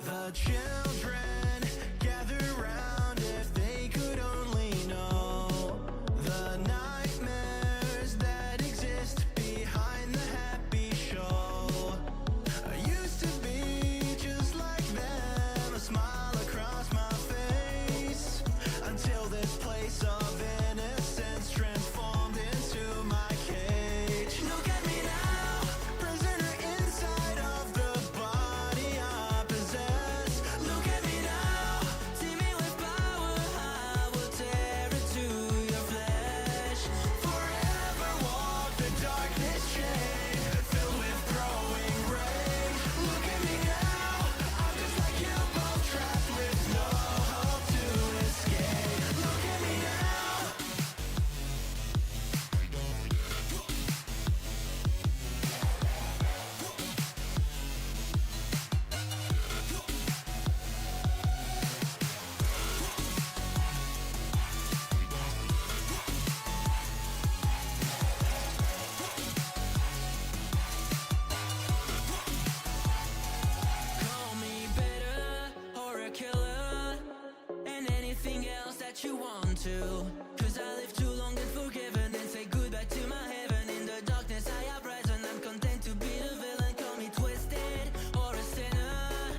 The children gather round if they could only know the nightmares that exist behind the happy show. I used to be just like them, a smile across my face, until this place of innocence transformed into my cage. Look at me now, prisoner inside of the body I possess. Look at me now, see me with power, I will tear it to your flesh. Forever walk the darkness chain, filled with growing rage. Look at me now, I'm just like you, both trapped with no hope to escape. Look at me now. Call me bitter or a killer, and anything else that you want to. Cause I live too long and forgiven, and say goodbye to my heaven. In the darkness I have risen, I'm content to be the villain. Call me twisted or a sinner,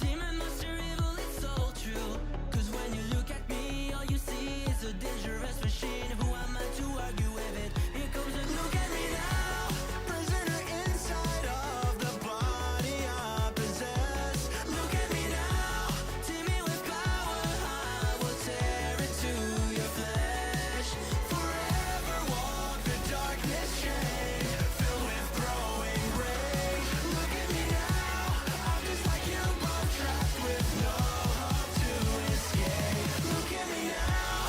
demon, monster, evil, it's all true. Cause when you look at me, all you see is a dangerous machine. Who am I to argue with it? Here comes a look at me now, prisoner inside of the body I possess. Look at me now, see me with power, I will tear it to your flesh. Forever walk the darkness chain, filled with growing rage. Look at me now, I'm just like you, both trapped with no hope to escape. Look at me now.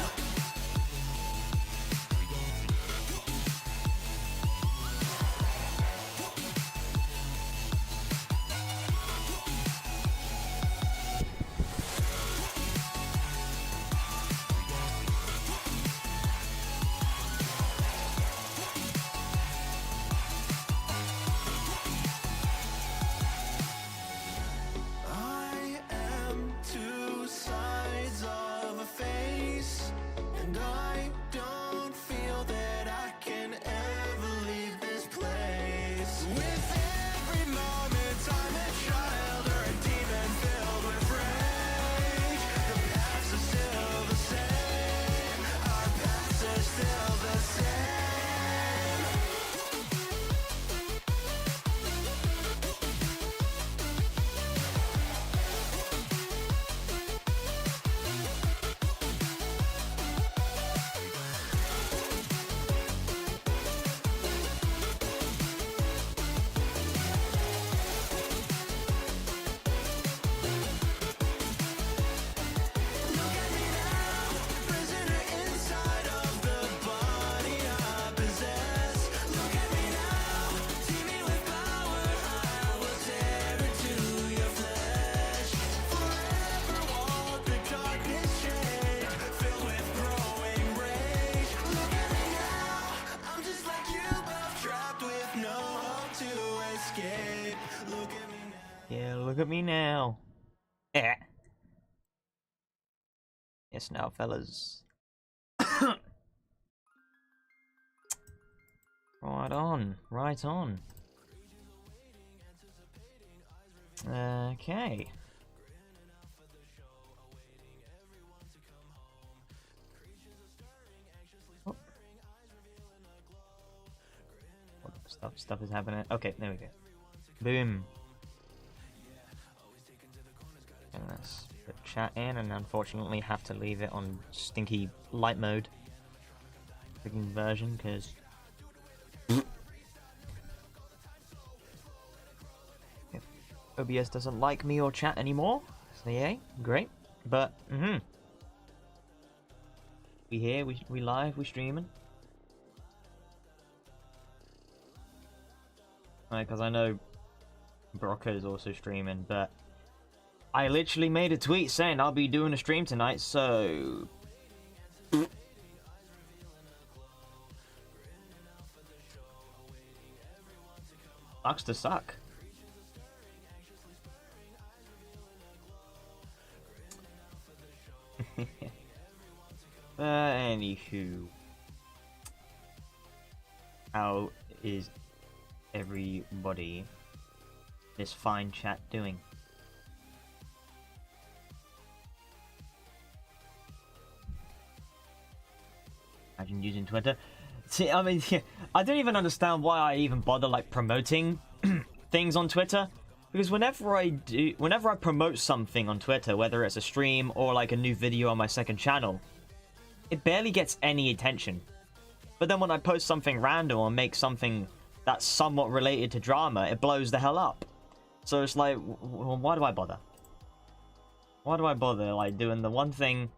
I am two sides of a face, and I don't feel that I can ever leave this place. With every moment I'm a child or a demon filled with rage. The paths are still the same, our paths are still the same. Look at me now, prisoner inside of the body I possess. Look at me now, see me with power, I will tear it to your flesh. Forever walk the darkness chain, filled with growing rage. Look at me now, I'm just like you, both trapped with no hope to escape. Look at me now. Yeah, look at me now. Eh. Yes, now, fellas. Right on, right on. Okay. Oh. What stuff is happening? Okay, there we go. Boom. And let's put chat in, and unfortunately have to leave it on stinky light mode. Freaking version, because OBS doesn't like me or chat anymore. So yay, great. But we here, we live, we streaming. Right, because I know Broco is also streaming, but I literally made a tweet saying I'll be doing a stream tonight, so sucks to suck. Anywho. How is everybody, this fine chat, doing? Imagine using Twitter. See, I mean, I don't even understand why I even bother like promoting things on Twitter, because whenever I promote something on Twitter, whether it's a stream or like a new video on my second channel, it barely gets any attention. But then when I post something random or make something that's somewhat related to drama, it blows the hell up. So it's like, why do I bother? Why do I bother like doing the one thing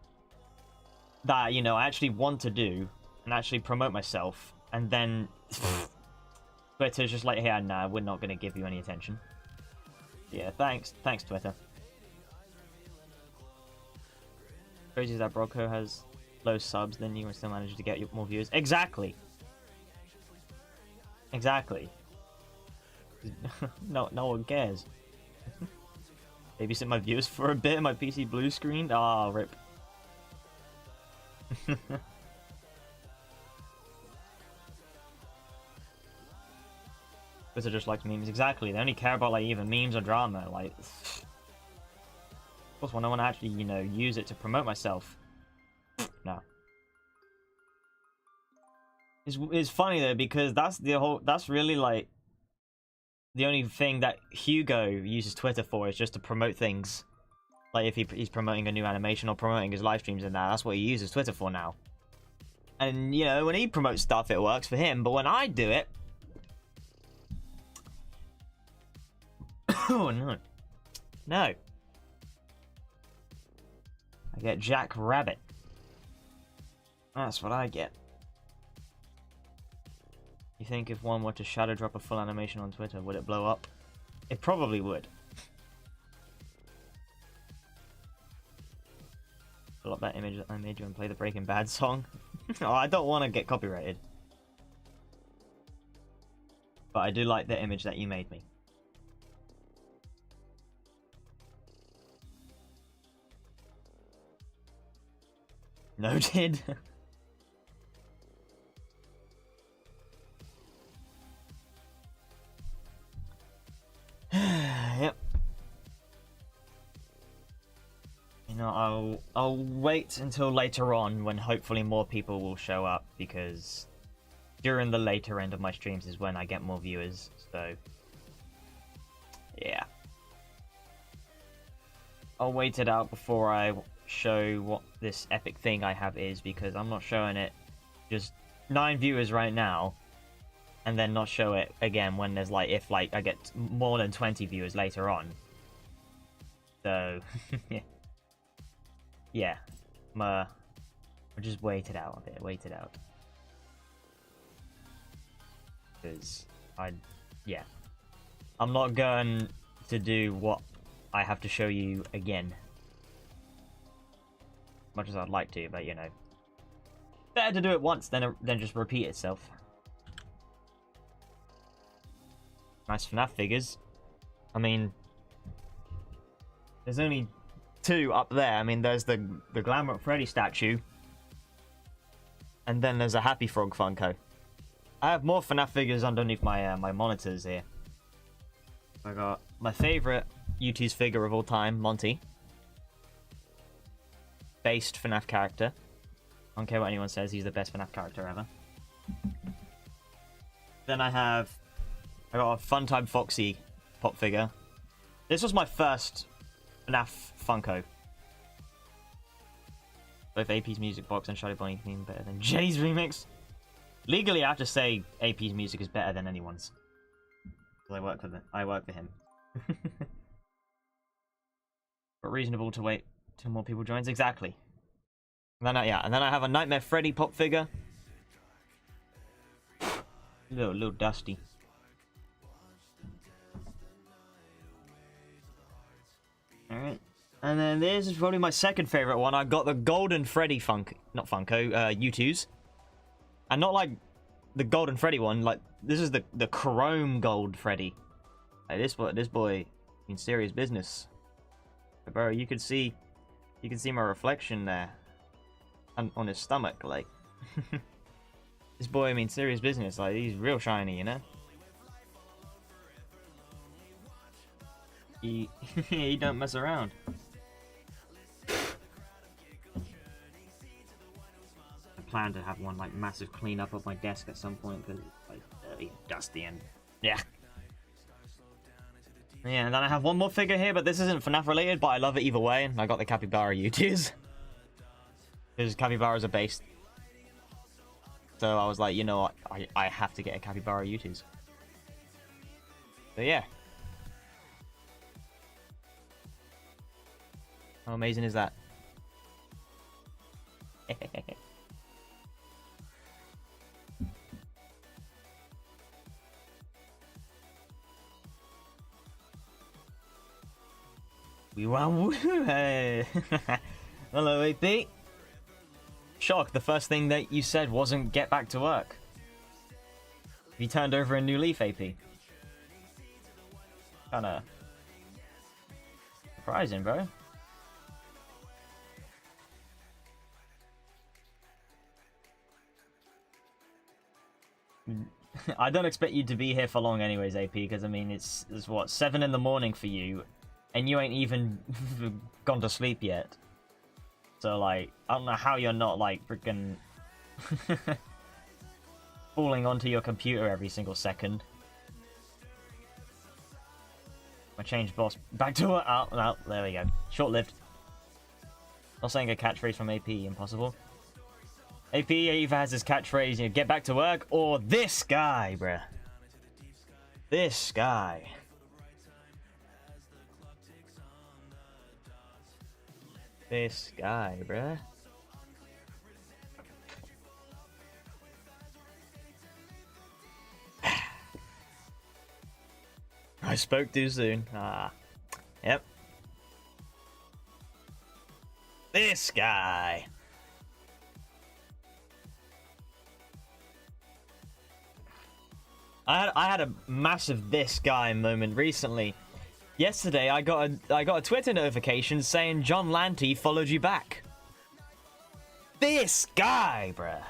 that, you know, I actually want to do and actually promote myself, and then Twitter's just like, hey, nah, we're not going to give you any attention. Yeah, thanks Twitter. Crazy that Broco has low subs, then you still manage to get more viewers. Exactly. No one cares. Babysit my viewers for a bit. My PC blue screened. Ah, rip. Twitter just likes memes. Exactly. They only care about like even memes or drama. Like, of course, when I want to actually, you know, use it to promote myself. No. It's funny though, because that's really like the only thing that Hugo uses Twitter for, is just to promote things. Like if he's promoting a new animation or promoting his live streams and that's what he uses Twitter for now. And you know, when he promotes stuff, it works for him, but when I do it, oh no, I get Jack Rabbit. That's what I get. You think if one were to shadow drop a full animation on Twitter, would it blow up? It probably would. Pull up that image that I made you and play the Breaking Bad song. Oh, I don't want to get copyrighted. But I do like the image that you made me. Noted. Yep. You know, I'll wait until later on when hopefully more people will show up, because during the later end of my streams is when I get more viewers, so yeah. I'll wait it out before I show what this epic thing I have is, because I'm not showing it just 9 viewers right now and then not show it again when there's like, if like I get more than 20 viewers later on. So yeah, I'll just wait it out a bit, because I'm not going to do what I have to show you again, much as I'd like to, but you know, better to do it once than just repeat itself. Nice FNAF figures. I mean, there's only 2 up there. I mean, there's the Glamour Freddy statue, and then there's a Happy Frog Funko. I have more FNAF figures underneath my my monitors here. I got my favorite U2's figure of all time, Monty. Based FNAF character. I don't care what anyone says, he's the best FNAF character ever. Then I got a Funtime Foxy pop figure. This was my first FNAF Funko. Both AP's music box and Shadow Bunny theme better than Jay's remix. Legally, I have to say AP's music is better than anyone's. I work for him. But reasonable to wait till more people joins. Exactly. And then I have a Nightmare Freddy pop figure. Little dusty. Alright. And then this is probably my second favorite one. I got the Golden Freddy U2s. And not like the Golden Freddy one, like this is the Chrome Gold Freddy. Like this boy in serious business. But bro, you could see You can see my reflection there. And on his stomach, like. This boy, I mean, serious business. Like, he's real shiny, you know? He don't mess around. I plan to have one, like, massive cleanup of my desk at some point, because it's, like, dirty, dusty, and... yeah. Yeah, and then I have one more figure here, but this isn't FNAF related, but I love it either way, and I got the Capybara UTs. Because capybaras are based. So I was like, you know what, I have to get a Capybara UTs. So yeah. How amazing is that? We won. Hey. Hello, AP. Shock, the first thing that you said wasn't get back to work. You turned over a new leaf, AP. Kinda surprising, bro. I don't expect you to be here for long anyways, AP, because I mean it's what, 7 in the morning for you, and you ain't even gone to sleep yet. So like, I don't know how you're not like freaking falling onto your computer every single second. I changed boss back to it. Oh, no, there we go. Short-lived. Not saying a catchphrase from AP, impossible. AP either has his catchphrase, you know, get back to work, or this guy, bruh. This guy. This guy, bruh. I spoke too soon. Ah. Yep. This guy. I had a massive this guy moment recently. Yesterday, I got a Twitter notification saying John Lanti followed you back. This guy, bruh.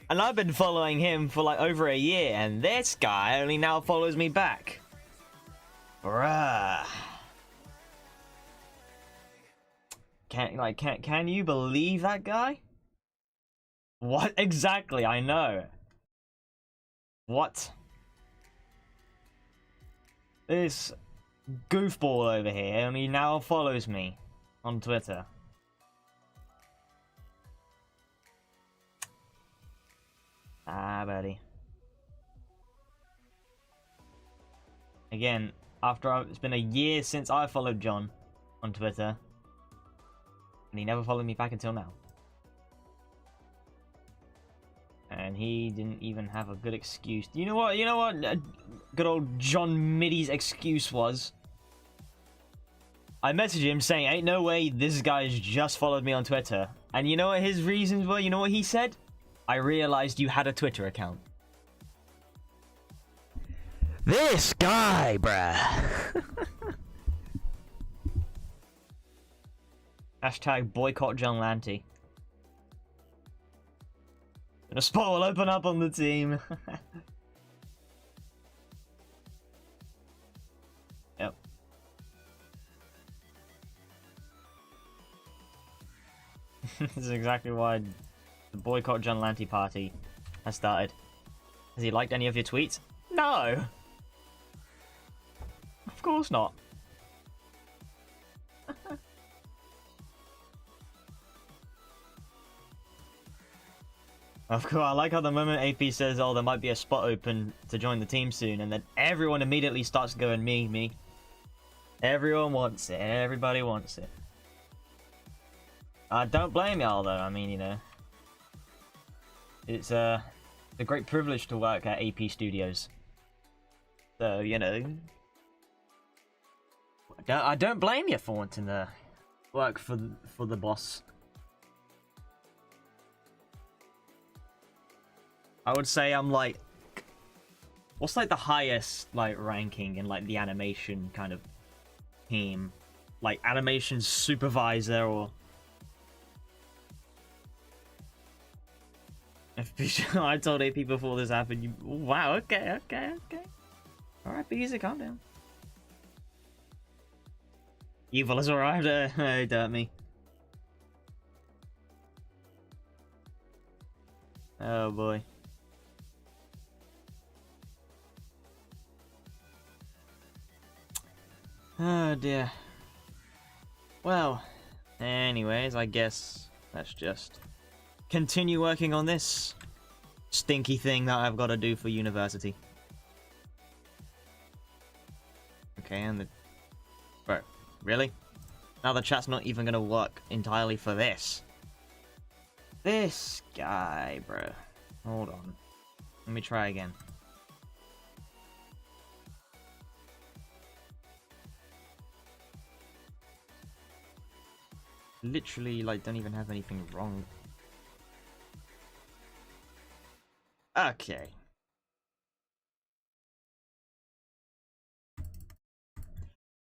And I've been following him for like over a year, and this guy only now follows me back. Bruh. Can you believe that guy? What exactly? I know. What? This goofball over here only now follows me on Twitter. Ah, buddy. Again, it's been a year since I followed John on Twitter, and he never followed me back until now. And he didn't even have a good excuse. You know what? Good old John Middy's excuse was. I messaged him saying, ain't no way this guy's just followed me on Twitter. And you know what his reasons were? You know what he said? I realized you had a Twitter account. This guy, bruh. Hashtag boycott John Lanti. And a spot will open up on the team. Yep. This is exactly why the boycott John Lanti party has started. Has he liked any of your tweets? No! Of course not. Of course, I like how the moment AP says, oh, there might be a spot open to join the team soon, and then everyone immediately starts going, me. Everyone wants it. Everybody wants it. I don't blame y'all, though. I mean, you know. It's a great privilege to work at AP Studios. So, you know. I don't blame you for wanting to work for the boss. I would say I'm like, what's like the highest like ranking in like the animation kind of team? like animation supervisor or I told 8 people before this happened. You wow, okay. Alright, be easy, calm down. Evil has arrived. Hey, dirt me. Oh boy. Oh dear. Well, anyways, I guess let's just continue working on this stinky thing that I've got to do for university. Okay, and the... Bro, really? Now the chat's not even gonna work entirely for this. This guy, bro. Hold on. Let me try again. Literally, like, don't even have anything wrong. Okay.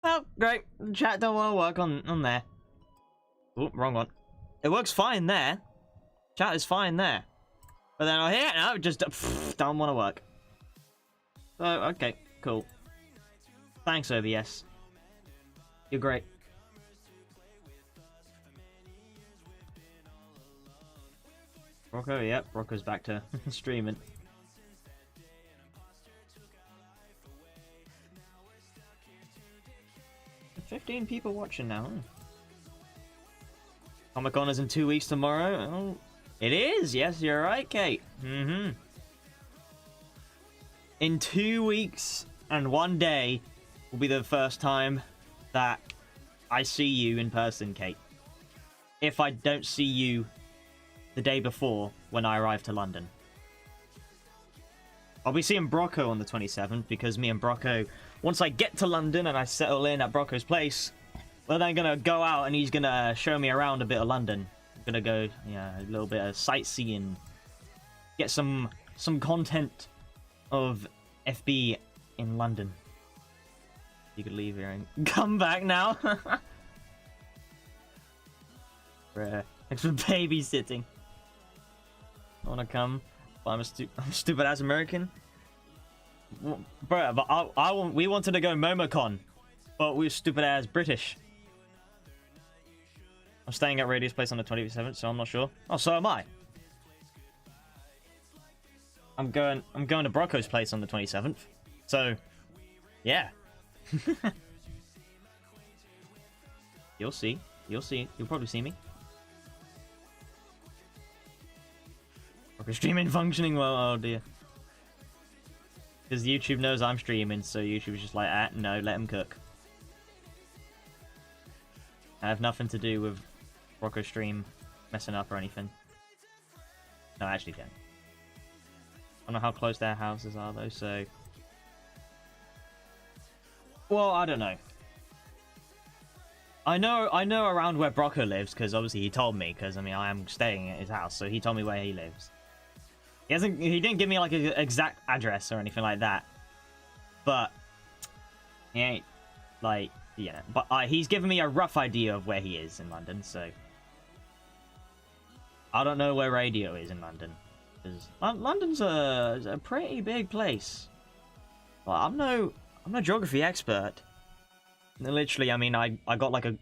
Oh, great. Chat don't want to work on there. Oh, wrong one. It works fine there. Chat is fine there. But then here, no, just don't want to work. So, okay, cool. Thanks, OBS. You're great. Broco, yep, Broco's back to streaming. 15 people watching now. Comic-Con is in 2 weeks tomorrow. Oh, it is! Yes, you're right, Kate. In 2 weeks and 1 day will be the first time that I see you in person, Kate. If I don't see you the day before when I arrive to London. I'll be seeing Broco on the 27th because me and Broco, once I get to London and I settle in at Broco's place, we're then gonna go out and he's gonna show me around a bit of London. I'm gonna go, yeah, a little bit of sightseeing, get some content of FB in London. You could leave here and come back now. Bruh, thanks for babysitting. I wanna come, but I'm a stupid ass American. Well, bro, but we wanted to go MomoCon, but we were stupid ass British. I'm staying at Radio's place on the 27th, so I'm not sure. Oh, so am I. I'm going to Broco's place on the 27th. So, yeah. You'll see. You'll see. You'll probably see me. Broco's streaming functioning well. Oh dear. Because YouTube knows I'm streaming, so YouTube's just like, ah, no, let him cook. I have nothing to do with Broco's stream messing up or anything. No, I actually don't. I don't know how close their houses are though, so... Well, I don't know. I know around where Broco lives, because obviously he told me, because I mean I am staying at his house, so he told me where he lives. He didn't give me like an exact address or anything like that. But he ain't like, yeah, but he's given me a rough idea of where he is in London, so I don't know where Radio is in London. Because London's a pretty big place. Well, I'm no geography expert. Literally, I mean, I got like a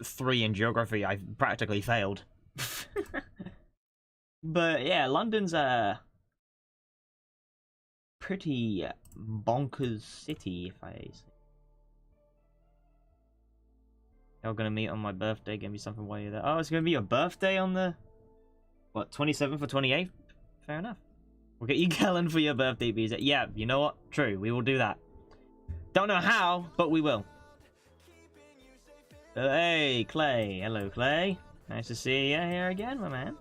3 in geography. I practically failed. But yeah, London's a pretty bonkers city, if I say. You're gonna meet on my birthday. Give me something while you're there. Oh, it's gonna be your birthday on the what, 27th or 28th? Fair enough. We'll get you Kellen for your birthday visa. Yeah, you know what? True, we will do that. Don't know how, but we will. Hey, Clay. Hello, Clay. Nice to see you here again, my man.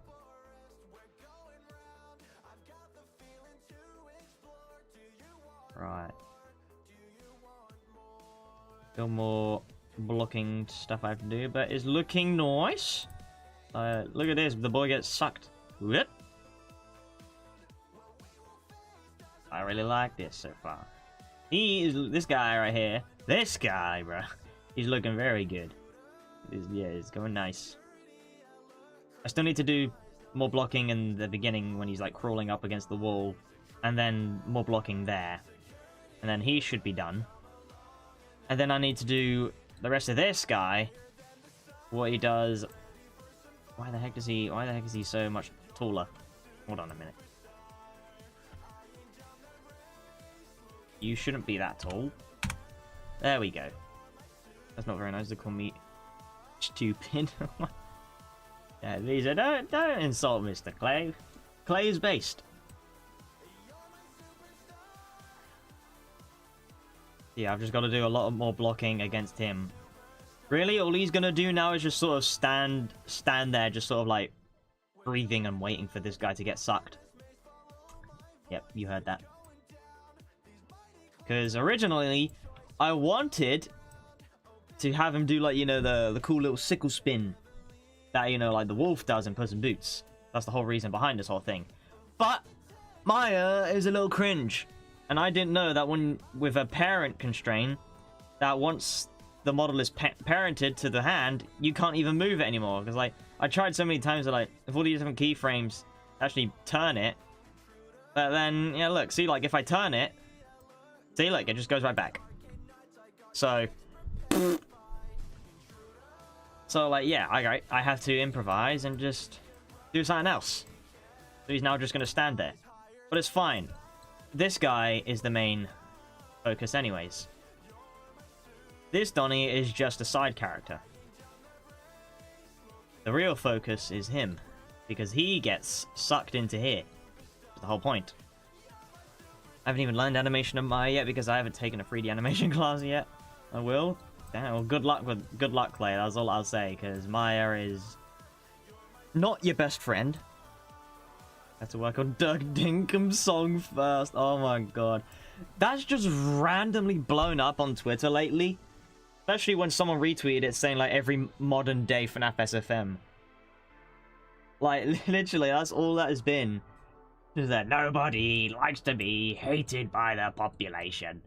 Right. Still more blocking stuff I have to do, but it's looking nice. Look at this. The boy gets sucked. Whoop. I really like this so far. This guy right here. This guy, bro. He's looking very good. Yeah, it's going nice. I still need to do more blocking in the beginning when he's like crawling up against the wall, and then more blocking there, and then he should be done. And then I need to do the rest of this guy. What he does. Why the heck is he so much taller? Hold on a minute. You shouldn't be that tall. There we go. That's not very nice to call me stupid. Yeah, these are don't insult Mr. Clay. Clay is based. Yeah, I've just got to do a lot more blocking against him. Really, all he's gonna do now is just sort of stand there, just sort of like breathing and waiting for this guy to get sucked. Yep, you heard that. Because originally, I wanted to have him do like, you know, the cool little sickle spin that, you know, like the wolf does in Puss in Boots. That's the whole reason behind this whole thing. But Maya is a little cringe, and I didn't know that when with a parent constraint, that once the model is parented to the hand, you can't even move it anymore. Because like I tried so many times, like with all these different keyframes, actually turn it, but then yeah, look, see, like if I turn it, see, look, it just goes right back. So like yeah, I have to improvise and just do something else. So he's now just gonna stand there, but it's fine. This guy is the main focus, anyways. This Donnie is just a side character. The real focus is him, because he gets sucked into here. That's the whole point. I haven't even learned animation of Maya yet because I haven't taken a 3D animation class yet. I will. Damn, well, good luck, Clay. That's all I'll say, because Maya is not your best friend. I have to work on Doug Dinkham's song first. Oh my god. That's just randomly blown up on Twitter lately. Especially when someone retweeted it saying like every modern day FNAF SFM. Like literally that's all that has been. Is that nobody likes to be hated by the population.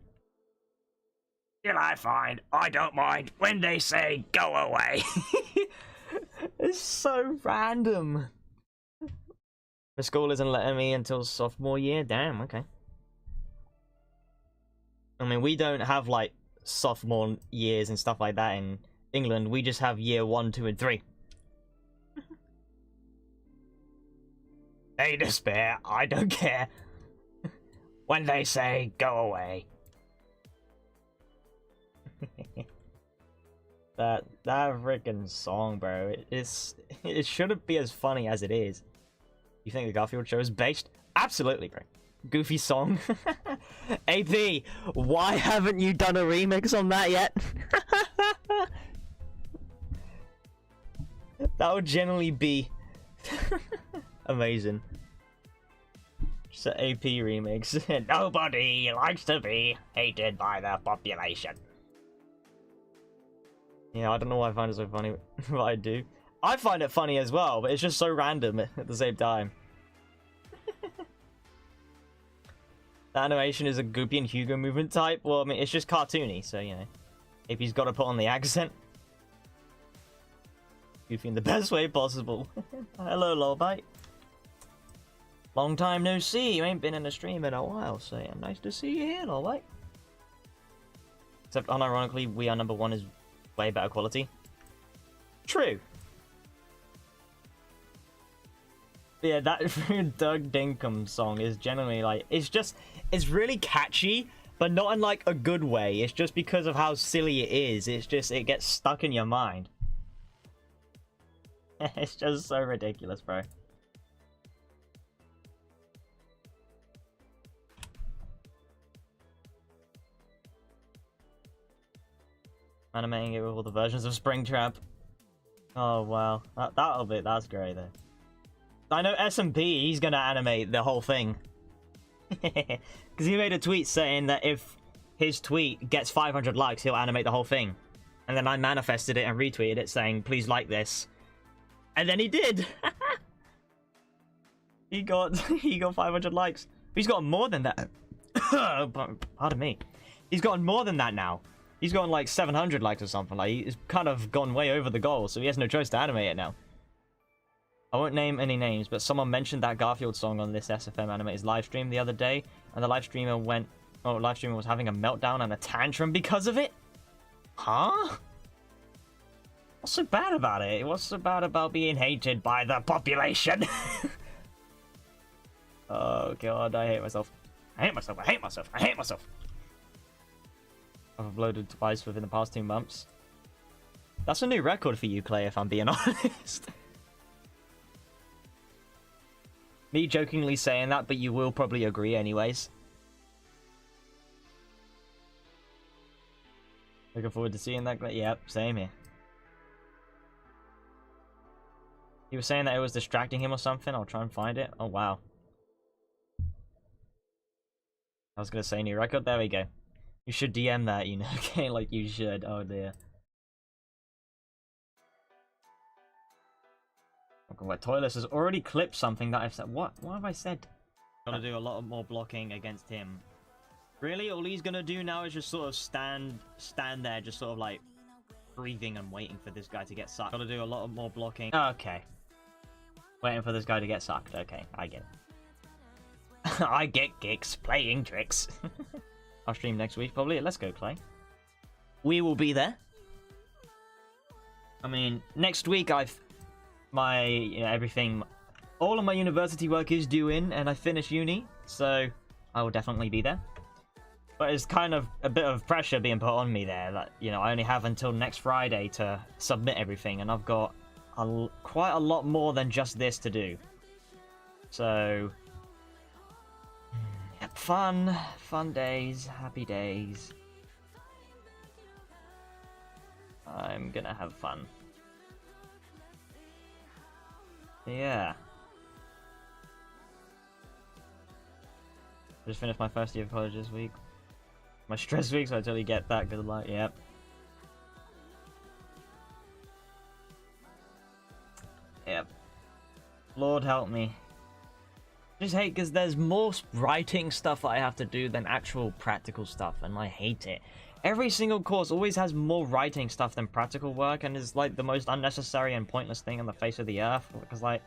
Till I find I don't mind when they say go away. It's so random. The school isn't letting me until sophomore year. Damn, okay. I mean, we don't have like sophomore years and stuff like that in England. We just have year 1, 2, and 3. They despair. I don't care. When they say go away. that freaking song, bro. It shouldn't be as funny as it is. You think the Garfield show is based? Absolutely, bro. Goofy song. AP, why haven't you done a remix on that yet? That would generally be amazing. Just an AP remix. Nobody likes to be hated by the population. Yeah, I don't know why I find it so funny, but I do. I find it funny as well, but it's just so random at the same time. The animation is a Goopy and Hugo movement type. Well, I mean, it's just cartoony, so, you know. AP's got to put on the accent. Goofy in the best way possible. Hello, Lolbite. Long time no see. You ain't been in a stream in a while, so yeah, nice to see you here, Lolbite. Except, unironically, We Are Number One is way better quality. True. Yeah, that Doug Dinkum song is generally like, it's really catchy, but not in like a good way. It's just because of how silly it is. It's just, it gets stuck in your mind. It's just so ridiculous, bro. Animating it with all the versions of Springtrap. Oh wow, that's great though. I know SMP, he's gonna animate the whole thing. Because he made a tweet saying that if his tweet gets 500 likes, he'll animate the whole thing. And then I manifested it and retweeted it saying, please like this. And then he did! he got 500 likes. He's got more than that. Pardon me. He's gotten more than that now. He's gotten like 700 likes or something. Like, he's kind of gone way over the goal, so he has no choice to animate it now. I won't name any names, but someone mentioned that Garfield song on this SFM Animators live stream the other day, and the live streamer was having a meltdown and a tantrum because of it? Huh? What's so bad about it? What's so bad about being hated by the population? Oh god, I hate myself. I hate myself, I hate myself, I hate myself. I've uploaded twice within the past 2 months. That's a new record for you, Clay, if I'm being honest. Me jokingly saying that, but you will probably agree anyways. Looking forward to seeing that. Yep, same here. He was saying that it was distracting him or something. I'll try and find it. Oh, wow. I was going to say new record. There we go. You should DM that, you know. Okay, like you should. Oh, dear. Okay, well, Toilers has already clipped something that I've said. What have I said? Gotta do a lot more blocking against him. Really? All he's gonna do now is just sort of stand there, just sort of like breathing and waiting for this guy to get sucked. Gotta do a lot more blocking. Okay. Waiting for this guy to get sucked. Okay, I get it. I get gigs playing tricks. I'll stream next week probably. Let's go, Clay. We will be there. I mean, next week everything, all of my university work is due in, and I finish uni, so I will definitely be there. But it's kind of a bit of pressure being put on me there. That, you know, I only have until next Friday to submit everything, and I've got quite a lot more than just this to do. So, yep, fun days, happy days. I'm gonna have fun. Yeah. Just finished my first year of college this week. My stress week, so I totally get that. Good luck. Yep. Yep. Lord help me. Just hate because there's more writing stuff that I have to do than actual practical stuff, and I hate it. Every single course always has more writing stuff than practical work, and is like the most unnecessary and pointless thing on the face of the earth. Because, like,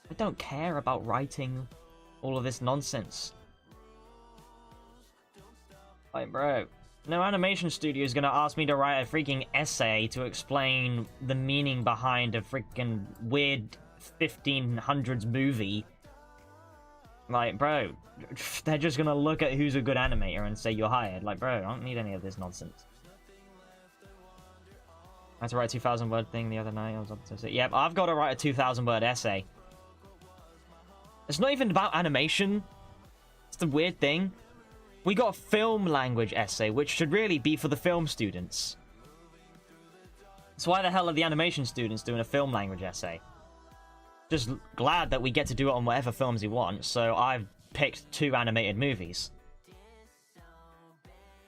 I don't care about writing all of this nonsense. Like, bro, no animation studio is gonna ask me to write a freaking essay to explain the meaning behind a freaking weird 1500s movie. Like, bro, they're just gonna look at who's a good animator and say you're hired. Like, bro, I don't need any of this nonsense. I had to write a 2,000 word thing the other night. I was up to say, yep, I've got to write a 2,000 word essay. It's not even about animation. It's the weird thing. We got a film language essay, which should really be for the film students. So why the hell are the animation students doing a film language essay? Just glad that we get to do it on whatever films we want, so I've picked 2 animated movies.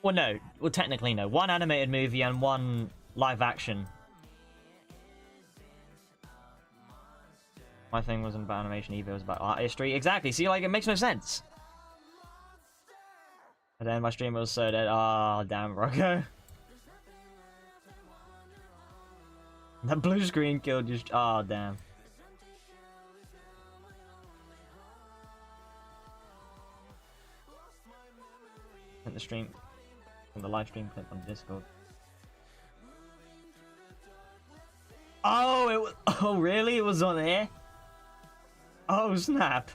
Well, no. Well, technically, no. 1 animated movie and 1 live action. My thing wasn't about animation either, it was about art history. Exactly, see, like, it makes no sense. And then my stream was so dead. Oh, damn, Broco. That blue screen killed just. Oh, damn. Sent the stream. From the live stream clip on Discord. Oh, it was. Oh, really? It was on here? Oh, snap.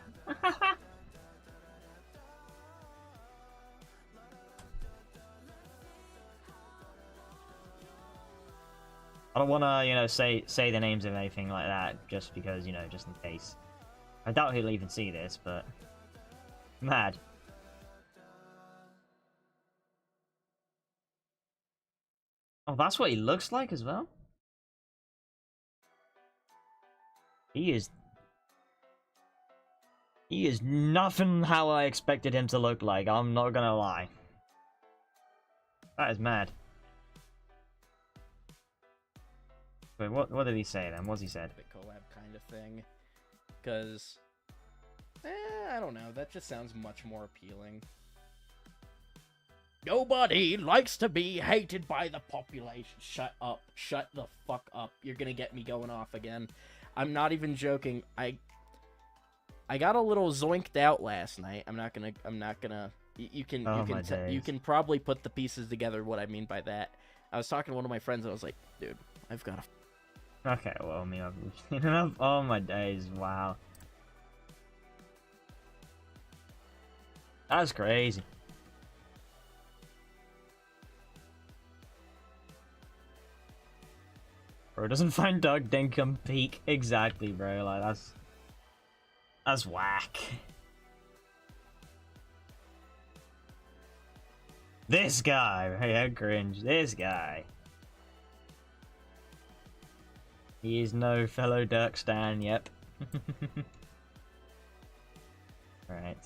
I don't want to, you know, say the names of anything like that, just because, you know, just in case. I doubt he'll even see this, but mad. Oh, that's what he looks like as well? He is nothing how I expected him to look like, I'm not gonna lie. That is mad. Wait, what did he say then? What's he said? A collab kind of thing. Because, I don't know, that just sounds much more appealing. Nobody likes to be hated by the population. Shut up. Shut the fuck up. You're gonna get me going off again. I'm not even joking. I got a little zoinked out last night. I'm not gonna. You can probably put the pieces together. What I mean by that. I was talking to one of my friends and I was like, dude, I've got a. Okay, well, I mean, I've seen enough. Oh my days! Wow, that's crazy. Bro doesn't find Doug, then come peek. Exactly, bro. Like that's whack. This guy, hey, how cringe. This guy. He is no fellow Dirk Stan. Yep. Right.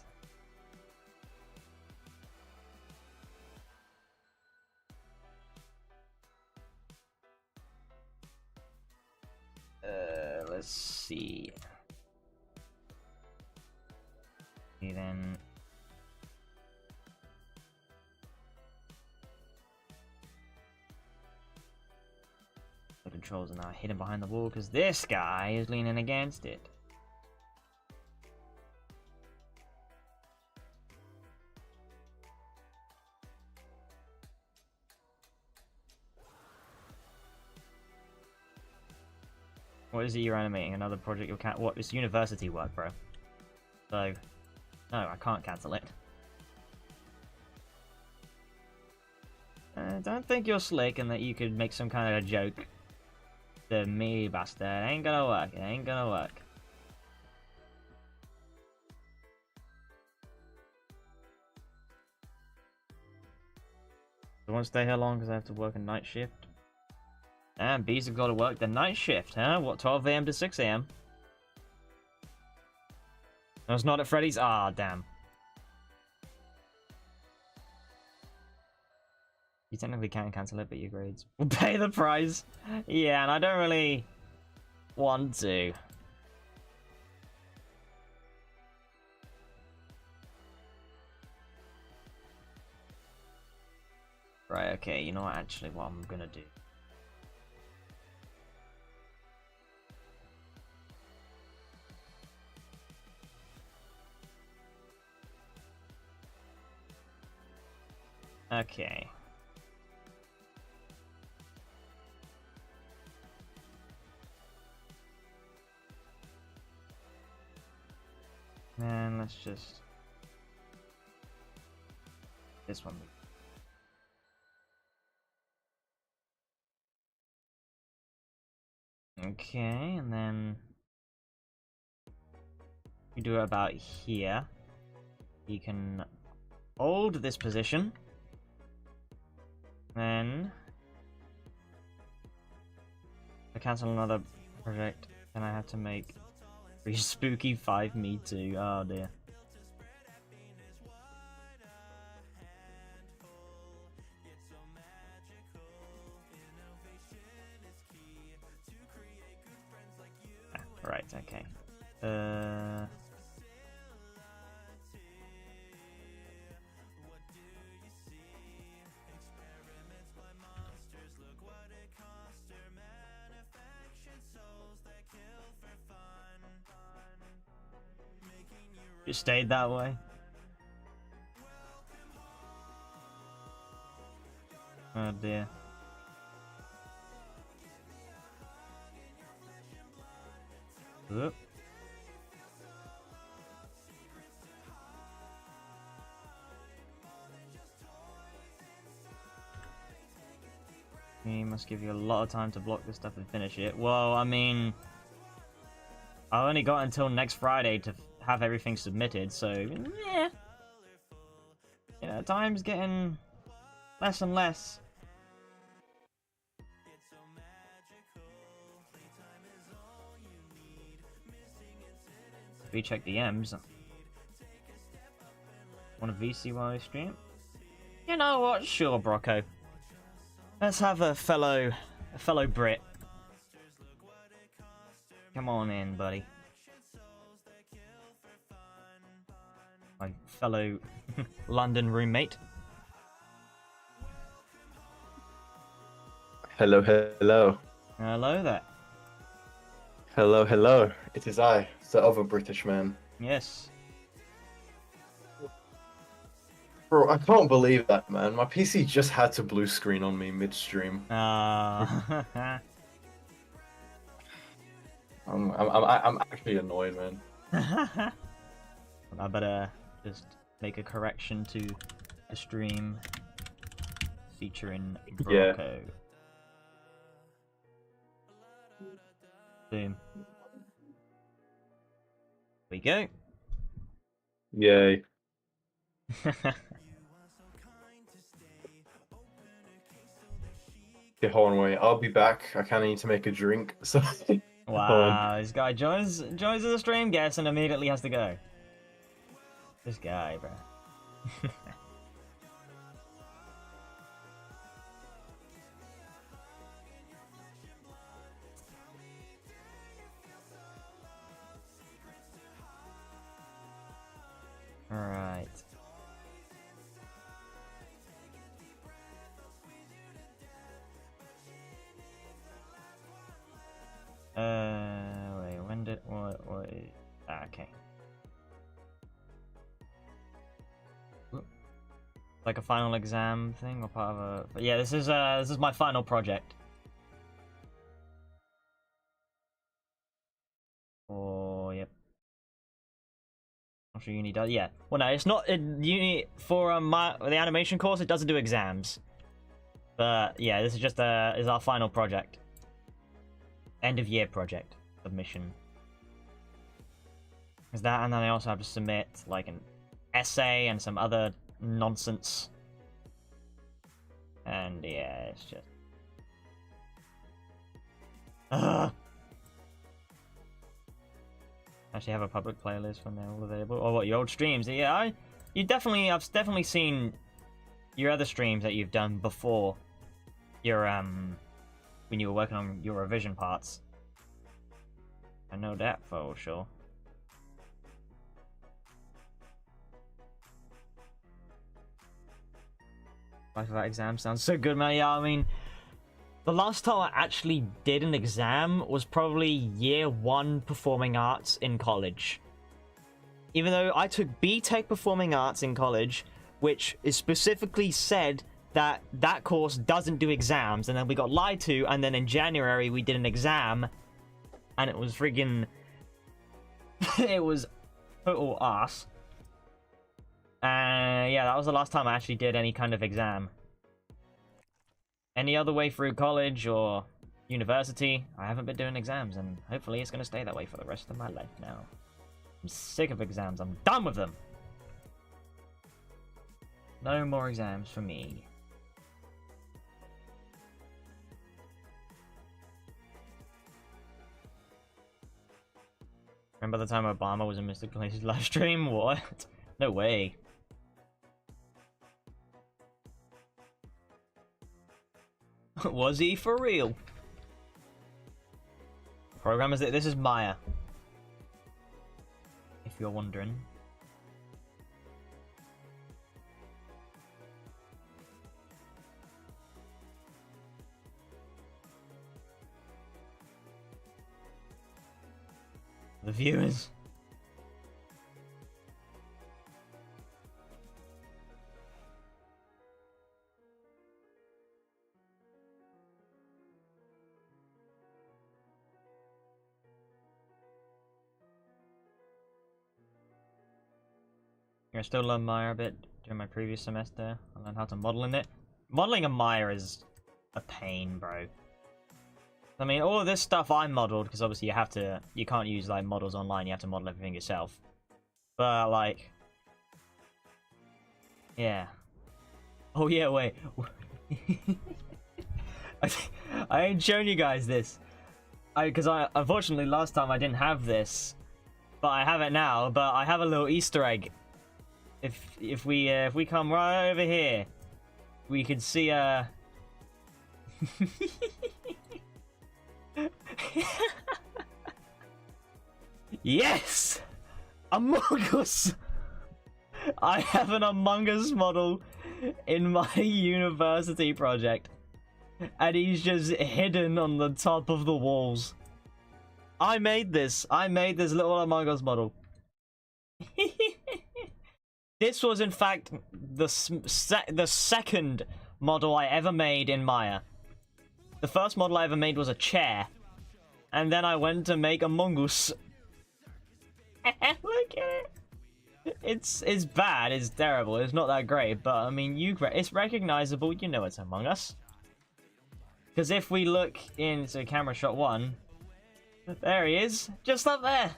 Let's see. Okay, then. The controls are now hidden behind the wall because this guy is leaning against it. What is it you're animating? Another project you can't. What? It's university work, bro. So, no, I can't cancel it. Don't think you're slick and that you could make some kind of a joke to me, bastard. It ain't gonna work. It ain't gonna work. I won't stay here long because I have to work a night shift. And bees have got to work the night shift, huh? What, 12 AM to 6 AM? No, it's not at Freddy's? Ah, damn. You technically can cancel it, but your grades will pay the price. Yeah, and I don't really want to. Right, okay, you know what, actually, what I'm gonna do. Okay. And let's just... this one. Okay, and then... you do it about here. You can hold this position. Then... I cancel another project, then I have to make... spooky 5 me too. Oh dear. Right, okay. It stayed that way. Oh dear. Oop. He must give you a lot of time to block this stuff and finish it. Well, I mean, I only got until next Friday to have everything submitted, so yeah. You know, time's getting less and less. Recheck the M's. Want a VC while we stream? You know what? Sure, Broco. Let's have a fellow Brit. Come on in, buddy. My fellow London roommate. Hello, hello. Hello there. Hello, hello. It is I, the other British man. Yes. Bro, I can't believe that, man. My PC just had to blue screen on me midstream. Ah. I'm actually annoyed, man. I better just make a correction to the stream featuring Broco. Boom. There we go. Yay. Okay, hold on, wait. I'll be back. I kind of need to make a drink. So. Wow, this guy joins the stream, guest, and immediately has to go. This guy, bro. All right. Wait, when did what? Okay. Like a final exam thing or part of a. But yeah, this is my final project. Oh yep. I'm sure uni does. Yeah. Well, no, it's not uni for the animation course. It doesn't do exams. But yeah, this is just is our final project. End of year project submission. Is that, and then I also have to submit like an essay and some other nonsense. And yeah, it's just. Actually have a public playlist when they're all available. Or what, your old streams? Yeah, I've definitely seen your other streams that you've done before your when you were working on your revision parts. I know that for sure. Life without exam sounds so good, man. Yeah, I mean, the last time I actually did an exam was probably year 1 performing arts in college. Even though I took B.Tech performing arts in college, which is specifically said that that course doesn't do exams, and then we got lied to, and then in January we did an exam, and it was friggin' it was total ass. Yeah, that was the last time I actually did any kind of exam. Any other way through college or university, I haven't been doing exams, and hopefully it's going to stay that way for the rest of my life now. I'm sick of exams. I'm done with them. No more exams for me. Remember the time Obama was in Mr. Glaciers live stream? What? No way. Was he for real? Program is it? This is Maya. If you're wondering. The viewers. I still learn Maya a bit during my previous semester. I learned how to model in it. Modeling a Maya is a pain, bro. I mean, all of this stuff I modeled, because obviously you can't use like models online, you have to model everything yourself. But like, yeah. Oh yeah, wait. I ain't shown you guys this. Because unfortunately last time I didn't have this, but I have it now. But I have a little Easter egg. If we come right over here, we can see Yes! Among Us! I have an Among Us model in my university project. And he's just hidden on the top of the walls. I made this little Among Us model. This was in fact the second model I ever made in Maya. The first model I ever made was a chair. And then I went to make Among Us. Look at it. It's bad, it's terrible, it's not that great, but I mean, it's recognizable, you know it's Among Us. Because if we look into camera shot 1, there he is, just up there.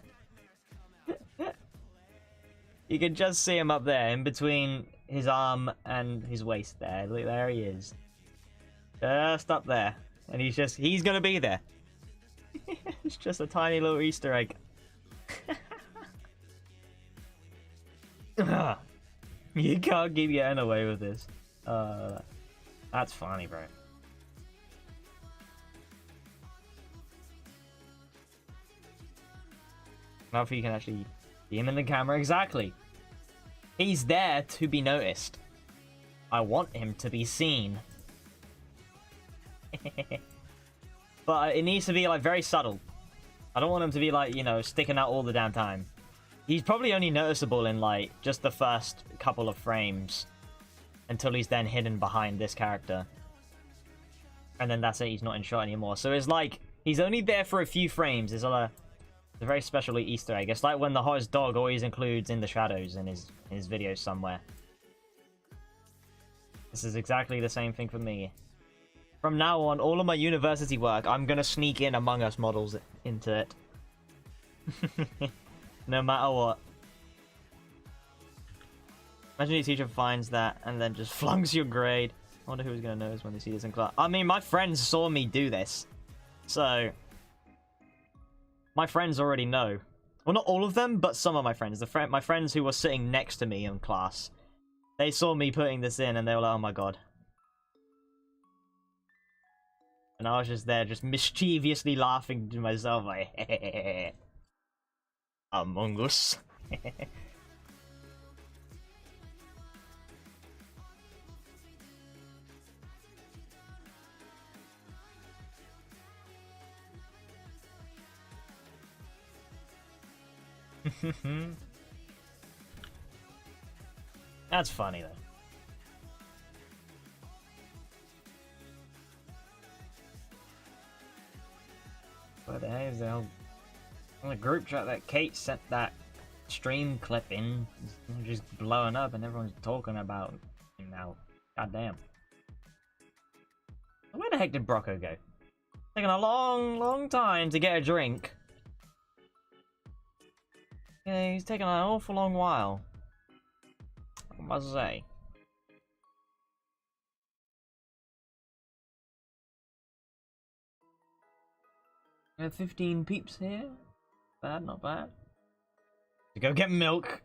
You can just see him up there, in between his arm and his waist there. Look, there he is. Just up there. And he's gonna be there. It's just a tiny little Easter egg. You can't keep getting away with this. That's funny, bro. Now if you can actually see him in the camera, exactly. He's there to be noticed. I want him to be seen. But it needs to be like very subtle. I don't want him to be like, you know, sticking out all the damn time. He's probably only noticeable in like just the first couple of frames until he's then hidden behind this character. And then that's it, he's not in shot anymore. So it's like he's only there for a few frames. It's a very special Easter egg. It's like when the hottest dog always includes in the shadows in his videos somewhere. This is exactly the same thing for me. From now on, all of my university work, I'm gonna sneak in Among Us models into it. No matter what. Imagine your teacher finds that and then just flunks your grade. I wonder who's gonna notice when they see this in class. I mean, my friends saw me do this. So, my friends already know. Well, not all of them, but some of my friends. My friends who were sitting next to me in class. They saw me putting this in and they were like, oh my god. And I was just there, just mischievously laughing to myself, like, hehehe. Among Us. That's funny, though. What the hell is the on the group chat that Kate sent that stream clip in, just blowing up and everyone's talking about it now. God damn. Where the heck did Broco go? Taking a long time to get a drink. Yeah, he's taking an awful long while. I must say. We have 15 peeps here. Bad, not bad. To go get milk.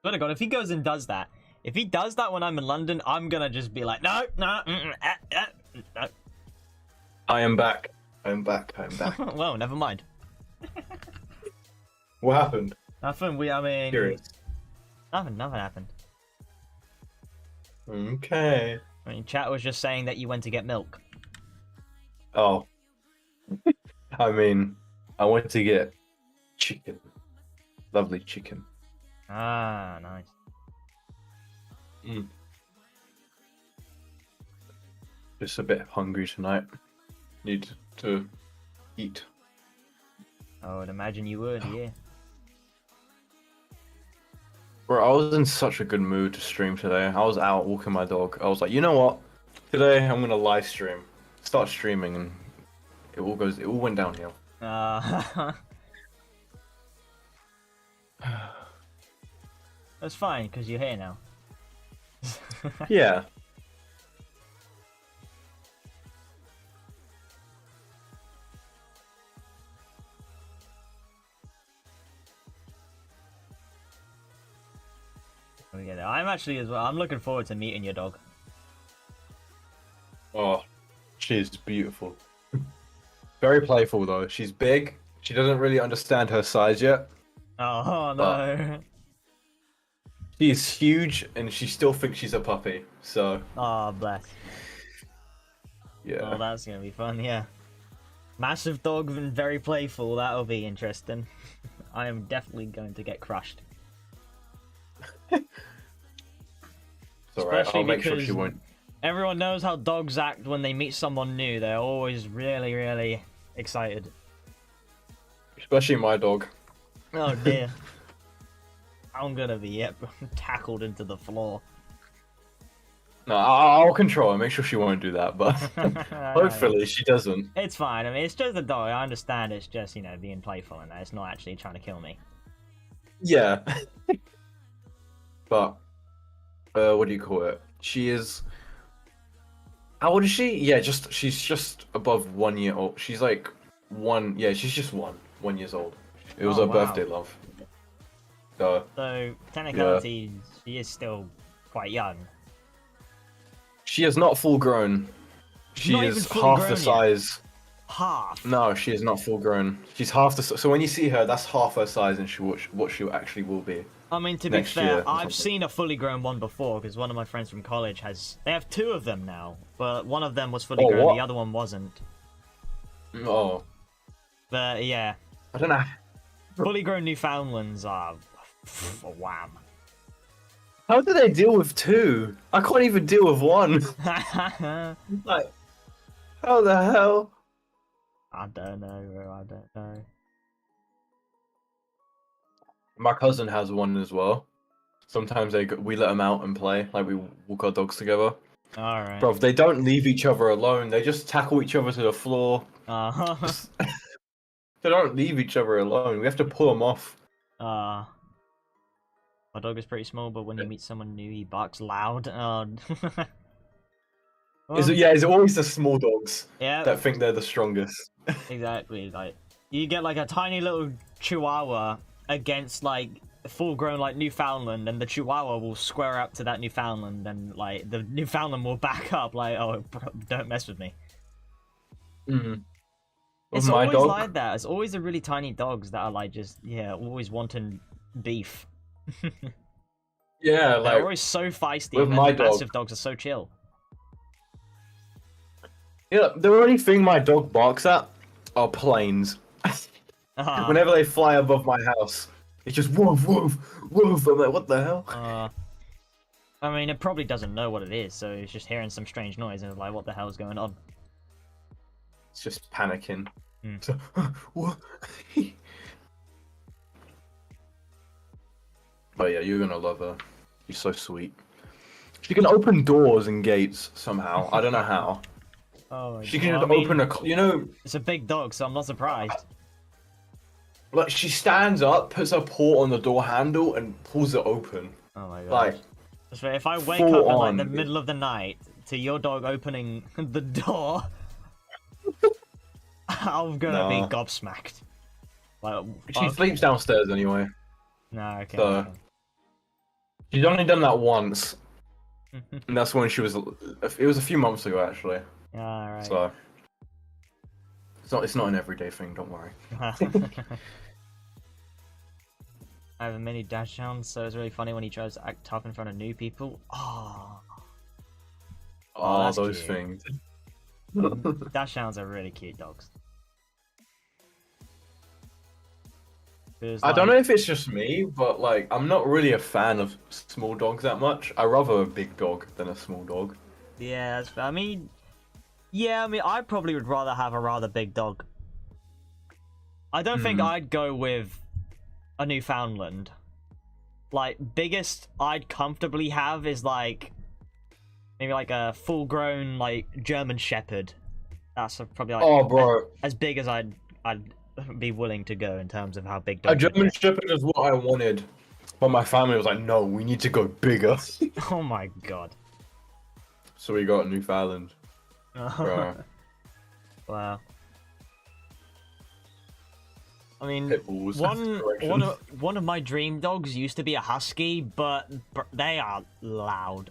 Swear to God, if he goes and does that, if he does that when I'm in London, I'm gonna just be like, no. I am back. I'm back. Well, never mind. What happened? Nothing. I mean, Curious. nothing happened. Okay. I mean, chat was just saying that you went to get milk. Oh. I mean, I went to get chicken. Lovely chicken. Ah, nice. Just a bit hungry tonight. Need to eat. I would imagine you would, yeah. Bro, I was in such a good mood to stream today. I was out walking my dog. I was like, you know what? Today I'm gonna live stream. Start streaming and it all went downhill. That's fine, because you're here now. Yeah. I'm actually as well. I'm looking forward to meeting your dog. Oh, she's beautiful. Very playful though. She's big. She doesn't really understand her size yet. Oh no. She's huge and she still thinks she's a puppy. So. Oh bless. Yeah. Oh, that's gonna be fun. Yeah. Massive dog and very playful. That'll be interesting. I am definitely going to get crushed. It's alright. Especially I'll make sure because she won't. everyone knows how dogs act when they meet someone new. They're always really, really excited. Especially my dog. Oh dear. I'm gonna be tackled into the floor. No, I'll control her. Make sure she won't do that, but hopefully she doesn't. It's fine. I mean, it's just a dog. I understand it's just, being playful and that. It's not actually trying to kill me. Yeah. But, what do you call it? She is... How old is she? Yeah, she's just above 1 year old. She's like she's just 1 year old. It was Oh, her wow. birthday, love. So, Technicality, she is still quite young. she is not full grown. She Not even is fully half grown the yet. size. Half. No, she is not full grown. She's half the so when you see her, that's half her size and what she actually will be. I mean, to be Next year fair, or I've something. seen a fully grown one before because one of my friends from college they have 2 of them now, but one of them was fully Oh, grown, what? the other one wasn't. Oh, But yeah, I don't know. fully grown Newfoundlands are a wham. How do they deal with 2? I can't even deal with 1. Like, how the hell? I don't know, bro. I don't know. My cousin has one as well. Sometimes we let them out and play, like we walk our dogs together. All right. Bro, they don't leave each other alone. They just tackle each other to the floor. They don't leave each other alone. We have to pull them off. My dog is pretty small, but when you meet someone new, he barks loud. It's always the small dogs Yeah, that think they're the strongest. exactly. Like you get like a tiny little Chihuahua against like full-grown like Newfoundland, and the Chihuahua will square up to that Newfoundland, and like the Newfoundland will back up, like, oh, bro, don't mess with me. Mm-hmm. It's my always dog, like that. It's always the really tiny dogs that are like just always wanting beef. yeah, They're like always so feisty, with and then my the dog. massive dogs are so chill. yeah, the only thing my dog barks at are planes. Whenever they fly above my house, it's just woof woof woof. I'm like, what the hell? I mean, it probably doesn't know what it is, so it's just hearing some strange noise and it's like, what the hell is going on? It's just panicking. Mm. So, what? But yeah, you're gonna love her. She's so sweet. She can open doors and gates somehow. I don't know how. Oh, She can well, just I mean, open a. It's a big dog, so I'm not surprised. Like she stands up, puts her paw on the door handle, and pulls it open. Oh my god. Like, So if I wake full up in like on. the middle of the night to your dog opening the door, I'm gonna be No. gobsmacked. Like, she sleeps downstairs anyway. No, okay. So- She's only done that once, and that's when she was. It was a few months ago, actually. Alright. So it's not an everyday thing. Don't worry. I have a mini dash hound, so it's really funny when he tries to act tough in front of new people. Oh, Oh, that's those cute. things. dash hounds are really cute dogs. 'Cause, I don't know like, if it's just me, but like I'm not really a fan of small dogs that much. I rather a big dog than a small dog. Yeah, I mean, I probably would rather have a rather big dog. I don't think I'd go with a Newfoundland. Like, biggest I'd comfortably have is like maybe like a full-grown like German Shepherd. That's probably like Oh, bro, as big as I'd be willing to go in terms of how big a dogs would German get. Shepherd is what I wanted, but my family was like, "No, we need to go bigger." Oh my god. So we got Newfoundland. Bro. Wow. I mean, Pit bulls. one of my dream dogs used to be a husky, but they are loud.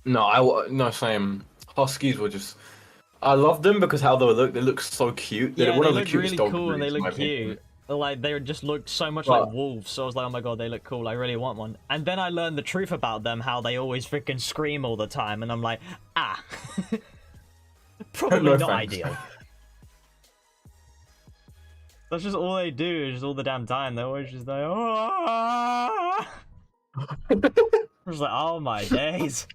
No, same. Huskies were just. I love them because how they look. They look so cute. They're Yeah, one they of the look cutest really dog cool and they breeds, in my look opinion. cute. Like they just look so much But- like wolves. So I was like, oh my god, they look cool. I really want one. And then I learned the truth about them, how they always freaking scream all the time, and I'm like, ah. probably No not thanks. ideal. That's just all they do, is just all the damn time. They're always just like, oh. I'm just like, oh my days.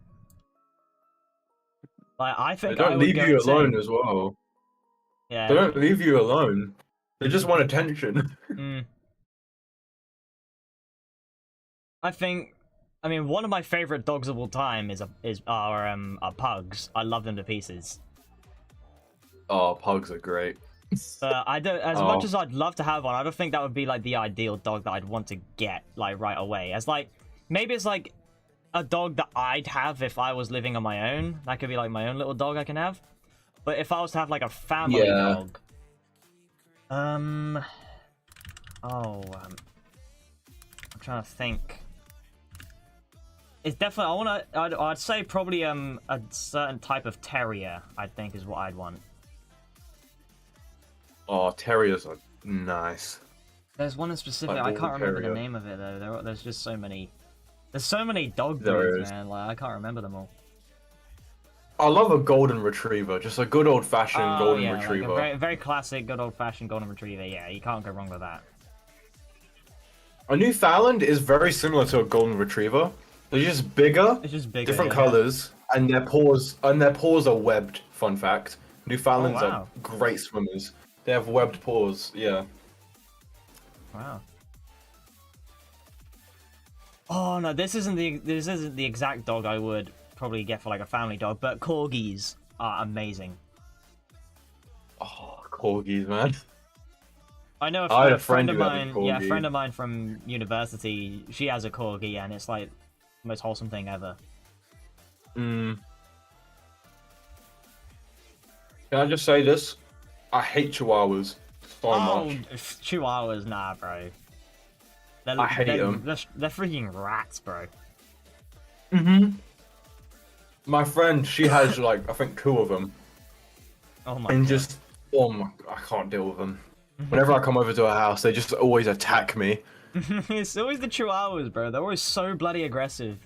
Like, I They think I don't would leave go you insane. alone as well. Yeah. They don't leave you alone. They just want attention. Mm. I mean, one of my favorite dogs of all time are pugs. I love them to pieces. Oh, pugs are great. I don't, as Oh. much as I'd love to have one, I don't think that would be like the ideal dog that I'd want to get like right away. As like, maybe it's like a dog that I'd have if I was living on my own. That could be like my own little dog I can have. But if I was to have like a family dog, I'm trying to think. It's definitely I'd say probably a certain type of terrier. I think is what I'd want. Oh, terriers are nice. There's one in specific. Like I can't Golden remember the Terrier. name of it though. There's just so many. There's so many dog There breeds, is. man. Like I can't remember them all. I love a golden retriever, just a good old-fashioned golden yeah, retriever. like a very, very classic, good old-fashioned golden retriever. Yeah, you can't go wrong with that. A Newfoundland is very similar to a golden retriever. They're just bigger, It's just bigger. different yeah. colors, and their paws are webbed. Fun fact: Newfoundlands Oh, wow. are great swimmers. They have webbed paws. Yeah. Wow. Oh no, this isn't the exact dog I would probably get for like a family dog, but corgis are amazing. Oh, corgis, man. I know I had a friend of who had a mine. Yeah, a corgi. friend of mine from university. She has a corgi, and it's like the most wholesome thing ever. Mm. Can I just say this? I hate chihuahuas so much. Chihuahuas, nah, bro. I hate they're, 'em. They're freaking rats, bro. My friend, she has like I think 2 of them, Oh my and god. just I can't deal with them. Whenever I come over to her house, they just always attack me. It's always the chihuahuas, bro. They're always so bloody aggressive.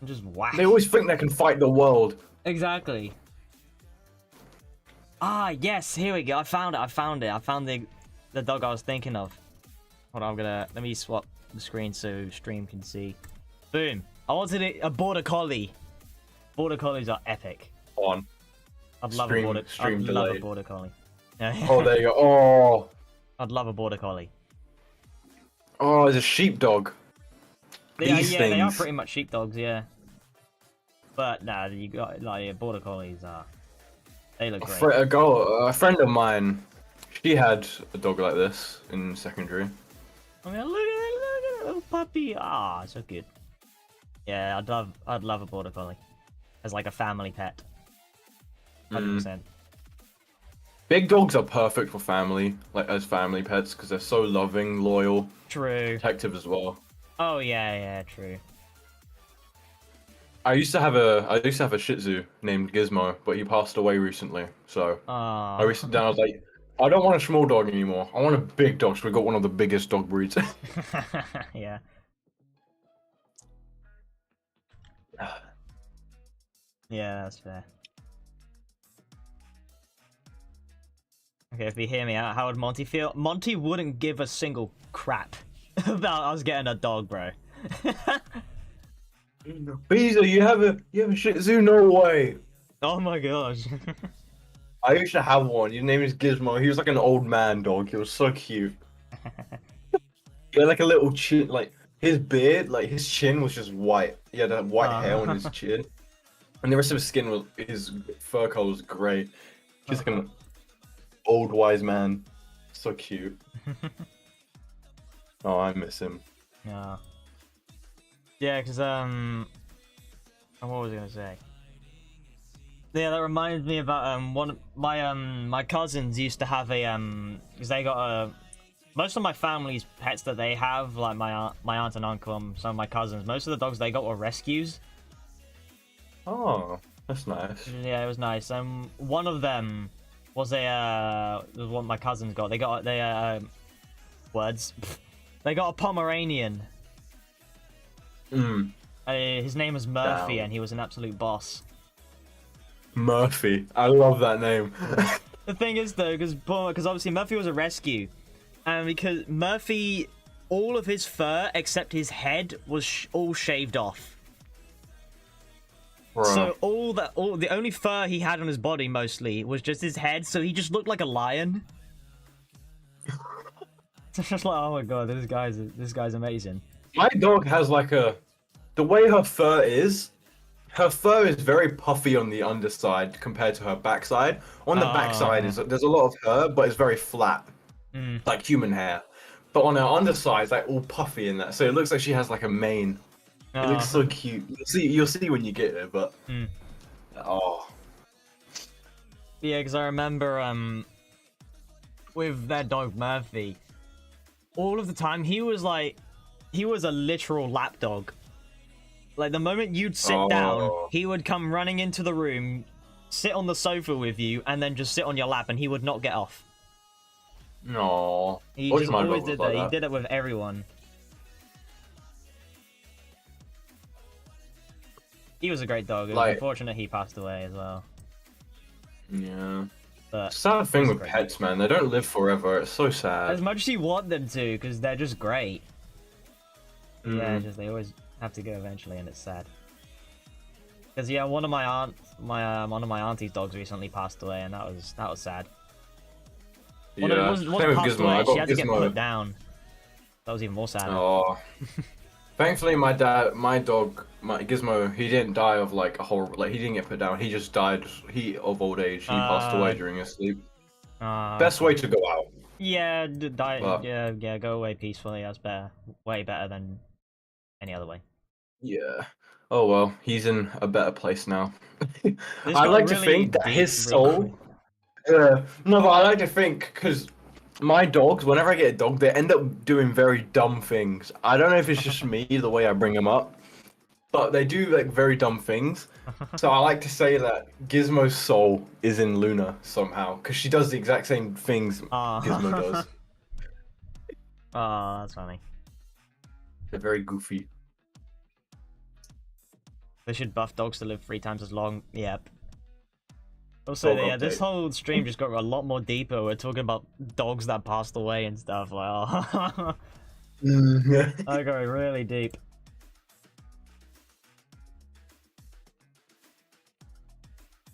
And just whack. They always think they can fight the world. Exactly. Ah, yes, here we go. I found it. I found the dog I was thinking of. Hold on, let me swap the screen so stream can see. Boom. I wanted a border collie. Border collies are epic. On. I'd love Stream- a border. stream I'd love a delayed. border collie. Oh, there you go. Oh, I'd love a border collie. oh, it's a sheepdog. These Yeah, they are things. pretty much sheepdogs, yeah. But nah, you got like border collies are. They look great. A friend of mine, she had a dog like this in secondary. I mean, look at that little puppy. Ah, so good. Yeah, I'd love a border collie as like a family pet. 100%. Big dogs are perfect for family, like as family pets, because they're so loving, loyal, True. protective as well. Oh yeah, true. I used to have a Shih Tzu named Gizmo, but he passed away recently. So Ah. I recently I was like, I don't want a small dog anymore. I want a big dog. So we got one of the biggest dog breeds. Yeah. Yeah, that's fair. Okay, if you hear me out, how would Monty feel? Monty wouldn't give a single crap about us getting a dog, bro. Beezer, you have a Shih Tzu? No way. Oh my gosh. I used to have one. His name is Gizmo. He was like an old man dog. He was so cute. He had like a little chin, like his beard, like his chin was just white. He had that white hair on his chin, and the rest of his skin was his fur color was grey. He's like an old wise man. So cute. Oh, I miss him. Yeah. Yeah, because what was I gonna say? Yeah, that reminds me about one of my cousins used to have a because they got most of my family's pets that they have, like my aunt and uncle and some of my cousins, most of the dogs they got were rescues. Oh, that's nice. Yeah, it was nice. One of them was was one my cousins got. They got words. They got a Pomeranian. Mm. His name was Murphy, Wow. and he was an absolute boss. Murphy. I love that name. The thing is though, because obviously Murphy was a rescue, and because Murphy, all of his fur except his head was all shaved off. Bruh. So the only fur he had on his body mostly was just his head, so he just looked like a lion. It's just like, oh my god, this guy's amazing. My dog has like the way her fur is very puffy on the underside compared to her backside. On the backside there's a lot of hair, but it's very flat, like human hair. But on her underside, it's like all puffy in that, so it looks like she has like a mane. It looks so cute. You'll see when you get there, but oh yeah, because I remember with that dog Murphy, all of the time he was a literal lap dog. Like the moment you'd sit down, he would come running into the room, sit on the sofa with you, and then just sit on your lap, and he would not get off. no. He just always did that. He did it with everyone. He was a great dog. It was unfortunate he passed away as well. Yeah. But Sad thing with great. pets, man. They don't live forever. It's so sad. As much as you want them to, because they're just great. Yeah, just they always have to go eventually, and it's sad. Because yeah, one of my auntie's dogs recently passed away, and that was sad. Yeah. Well, it wasn't passed Gizmo. away. She had to get put down. That was even more sad. Oh. Thankfully, my dog, my Gizmo, he didn't die of like a whole, he didn't get put down. He just died of old age. He passed away during his sleep. Best way to go out. Yeah, yeah, go away peacefully. That's better. Way better than any other way. Yeah. Oh well, he's in a better place now. This I got like to really think that deep his really soul. quick. No, but I like to think because my dogs, whenever I get a dog, they end up doing very dumb things. I don't know if it's just me, the way I bring them up, but they do like very dumb things. So I like to say that Gizmo's soul is in Luna somehow because she does the exact same things Gizmo does. Oh, that's funny. They're very goofy. They should buff dogs to live 3 times as long. Yep. Also, yeah, this whole stream just got a lot more deeper. We're talking about dogs that passed away and stuff. Like, oh. I got really deep.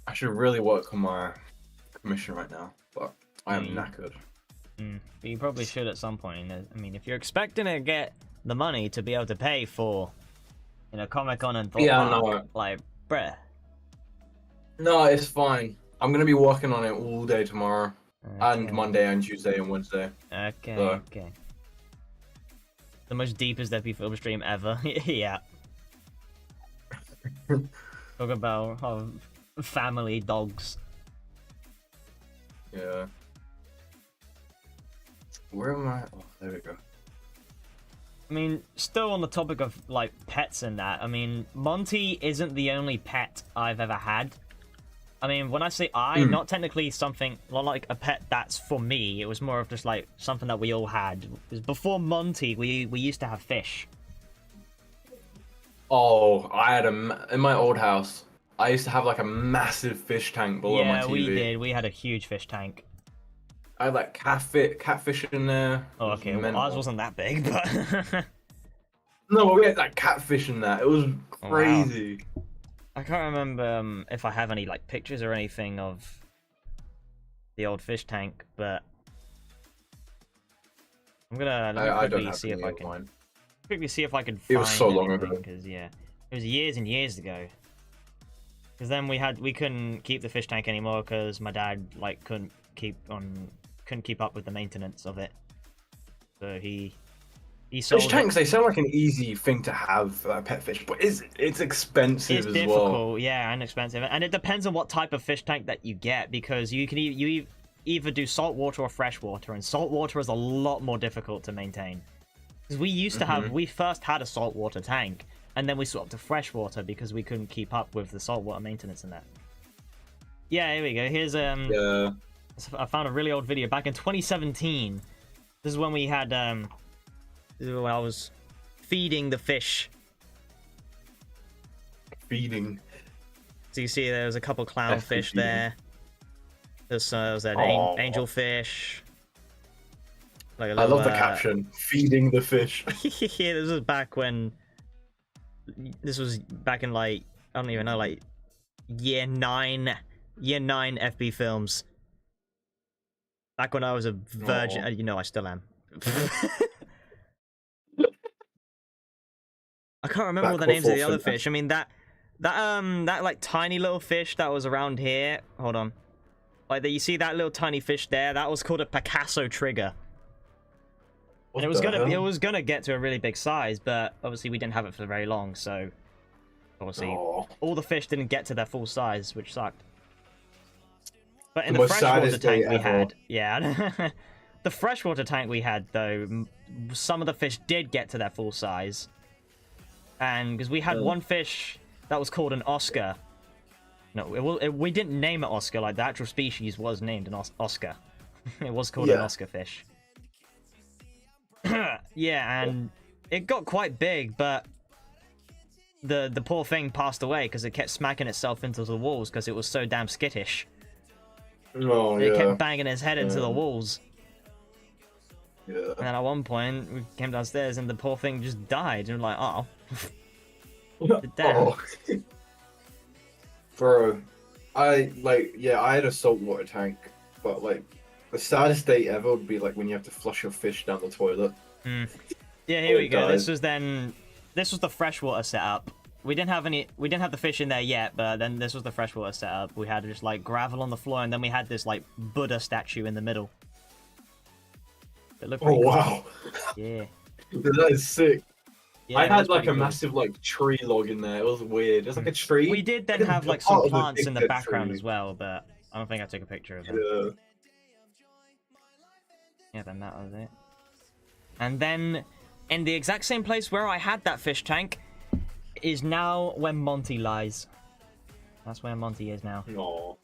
I should really work on my commission right now, but I am knackered. But you probably should at some point. I mean, if you're expecting to get the money to be able to pay for, Comic-Con and Thought Park, like, bruh. No, it's fine. I'm gonna be working on it all day tomorrow, and Monday and Tuesday and Wednesday. Okay, So. okay. The most deepest Epi Film stream ever. Yeah. Talk about family dogs. Yeah. Where am I? Oh, there we go. I mean, still on the topic of, like, pets and that, I mean, Monty isn't the only pet I've ever had. I mean, when I say not technically something, not like a pet that's for me, it was more of just, like, something that we all had. Because before Monty, we used to have fish. Oh, I had in my old house, I used to have, like, a massive fish tank below my TV. Yeah, we did. We had a huge fish tank. I had, like, catfish in there. Oh, okay. Well, ours wasn't that big, but... No, but we had, like, catfish in that. It was crazy. Wow. I can't remember if I have any, like, pictures or anything of the old fish tank, but... I'm gonna quickly see if I can... Quickly see if I can find It was so long ago. Because, yeah, it was years and years ago. Because then we couldn't keep the fish tank anymore because my dad, like, couldn't keep up with the maintenance of it. So he sold Fish tanks, they sound like an easy thing to have, pet fish, but it's expensive as well. It's difficult, yeah, and expensive. And it depends on what type of fish tank that you get, because you can either do saltwater or freshwater, and saltwater is a lot more difficult to maintain. Because we used to have, we first had a saltwater tank, and then we swapped to freshwater because we couldn't keep up with the saltwater maintenance in that. Yeah, here we go. Here's Yeah. I found a really old video back in 2017. This is when we had this is when I was feeding the fish. Feeding. So you see there was a couple clownfish FPV. there. There's that Aw. angelfish. Like a I little, love the caption, feeding the fish. Yeah, this was back when. This was back in like I don't even know, like year 9 FB films. Back when I was a virgin, Aw. you know, I still am. I can't remember all the Back names of the before other FNAF. fish. I mean that like tiny little fish that was around here. Hold on, like you see that little tiny fish there? That was called a Picasso trigger. What And it was the hell? gonna get to a really big size, but obviously we didn't have it for very long, so obviously Aw. all the fish didn't get to their full size, which sucked. But in The the most freshwater saddest day tank we ever. had, yeah, the freshwater tank we had though, some of the fish did get to their full size, and because we had one fish that was called an Oscar. No, we didn't name it Oscar. Like the actual species was named an Oscar. It was called an Yeah. Oscar fish. Yeah, and it got quite big, but the poor thing passed away because it kept smacking itself into the walls because it was so damn skittish. Oh, It yeah. kept banging its head into the Yeah. walls. Yeah. And at one point, we came downstairs and the poor thing just died. And we're like, oh. Damn. Oh. Bro, I had a saltwater tank, but like the saddest day ever would be like when you have to flush your fish down the toilet. Yeah, here Oh, we go. God. This was the freshwater setup. We didn't have the fish in there yet, but then this was the freshwater setup. We had just like gravel on the floor, and then we had this like Buddha statue in the middle. It looked Oh pretty cool. wow, Yeah. that is sick. Yeah, I it had was like pretty a cool. massive like tree log in there. It was weird. It was like a tree. We did then Like, have like part some of a plants in the big dead background tree. as well, but I don't think I took a picture of them. Yeah. Yeah, then that was it. And then, in the exact same place where I had that fish tank, is now where Monty lies. That's where Monty is now. Aw.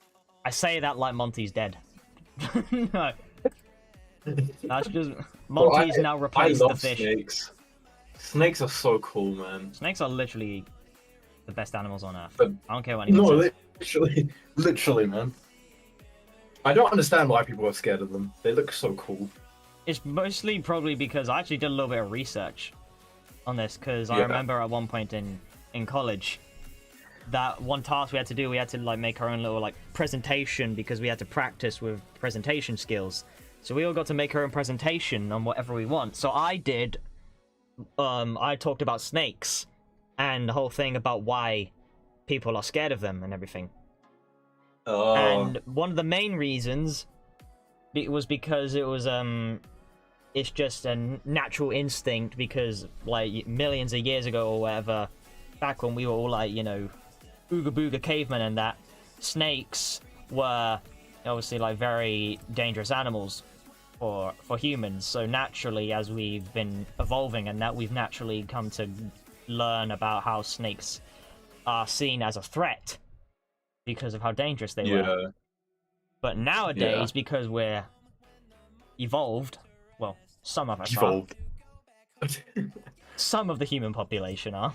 I say that like Monty's dead. No. That's just... Monty's now replaced I the love fish. snakes. Snakes are so cool, man. Snakes are literally the best animals on Earth. But- I don't care what anyone No, says. literally, man. I don't understand why people are scared of them. They look so cool. It's mostly probably because I actually did a little bit of research on this, because I Yeah. remember at one point in college, that one task we had to do, we had to like make our own little like presentation because we had to practice with presentation skills. So we all got to make our own presentation on whatever we want. So I did, I talked about snakes and the whole thing about why people are scared of them and everything. Oh. And one of the main reasons was because it was it's just a natural instinct, because like millions of years ago or whatever, back when we were all like, you know, ooga booga cavemen and that, snakes were obviously like very dangerous animals for humans. So naturally, as we've been evolving and that we've naturally come to learn about how snakes are seen as a threat because of how dangerous they were. Yeah. But nowadays, Yeah. because we're evolved, well, some of us Evolved. are. Some of the human population are.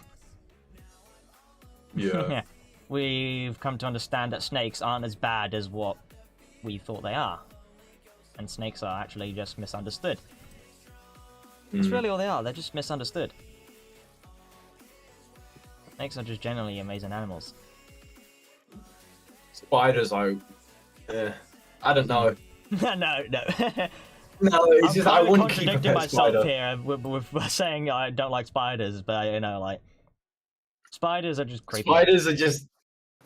Yeah. We've come to understand that snakes aren't as bad as what we thought they are. And snakes are actually just misunderstood. That's Mm. really all they are. They're just misunderstood. Snakes are just generally amazing animals. Spiders, I don't know. No. No, I'm it's just I kinda wouldn't keep a contradicting pet myself spider. here with saying I don't like spiders, but you know, like, spiders are just creepy. Spiders are just,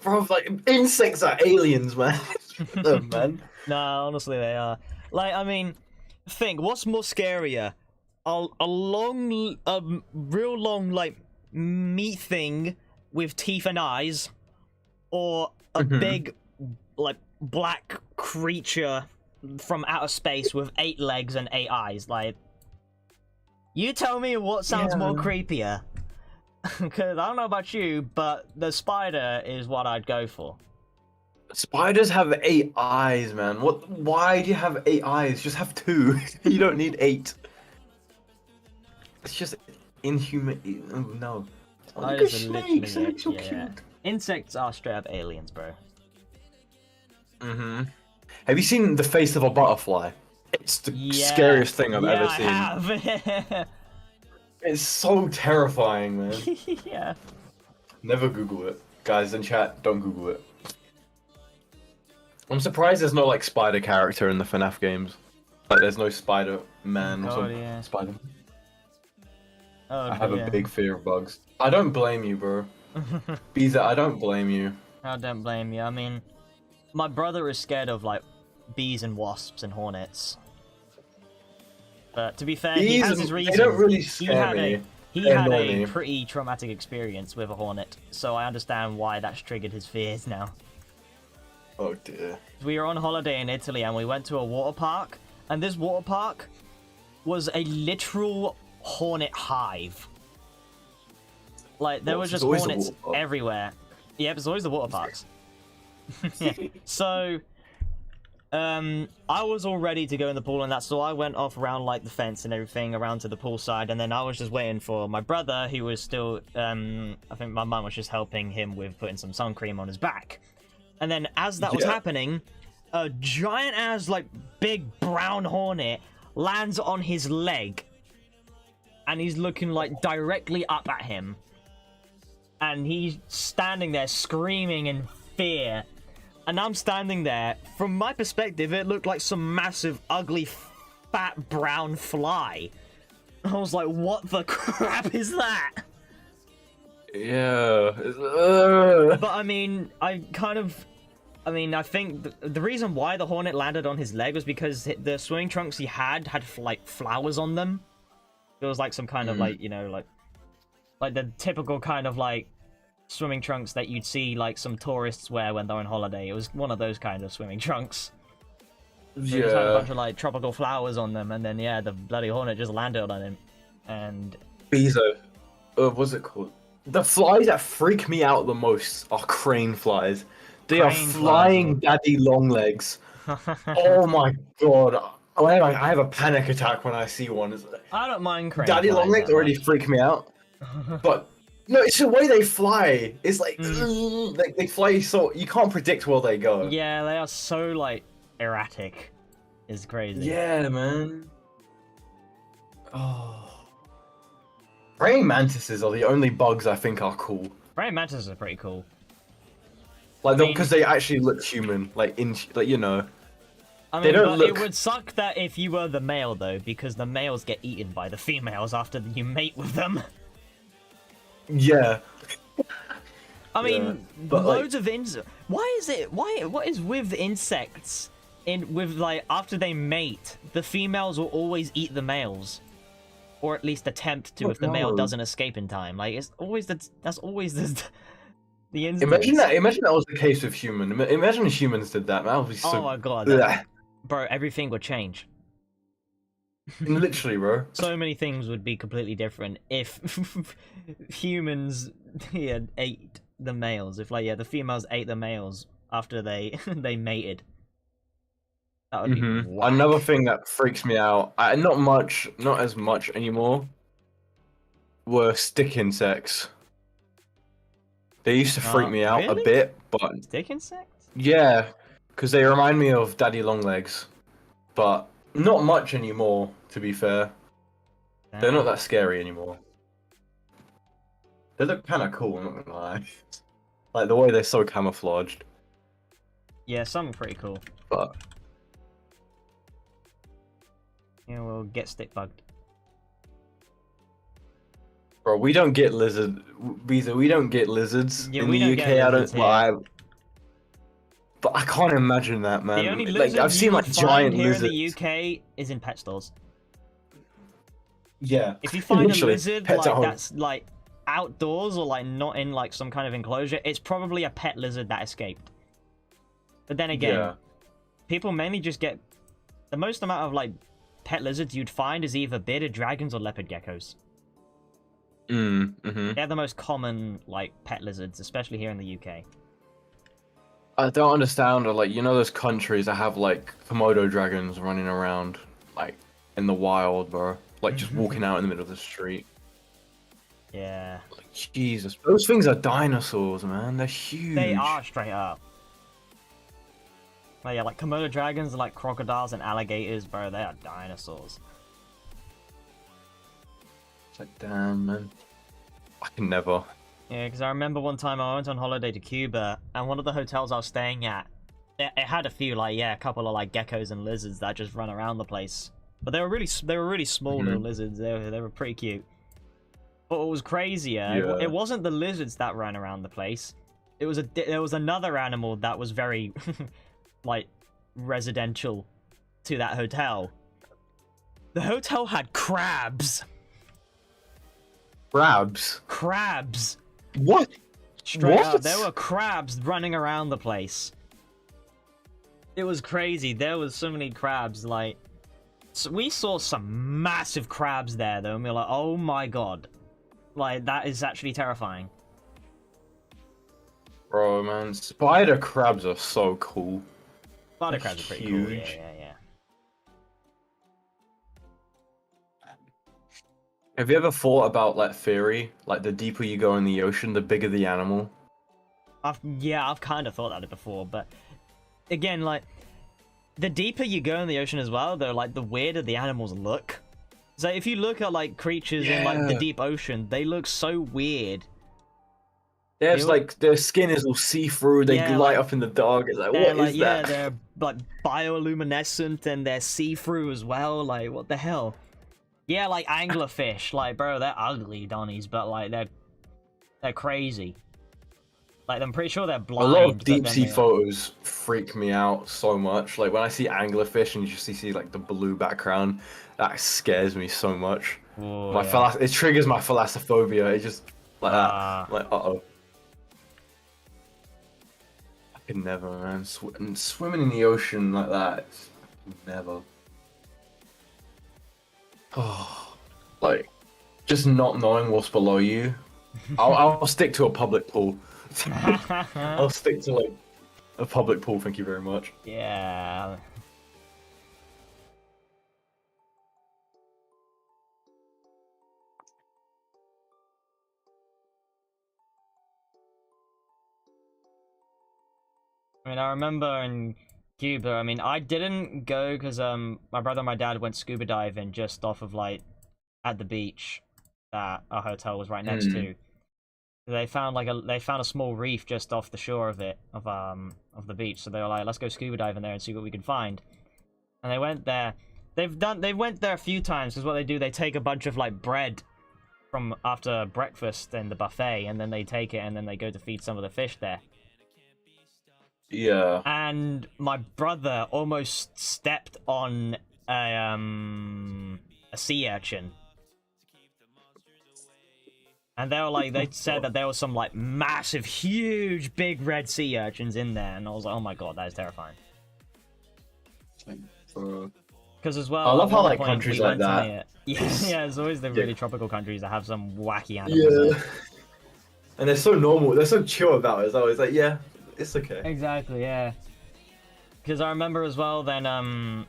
bro, like insects are aliens, man. Them, man. No, honestly, they are. Like, I mean, think, what's more scarier? A long, real long, like, meat thing with teeth and eyes, or a Mhm. big, like, black creature from outer space with 8 legs and 8 eyes? Like, you tell me what sounds more Yeah. creepier. Because I don't know about you, but the spider is what I'd go for. Spiders have 8 eyes, man. What? Why do you have 8 eyes? Just have 2. You don't need 8. It's just inhuman. Oh, no. Oh, look at Spiders are literally snakes. They're so yeah. cute. Insects are straight up aliens, bro. Mm-hmm. Have you seen the face of a butterfly? It's the scariest thing I've ever seen. I have. It's so terrifying, man. Yeah. Never Google it. Guys in chat, don't Google it. I'm surprised there's no like spider character in the FNAF games. Like there's no Spider-Man or something. Yeah. Spider. Oh, I have a big fear of bugs. I don't blame you, bro. Beezer, I don't blame you. I don't blame you. I mean, my brother is scared of like bees and wasps and hornets. But to be fair, he has his reasons. They don't really scare me. He had a pretty traumatic experience with a hornet, so I understand why that's triggered his fears now. Oh dear. We were on holiday in Italy and we went to a water park, and this water park was a literal hornet hive. Like, there was just hornets everywhere. Yep, it's always the water parks. Yeah. So, I was all ready to go in the pool and that, so I went off around, like, the fence and everything, around to the pool side, and then I was just waiting for my brother, who was still, I think my mum was just helping him with putting some sun cream on his back. And then, as that was happening, a giant-ass, like, big brown hornet lands on his leg, and he's looking, like, directly up at him. And he's standing there screaming in fear. And I'm standing there. From my perspective, it looked like some massive, ugly, fat, brown fly. I was like, what the crap is that? Yeah. But I mean, I think the reason why the hornet landed on his leg was because the swimming trunks he had like flowers on them. It was like some kind of like, you know, like the typical kind of like swimming trunks that you'd see like some tourists wear when they're on holiday. It was one of those kind of swimming trunks. So it just had a bunch of like tropical flowers on them, and then yeah, the bloody hornet just landed on him. And Bezo, what's it called? The flies that freak me out the most are crane flies. They are flying daddy long legs. Oh my god. I have a panic attack when I see one. I don't mind crane daddy flies long legs that already much. freak me out. But no, it's the way they fly. It's like they fly so you can't predict where they go. Yeah, they are so like erratic. It's crazy. Yeah, man. Oh. Praying mantises are the only bugs I think are cool. Praying mantises are pretty cool. Like, because they actually look human, like you know. I mean, they don't look. It would suck that if you were the male though, because the males get eaten by the females after you mate with them. Yeah. I mean, but loads of insects. Why is it? What is with insects? With like after they mate, the females will always eat the males, or at least attempt to if the male doesn't escape in time. Like it's always that's always the instance. Imagine that was the case with human. Imagine humans did that. That would be so. Oh my god, bro! Everything would change. Literally, bro. So many things would be completely different if humans ate the males. If like the females ate the males after they they mated. That would be whack. Another thing that freaks me out, not as much anymore, were stick insects. They used to freak me out a bit, but stick insects? Yeah, because they remind me of daddy longlegs, but not much anymore, to be fair. Damn. They're not that scary anymore. They look kind of cool, I'm not gonna lie. Like the way they're so camouflaged. Yeah, some are pretty cool. But yeah, we'll get stick bugged. Bro, we don't get we don't get lizards in the UK. I don't lie. But I can't imagine that, man. The only lizard I've seen like giant here lizards. in the UK is in pet stores. Yeah. If you find a lizard like that's like outdoors or like not in like some kind of enclosure, it's probably a pet lizard that escaped. But then again, people mainly just get the most amount of like pet lizards you'd find is either bearded dragons or leopard geckos. They're the most common like pet lizards, especially here in the UK. I don't understand, or like you know those countries that have like Komodo dragons running around like in the wild, bro, like just walking out in the middle of the street. Yeah. Jesus, those things are dinosaurs, man. They're huge. They are straight up. Oh, yeah, like Komodo dragons are like crocodiles and alligators, bro. They are dinosaurs. It's like, damn, man. I can never. Yeah, because I remember one time I went on holiday to Cuba, and one of the hotels I was staying at, it had a few, like, yeah, a couple of like geckos and lizards that just run around the place. But they were really small little lizards. They were pretty cute. But what was crazier, it wasn't the lizards that ran around the place. It was there was another animal that was very like residential to that hotel. The hotel had crabs. Crabs? Crabs. What? Straight What? up, there were crabs running around the place. It was crazy. There was so many crabs. Like, so we saw some massive crabs there, though, and we were like, "Oh my god!" Like, that is actually terrifying. Bro, man, spider crabs are so cool. Spider They're crabs are pretty cool. Yeah, huge. yeah. Have you ever thought about that theory? Like, the deeper you go in the ocean, the bigger the animal. I've kind of thought that before, but again, like, the deeper you go in the ocean as well, though, like, the weirder the animals look. So if you look at like creatures in like the deep ocean, they look so weird. There's like their skin is all see-through. They light up in the dark. It's like, what is that? Yeah, they're like bioluminescent and they're see-through as well. Like, what the hell? Yeah, like anglerfish. Like, bro, they're ugly, Donnies, but like they're crazy. Like, I'm pretty sure they're blind. A lot of deep sea photos freak me out so much. Like when I see anglerfish and you just see like the blue background, that scares me so much. Ooh, It triggers my thalassophobia. It just like that. Like, uh-oh. I could never, man. Swimming in the ocean like that, never. Oh, like just not knowing what's below you. I'll stick to a public pool. I'll stick to like a public pool. Thank you very much. Yeah. I mean, I remember in Cuba, I mean, I didn't go because my brother and my dad went scuba diving just off of like at the beach that our hotel was right next to. They found a small reef just off the shore of the beach. So they were like, let's go scuba diving there and see what we can find. And they went there. They went there a few times because what they do, they take a bunch of like bread from after breakfast in the buffet, and then they take it and then they go to feed some of the fish there. Yeah. And my brother almost stepped on a sea urchin. And they were like, they said that there was some like massive, huge, big red sea urchins in there, and I was like, oh my god, that is terrifying. Because as well, I love how like countries like that. Yeah, there's always the really tropical countries that have some wacky animals. Yeah. And they're so normal. They're so chill about it. It's always like, yeah, it's okay. Exactly, yeah. Because I remember as well, then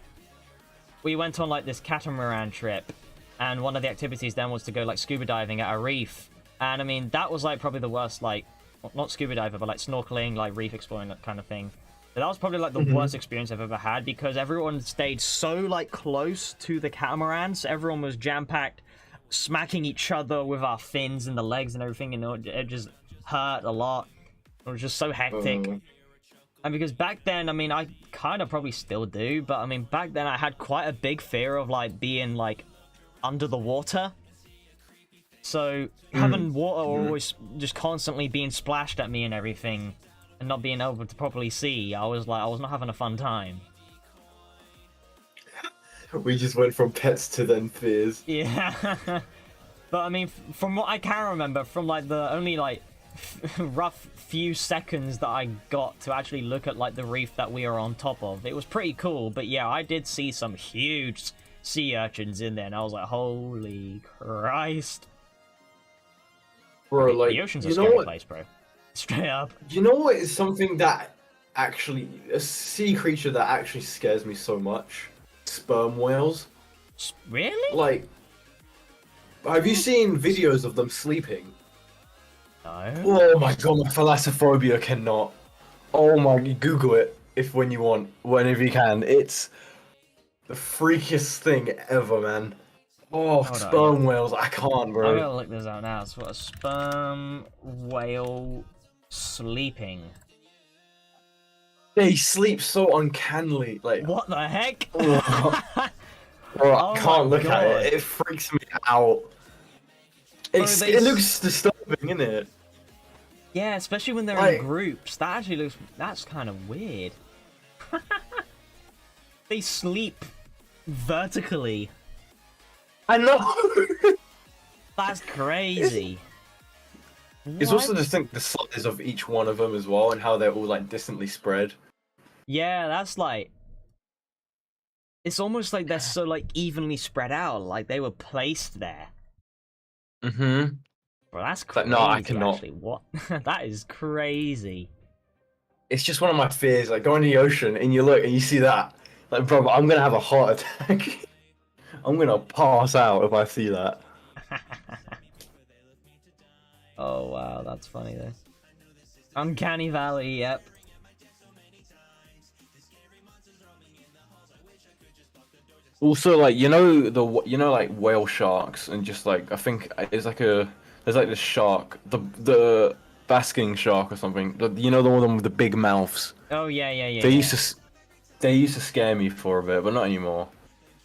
we went on like this catamaran trip, and one of the activities then was to go like scuba diving at a reef. And I mean, that was like probably the worst, like, not scuba diver, but like snorkeling, like reef exploring, that kind of thing. But that was probably like the worst experience I've ever had, because everyone stayed so like close to the catamarans. Everyone was jam-packed, smacking each other with our fins and the legs and everything, and it just hurt a lot. It was just so hectic. And because back then, I mean, I kind of probably still do, but I mean, back then I had quite a big fear of like being like under the water. So having water always just constantly being splashed at me and everything, and not being able to properly see, I was not having a fun time. We just went from pets to then fears. Yeah. But I mean, from what I can remember, from like the only like rough few seconds that I got to actually look at like the reef that we are on top of, it was pretty cool. But yeah, I did see some huge sea urchins in there, and I was like, holy Christ. Bro, like, the ocean's a scary place, bro. Straight up. You know what is something that actually, a sea creature that actually scares me so much? Sperm whales. Really? Like, Have you seen videos of them sleeping? No. Oh my god, my thalassophobia cannot. Oh my, Google it when you want, whenever you can. It's the freakiest thing ever, man. Oh, Hold on. sperm whales, I can't, I'm bro. gonna look this up now. So what a sperm whale sleeping. They sleep so uncannily, like. What the heck? Oh. Bro, Oh I can't my look God. at it. It freaks me out. It looks disturbing, isn't it? Yeah, especially when they're Like- in groups. That's kind of weird. They sleep vertically. I know. That's crazy. It's What? also just think the size of each one of them as well, and how they're all like distantly spread. Yeah, that's like. It's almost like they're so like evenly spread out, like they were placed there. Mm-hmm. Bro, that's Like, crazy. no, I cannot. Actually, what? That is crazy. It's just one of my fears. Like going to the ocean and you look and you see that. Like, bro, I'm gonna have a heart attack. I'm gonna pass out if I see that. Oh wow, that's funny though. Uncanny Valley, yep. Also, like like whale sharks and just like I think it's like there's like this shark, the basking shark or something. The one with the big mouths. Oh yeah. They used to scare me for a bit, but not anymore.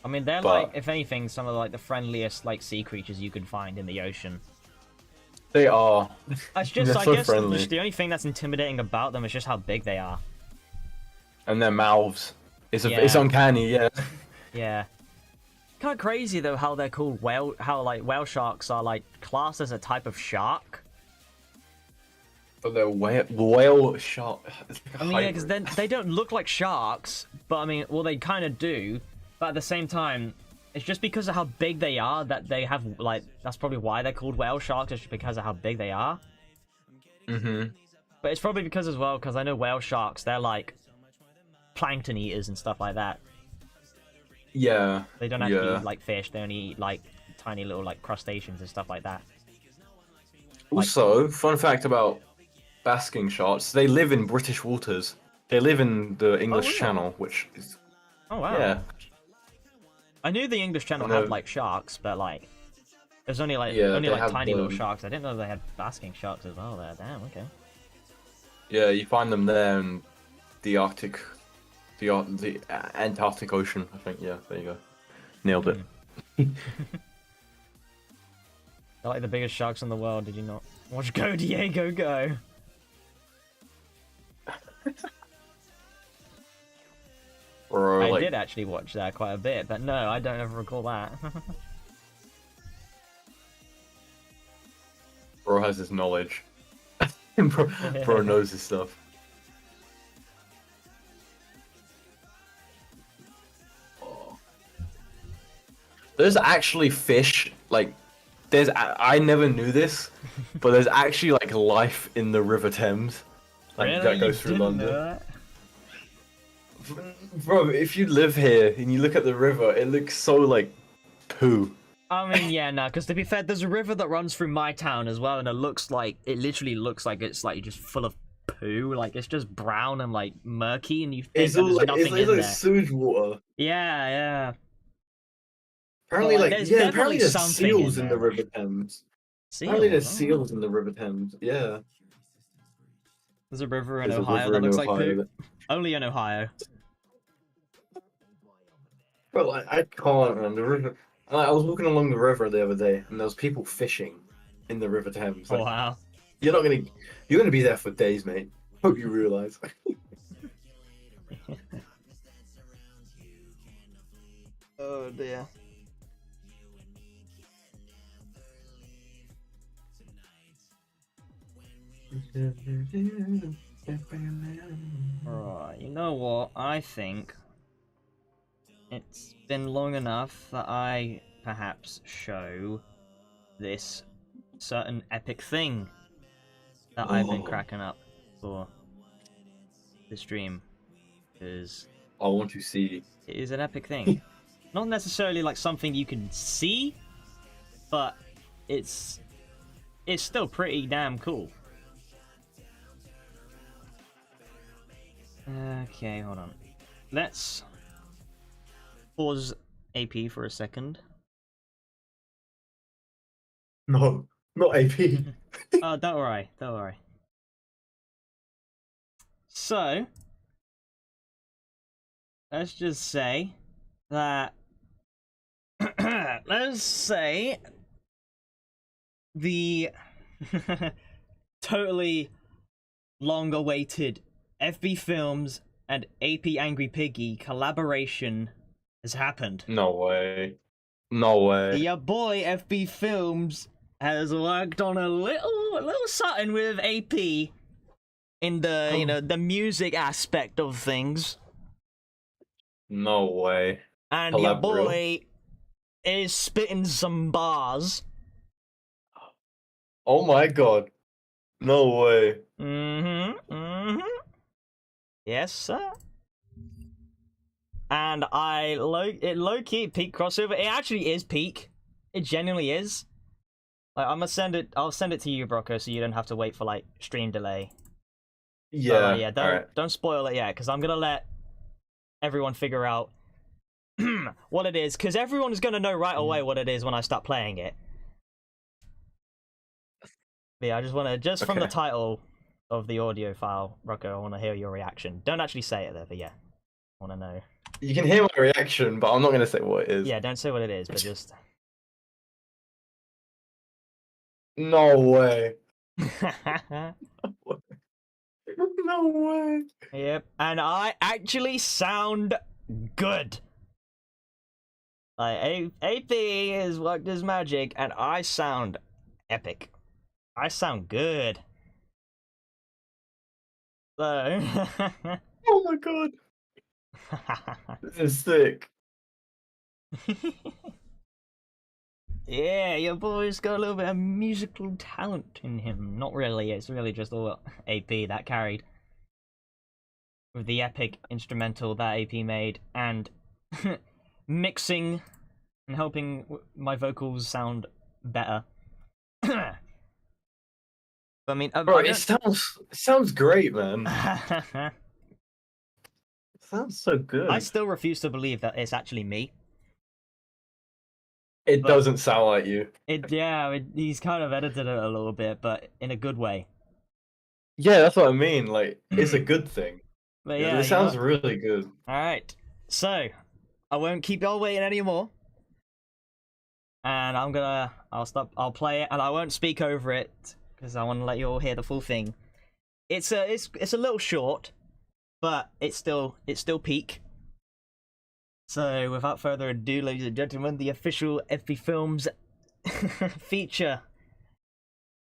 I mean, they're but- like, if anything, some of like the friendliest like sea creatures you could find in the ocean. They are. It's just, They're I so guess, friendly. just the only thing that's intimidating about them is just how big they are. And their mouths. It's Yeah. uncanny, yeah. Yeah. Kind of crazy though how they're called whale sharks are like classed as a type of shark. But they're whale shark. It's like a I mean, yeah, because hybrid. they don't look like sharks, but I mean, well, they kind of do. But at the same time, it's just because of how big they are that they have like. That's probably why they're called whale sharks, just because of how big they are. Mhm. But it's probably because as well, because I know whale sharks, they're like plankton eaters and stuff like that. Yeah. They don't have to eat like fish. They only eat like tiny little like crustaceans and stuff like that. Also, fun fact about basking sharks: they live in British waters. They live in the English really? Channel, which is Oh wow. yeah. I knew the English Channel I know. had like sharks, but like there's only like Yeah, they have tiny little them. sharks. I didn't know they had basking sharks as well there. Damn, okay. Yeah, you find them there in the Arctic, the Antarctic Ocean. I think. Yeah, there you go. Nailed it. They're like the biggest sharks in the world, did you not? Watch Go Diego Go! Or I like, did actually watch that quite a bit, but no, I don't ever recall that. bro has his knowledge. bro knows his stuff. There's actually fish, like, I never knew this, but there's actually, like, life in the River Thames. Like, Really? that You goes through didn't know London. that? Bro, if you live here and you look at the river, it looks so, like, poo. I mean, yeah, no, because to be fair, there's a river that runs through my town as well, and it literally looks like it's like just full of poo, like it's just brown and like murky, and you think It's that all there's like, nothing it's like in there. sewage water. Yeah. Apparently, Well, like, there's yeah, definitely apparently there's something seals in in the there. River Thames. Seals, Apparently there's oh. seals in the River Thames, yeah. There's a river in There's a Ohio river that in looks like Ohio poo. Only in Ohio. But like, I can't, man. The river. Like, I was walking along the river the other day, and there was people fishing in the River Thames. Oh Like, wow. you're gonna be there for days, mate. Hope you realize. Oh dear. Right, you know what? I think it's been long enough that I perhaps show this certain epic thing that I've been Oh. cracking up for the stream, because I want to see. it is an epic thing. Not necessarily like something you can see, but it's still pretty damn cool. Okay, hold on. Let's pause AP for a second. No, not AP. Oh, don't worry, don't worry. So, let's just say that let's say the totally long-awaited FB Films and AP Angry Piggy collaboration has happened. No way. No way. Your boy FB Films has worked on a little something with AP in the the music aspect of things. No way. And your Collab boy is spitting some bars. Oh my god. No way. Yes, sir. And it low-key peak crossover. It actually is peak. It genuinely is. Like, I'll send it to you, Broco, so you don't have to wait for like stream delay. Yeah. Yeah, don't spoil it yet, because I'm gonna let everyone figure out what it is, because everyone's gonna know right away what it is when I start playing it. But yeah, I just wanna from the title of the audio file, Broco, I wanna hear your reaction. Don't actually say it though, but yeah. I wanna know. You can hear my reaction, but I'm not gonna say what it is. Yeah, don't say what it is, but just No way. No way. Yep, and I actually sound good. Like, AP has worked his magic, and I sound epic. I sound good. So... Oh my god. This is sick. Yeah, your boy's got a little bit of musical talent in him. Not really, it's really just all AP that carried. With the epic instrumental that AP made, and mixing and helping my vocals sound better. I mean, Bro, it sounds great, man. It sounds so good. I still refuse to believe that it's actually me. It doesn't sound like you. He's kind of edited it a little bit, but in a good way. Yeah, that's what I mean. Like, it's a good thing. But It sounds really good. Alright, so I won't keep y'all waiting anymore. And I'll play it, and I won't speak over it, because I want to let you all hear the full thing. It's a little short, but it's still peak. So without further ado, ladies and gentlemen, the official FB Films feature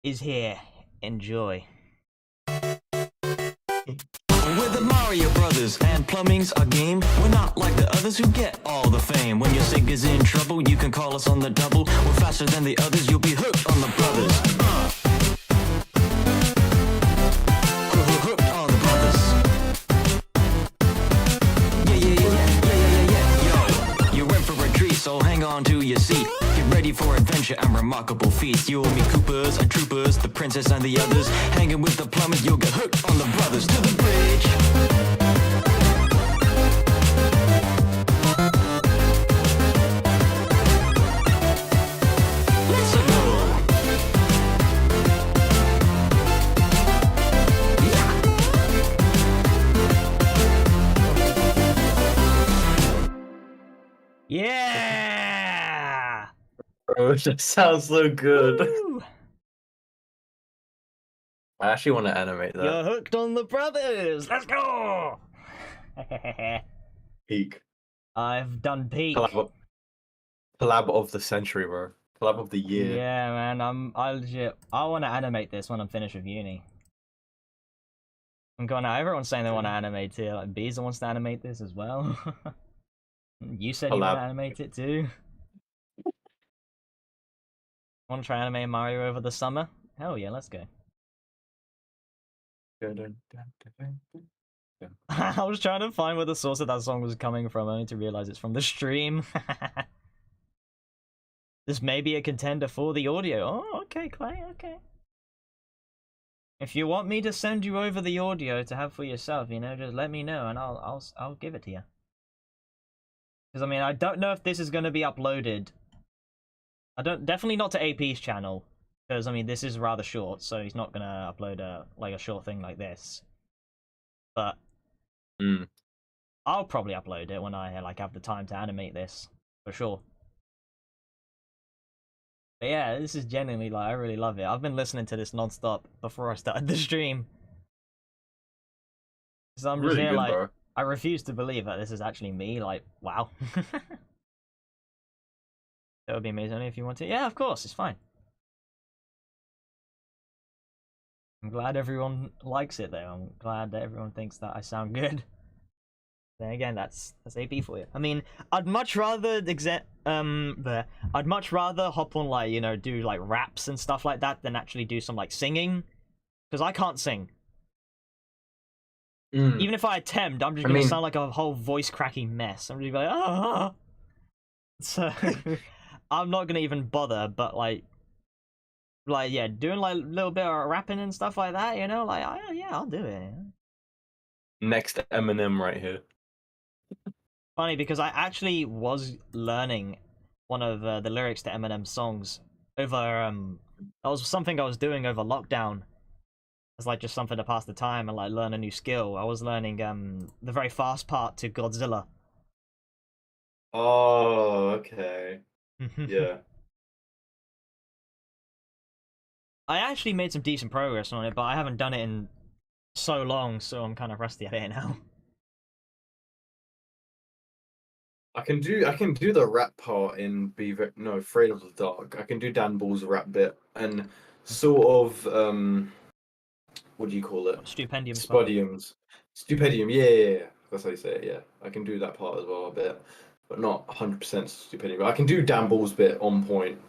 is here. Enjoy. We're the Mario Brothers, and plumbing's our game. We're not like the others who get all the fame. When your sink is in trouble, you can call us on the double. We're faster than the others, you'll be hooked on the brothers. Hooked on the brothers. Yeah. Yo, you're in for a treat, so hang on to your seat. Get ready for adventure and remarkable feats. You'll meet Koopas and Troopers, the princess and the others. Hanging with the plumbers, you'll get hooked on the brothers. To the bridge. Let's go. Yeah! Bro, it sounds so good. Woo! I actually want to animate that. You're hooked on the brothers! Let's go! Peak. I've done peak. Collab of the century, bro. Collab of the year. Yeah, man, I want to animate this when I'm finished with uni. I'm going out. Everyone's saying they want to animate it. Like, Beezer wants to animate this as well. You said you want to animate it too. Want to try animating Mario over the summer? Hell yeah, let's go. I was trying to find where the source of that song was coming from, only to realize it's from the stream. this may be a contender for the audio. Oh, okay, Clay. Okay. If you want me to send you over the audio to have for yourself, you know, just let me know and I'll give it to you. Because I mean, I don't know if this is going to be uploaded. Definitely not to AP's channel, because I mean this is rather short, so he's not going to upload a short thing like this. But I'll probably upload it when I have the time to animate this for sure. But yeah, this is genuinely I really love it. I've been listening to this non-stop before I started the stream. So I'm just Really here good, bro. I refuse to believe that this is actually me. Wow. That would be amazing if you want to. Yeah, of course, it's fine. I'm glad everyone likes it though. I'm glad that everyone thinks that I sound good. Then again, that's AP for you. I mean, I'd much rather I'd much rather hop on do raps and stuff like that than actually do some singing, because I can't sing. Even if I attempt, I'm just gonna sound like a whole voice cracking mess. I'm just like, ah. So I'm not gonna even bother. But yeah, doing a little bit of rapping and stuff like that, you know, yeah, I'll do it. Next Eminem right here. Funny because I actually was learning one of the lyrics to Eminem's songs over that was something I was doing over lockdown. It's just something to pass the time and learn a new skill. I was learning the very fast part to Godzilla. Oh, okay. Yeah. I actually made some decent progress on it, but I haven't done it in so long, so I'm kind of rusty at it now. I can do the rap part in Afraid of the Dark. I can do Dan Ball's rap bit and sort of what do you call it? Stupendium. Stupendium, yeah. That's how you say it, yeah. I can do that part as well a bit. But not 100% Stupendium. I can do Dan Ball's bit on point.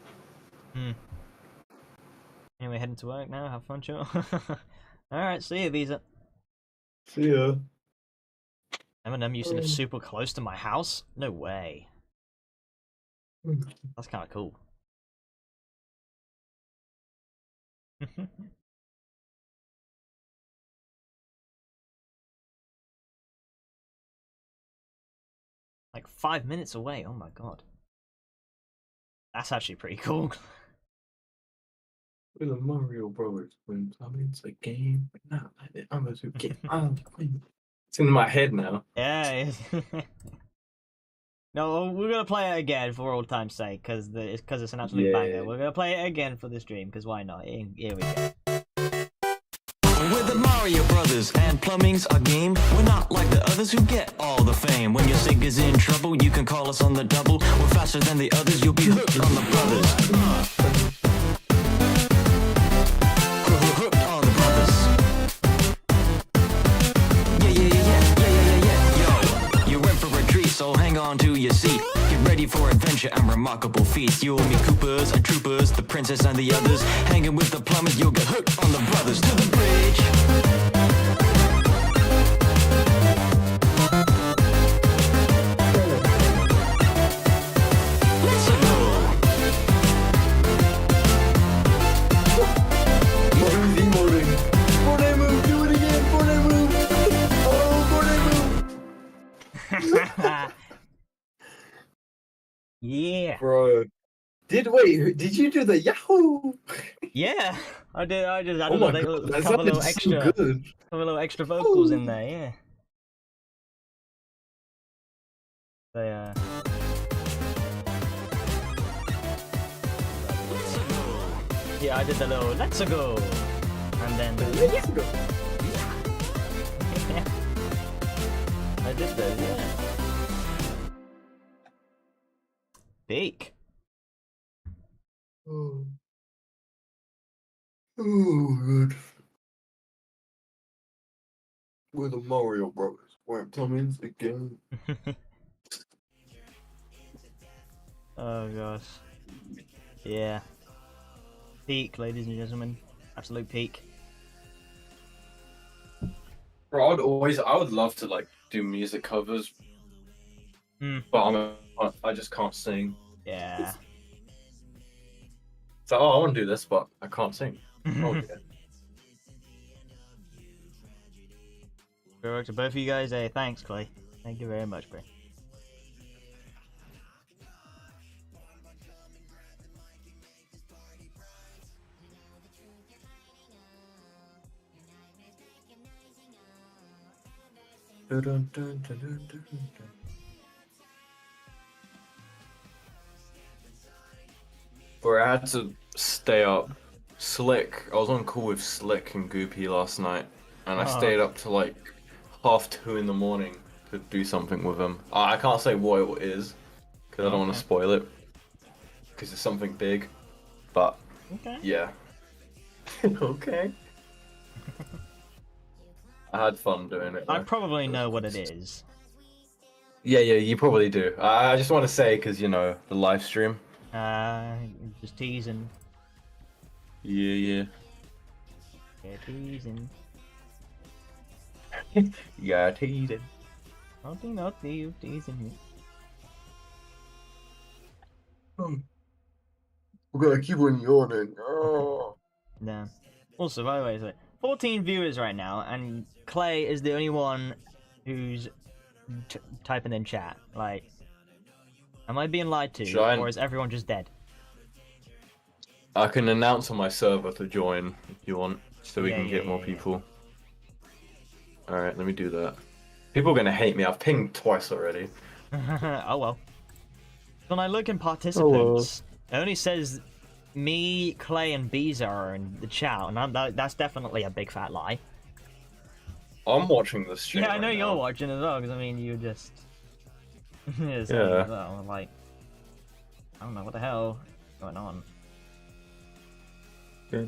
Anyway, heading to work now. Have fun, chill. Alright, see you, Visa. See ya. Eminem used to live super close to my house? No way. That's kind of cool. 5 minutes away. Oh my god. That's actually pretty cool. We're the Mario Brothers. When it's a game, not like the others who get on the queen. It's in my head now. Yeah. No, we're gonna play it again for old time's sake, because it's an absolute banger. We're gonna play it again for the stream, because why not? Here we go. We're the Mario Brothers, and plumbing's our game. We're not like the others who get all the fame. When your sink is in trouble, you can call us on the double. We're faster than the others, you'll be hooked on the brothers. Hooked on the brothers. Yeah. Yo, you're in for a treat, so hang on to your seat. Get ready for adventure and remarkable feats. You'll meet Koopas and Troopers, the princess and the others. Hanging with the plumbers, you'll get hooked on the brothers. To the bridge. Let's go. Do it again. Oh, Yeah. bro. Did you do the Yahoo? Yeah. I did. I just added Oh my god, that couple sounded little so extra, good. couple little extra vocals in there. Yeah. They Yeah, I did the little "Let's go," and then Let's go. I did those. Yeah. Bake. Oh, good. We're the Mario Brothers. We're plumbing's again. Oh gosh. Yeah. Peak, ladies and gentlemen. Absolute peak. Bro, I would love to do music covers, but I just can't sing. Yeah. So, oh, I want to do this, but I can't sing. Oh, yeah. To both of you guys, hey, thanks, Clay. Thank you very much, bro. Where I had to stay up. Slick. I was on call with Slick and Goopy last night, and I stayed up to like 2:30 in the morning to do something with them. I can't say what it is because I don't want to spoil it because it's something big. But yeah. Okay. I had fun doing it. I though. probably know what it is. Yeah, you probably do. I just want to say because the live stream. Just teasing. Yeah. Yeah, teasing. Yeah, teasing. Not you teasing me. We're gonna keep on yawning. Oh. No. Also, by the way, so 14 viewers right now, and Clay is the only one who's typing in chat. Like, am I being lied to, Giant. or is everyone just dead? I can announce on my server to join if you want, so we Yeah, can yeah, get more yeah. people. Alright, let me do that. People are gonna hate me. I've pinged twice already. Oh well. When I look in participants, it only says me, Clay, and Beezer are in the chat, and that's definitely a big fat lie. I'm watching the stream. Yeah, I know right you're now. watching as well, because I mean, you just. Yeah. Yeah. As well. Like, I don't know what the hell is going on. You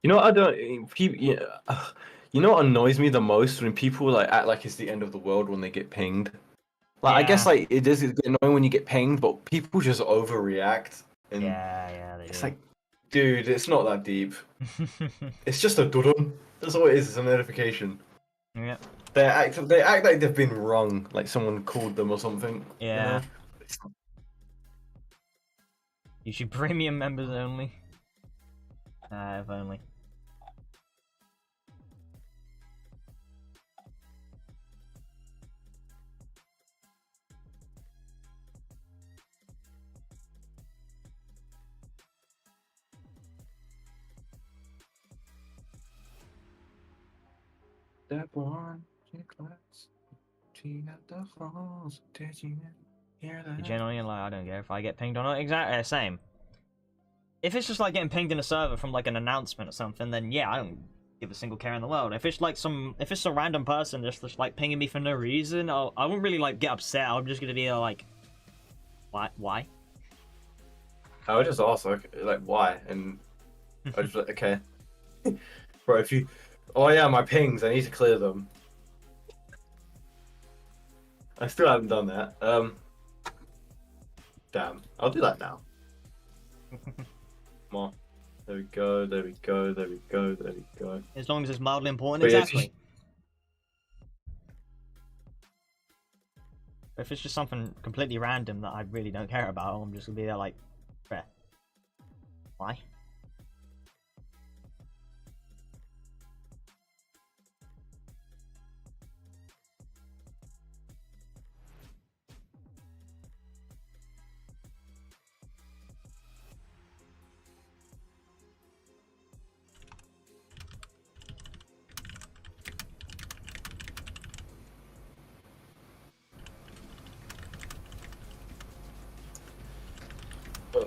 know what I don't. People, you know what annoys me the most when people like act like it's the end of the world when they get pinged. Like I guess Yeah. like it is annoying when you get pinged, but people just overreact. And Yeah, they it's do. like, dude, it's not that deep. It's just a dudum. That's all it is. It's a notification. Yep. They act like they've been wrong, like someone called them or something. Yeah. You should premium members only. If only. Generally, like, I don't care if I get pinged or not. Exactly, same. If it's just like getting pinged in a server from like an announcement or something, then yeah, I don't give a single care in the world. If it's like if it's a random person just like pinging me for no reason, I won't really like get upset. I'm just gonna be like, why? I would just ask like why, and I just like okay, bro. If you, oh yeah, my pings, I need to clear them. I still haven't done that. Damn, I'll do that now. Come on. There we go. There we go. There we go. There we go. As long as it's mildly important, But yeah, exactly. If it's just something completely random that I really don't care about, I'm just gonna be there like, bruh, why?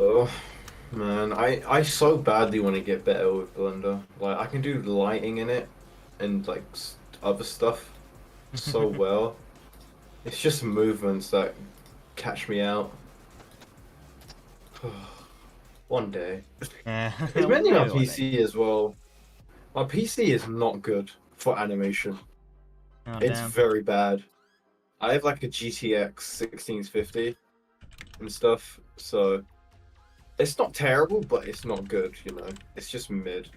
Oh man, I so badly want to get better with Blender. Like I can do lighting in it and like other stuff so well. It's just movements that catch me out. One day. Yeah. It's mainly on PC as well. My PC is not good for animation. Oh, It's damn. very bad. I have like a GTX 1650 and stuff, so it's not terrible, but it's not good, It's just mid.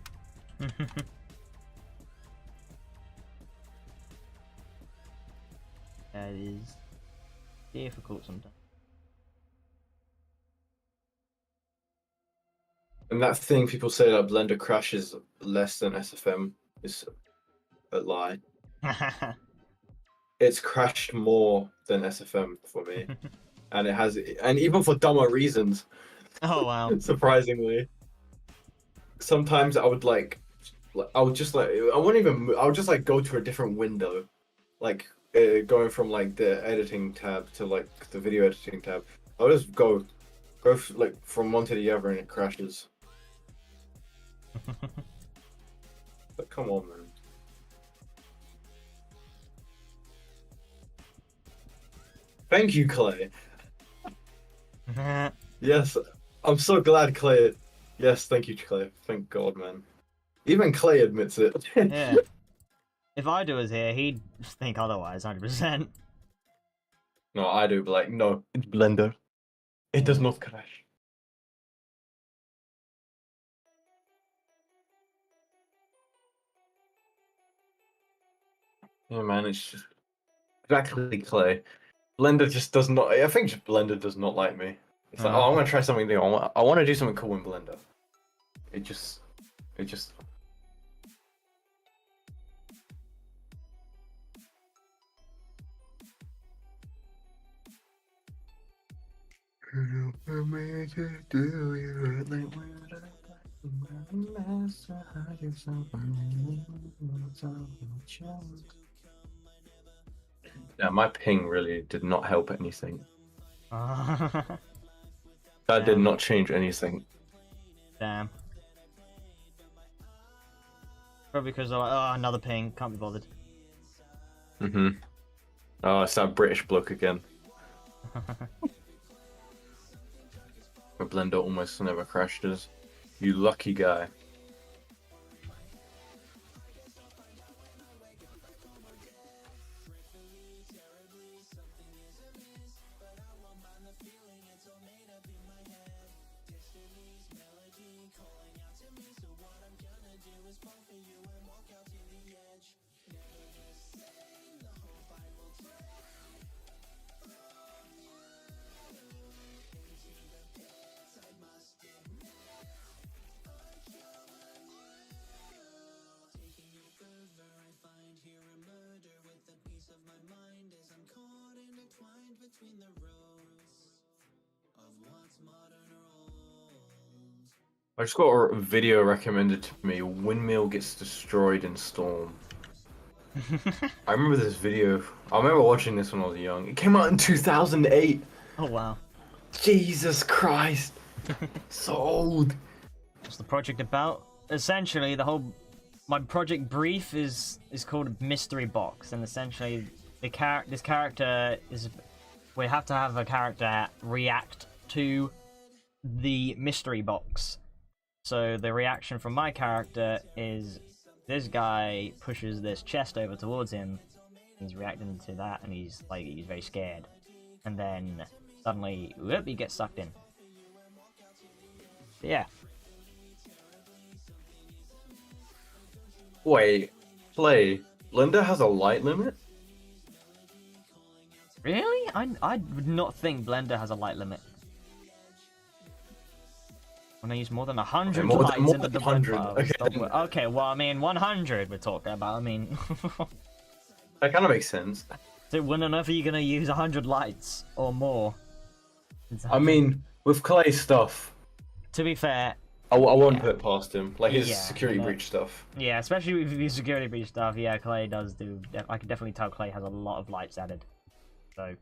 That is difficult sometimes. And that thing people say that Blender crashes less than SFM is a lie. It's crashed more than SFM for me, and it has, and even for dumber reasons. Oh wow. Surprisingly, sometimes I would I would just I wouldn't even, I would just like go to a different window, like going from like the editing tab to like the video editing tab. I would just go like from one to the other and it crashes. But come on, man. Thank you, Clay. Yes, I'm so glad Clay. Yes, thank you, Clay. Thank God, man. Even Clay admits it. Yeah. If Ido was here, he'd think otherwise, 100%. No, I do, but like, no, it's Blender. It does not crash. Yeah, man, it's just exactly Clay. Blender just does not. I think just Blender does not like me. It's like, oh, I'm gonna try something new. I want to do something cool in Blender. It just. Yeah, my ping really did not help anything. That did not change anything. Damn. Probably because they're like, oh, another ping, can't be bothered. Oh, it's that British bloke again. My Blender almost never crashes. You lucky guy. I just got a video recommended to me. Windmill gets destroyed in storm. I remember this video. I remember watching this when I was young. It came out in 2008. Oh wow. Jesus Christ. So old. What's the project about? Essentially, my project brief is called Mystery Box, and essentially this character is, we have to have a character react to the mystery box. So the reaction from my character is this guy pushes this chest over towards him. He's reacting to that, and he's very scared. And then suddenly, whoop, he gets sucked in. But yeah. Wait, Blender has a light limit? Really? I would not think Blender has a light limit. When I use more than 100 lights in the development file. Okay, well, I mean, 100 we're talking about. I mean, that kind of makes sense. So whenever you're gonna use 100 lights or more. I mean, with Clay stuff. To be fair, I won't put it past him, like his security breach stuff. Yeah, especially with his security breach stuff. Yeah, Clay does do. I can definitely tell Clay has a lot of lights added. So,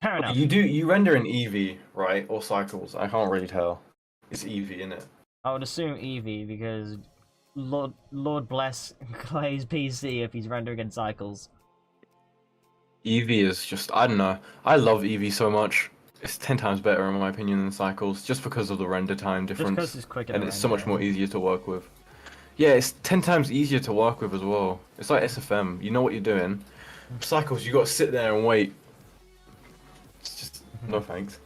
fair enough. You render in Eevee, right, or Cycles? I can't really tell. It's Eevee, isn't it? I would assume Eevee because Lord bless Clay's PC if he's rendering in Cycles. Eevee is just, I don't know. I love Eevee so much. It's 10 times better in my opinion than Cycles, just because of the render time difference. Just because it's quicker and it's so much more easier to work with. Yeah, it's 10 times easier to work with as well. It's like SFM. You know what you're doing. Cycles, you got to sit there and wait. It's just no thanks.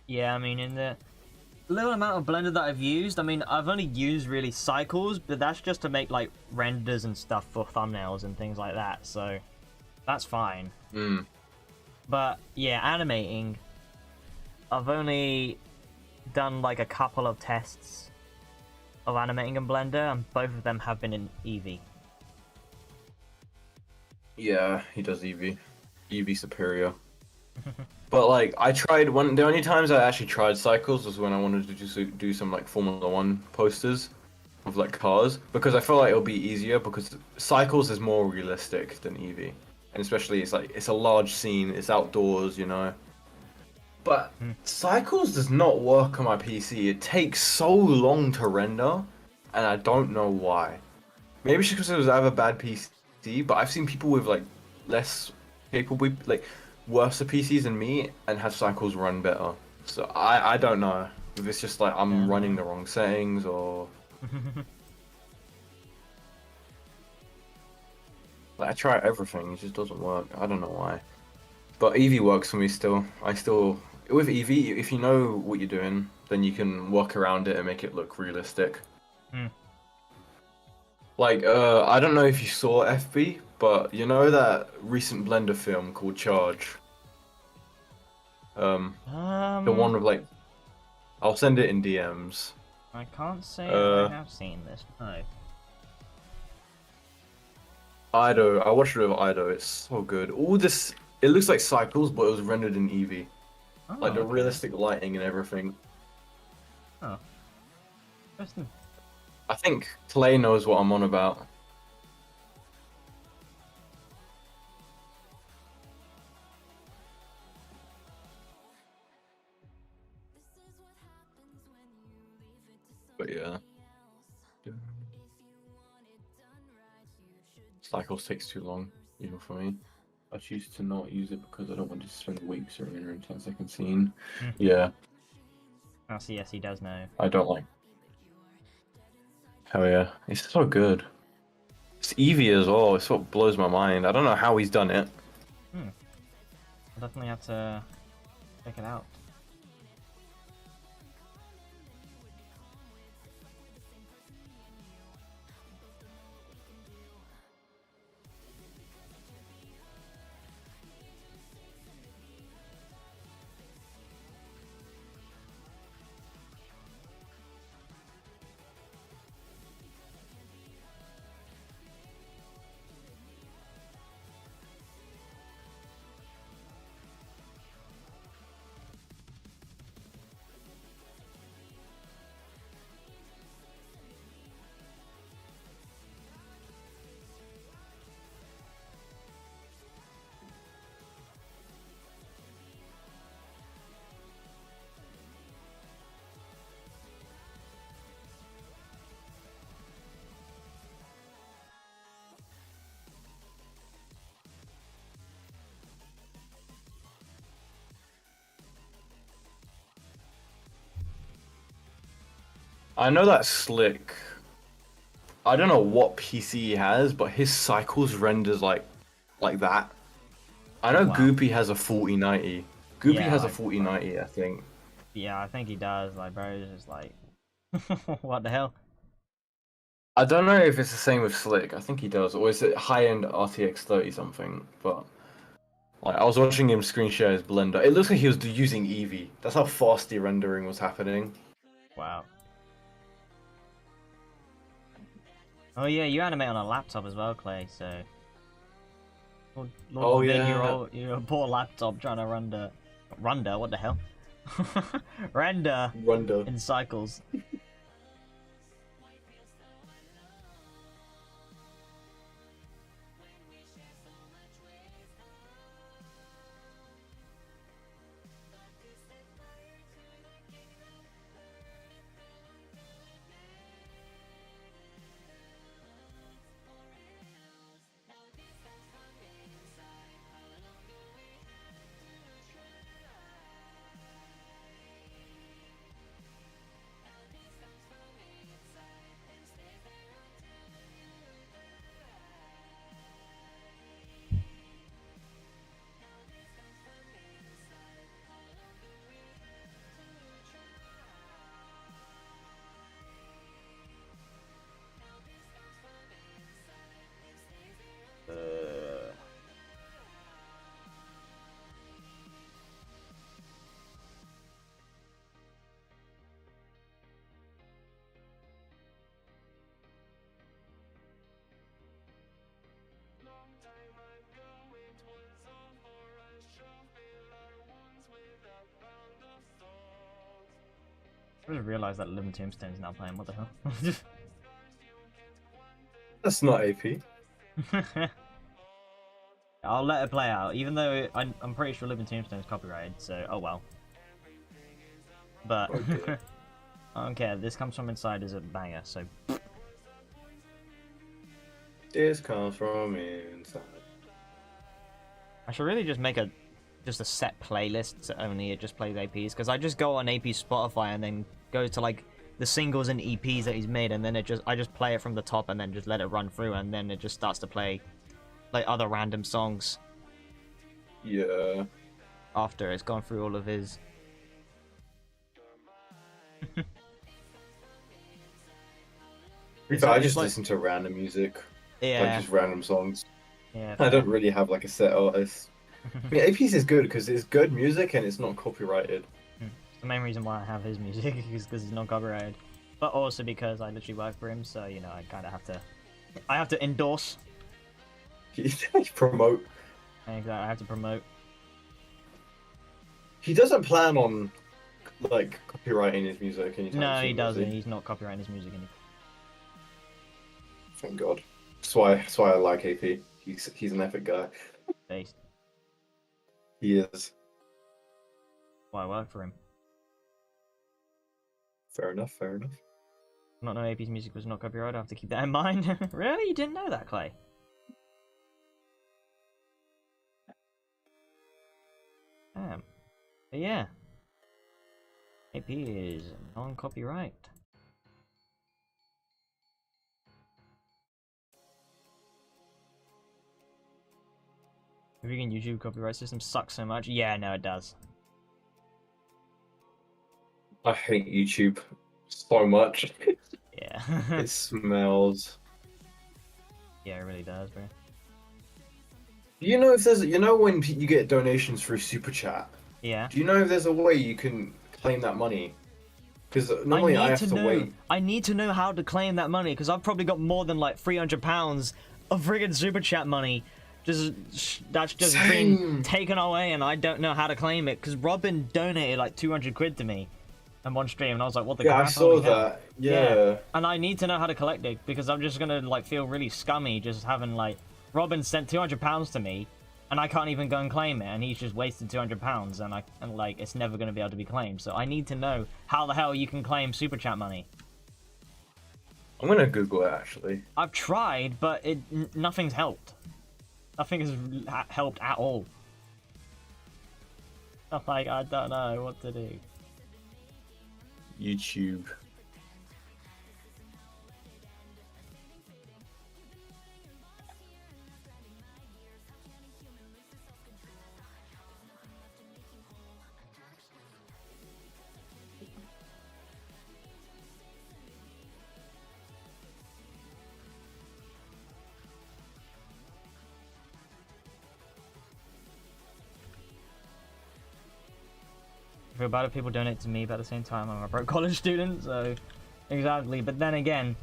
Yeah, I mean, in the little amount of Blender that I've used, I mean, I've only used really Cycles, but that's just to make, like, renders and stuff for thumbnails and things like that, so that's fine. But, yeah, animating, I've only done like a couple of tests of animating in Blender, and both of them have been in Eevee. Yeah, he does Eevee. Eevee superior. But like, I tried one. The only times I actually tried Cycles was when I wanted to just do some like Formula One posters of like cars, because I felt like it'll be easier because Cycles is more realistic than Eevee, and especially it's like it's a large scene, it's outdoors, you know. But Cycles does not work on my PC. It takes so long to render, and I don't know why. Maybe it's because it was either bad PC, but I've seen people with like less capable, like worse PCs than me, and have Cycles run better. So I don't know if it's just like I'm running the wrong settings or. Like, I try everything, it just doesn't work. I don't know why. But Eevee works for me still. With Eevee, if you know what you're doing, then you can work around it and make it look realistic. Like, I don't know if you saw FB, but you know that recent Blender film called Charge? The one with like, I'll send it in DMs. I can't say I have seen this. No. Ido, I watched it with Ido. It's so good. All this, it looks like Cycles, but it was rendered in Eevee. Oh, Like the okay. realistic lighting and everything. Oh. Interesting. I think Clay knows what I'm on about. But yeah. Cycles takes too long, even for me. I choose to not use it because I don't want to spend weeks or in a 10-second scene. Yeah, Oh, so yes, he does know. I don't like. Hell yeah, it's so good. It's Eevee as well. It's what blows my mind. I don't know how he's done it. I'll definitely have to check it out. I know that Slick. I don't know what PC he has, but his Cycles renders like that. I know Wow. Goopy has a 4090. Goopy Yeah, has a like, 4090, I think. Yeah, I think he does. Like, bro, it's just like, what the hell? I don't know if it's the same with Slick. I think he does, or is it high-end RTX 30 something? But like, I was watching him screen share his Blender. It looks like he was using Eevee. That's how fast the rendering was happening. Wow. Oh yeah, you animate on a laptop as well, Clay. So, Lord Oh, forbid yeah. your poor laptop trying to render. What the hell? Render Render. in Cycles. I just realized that Living Tombstone's now playing. What the hell? That's not AP. I'll let it play out, even though I'm pretty sure Living Tombstone's copyrighted, so oh well. But Okay. I don't care. This comes from inside as a banger, so This comes from inside. I should really just make a set playlist so only it just plays APs, because I just go on AP Spotify and then go to like the singles and EPs that he's made, and then I just play it from the top and then just let it run through, and then it just starts to play like other random songs Yeah. after it's gone through all of his. I just like- listen to random music, like Yeah, just random songs. yeah. I don't really have like a set artist. I mean, APs is good because it's good music and it's not copyrighted. The main reason why I have his music is because he's not copyrighted, but also because I literally work for him, so you know I kind of have to. I have to endorse. He promote. Exactly, I have to promote. He doesn't plan on like copyrighting his music anytime No, soon, he does doesn't. He's not copyrighting his music anymore. Thank God. That's why I like AP. He's an epic guy. Based. He is. Why I work for him. Fair enough. Fair enough. Not know AP's music was not copyrighted. I have to keep that in mind. Really, you didn't know that, Clay? Damn. But yeah. AP is non-copyright. The vegan YouTube copyright system sucks so much. Yeah, no, it does. I hate YouTube so much. Yeah. It smells. Yeah, it really does, bro. You know if there's when you get donations through Super Chat. Yeah. Do you know if there's a way you can claim that money? Because normally I have to wait. I need to know how to claim that money, because I've probably got more than like £300 of friggin' super chat money. That's just been Same. taken away, and I don't know how to claim it. Because Robin donated like 200 quid to me in one stream, and I was like, "What the Yeah, crap?" I saw Holy hell. that. Yeah. And I need to know how to collect it, because I'm just gonna like feel really scummy just having like Robin sent £200 to me, and I can't even go and claim it, and he's just wasted £200, and like it's never gonna be able to be claimed. So I need to know how the hell you can claim super chat money. I'm gonna Google it actually. I've tried, but nothing's helped. Nothing has helped at all. I'm like, I don't know what to do. YouTube. I feel bad if people donate to me, but at the same time, I'm a broke college student, so exactly. But then again,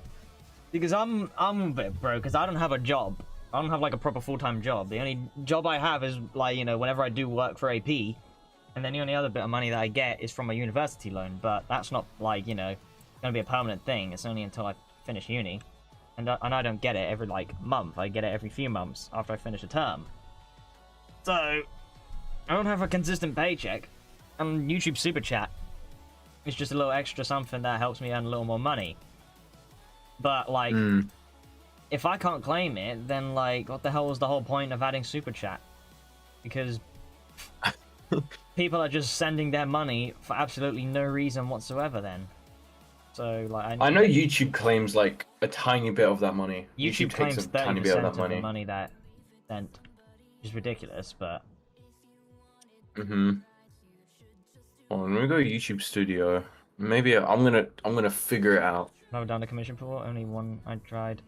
because I'm a bit broke, because I don't have a job. I don't have like a proper full-time job. The only job I have is like, you know, whenever I do work for AP, and then the only other bit of money that I get is from my university loan. But that's not like, you know, gonna be a permanent thing. It's only until I finish uni, and I don't get it every like month. I get it every few months after I finish a term. So I don't have a consistent paycheck. And YouTube Super Chat is just a little extra something that helps me earn a little more money. But, like, if I can't claim it, then, like, what the hell was the whole point of adding Super Chat? Because people are just sending their money for absolutely no reason whatsoever then. So, like, I know YouTube claims, like, a tiny bit of that money. YouTube claims takes a tiny 30% bit of of that the money. money that sent. Which is ridiculous, but... Hold on, let me go to YouTube Studio. Maybe I'm gonna figure it out. Never done a commission before, only one I tried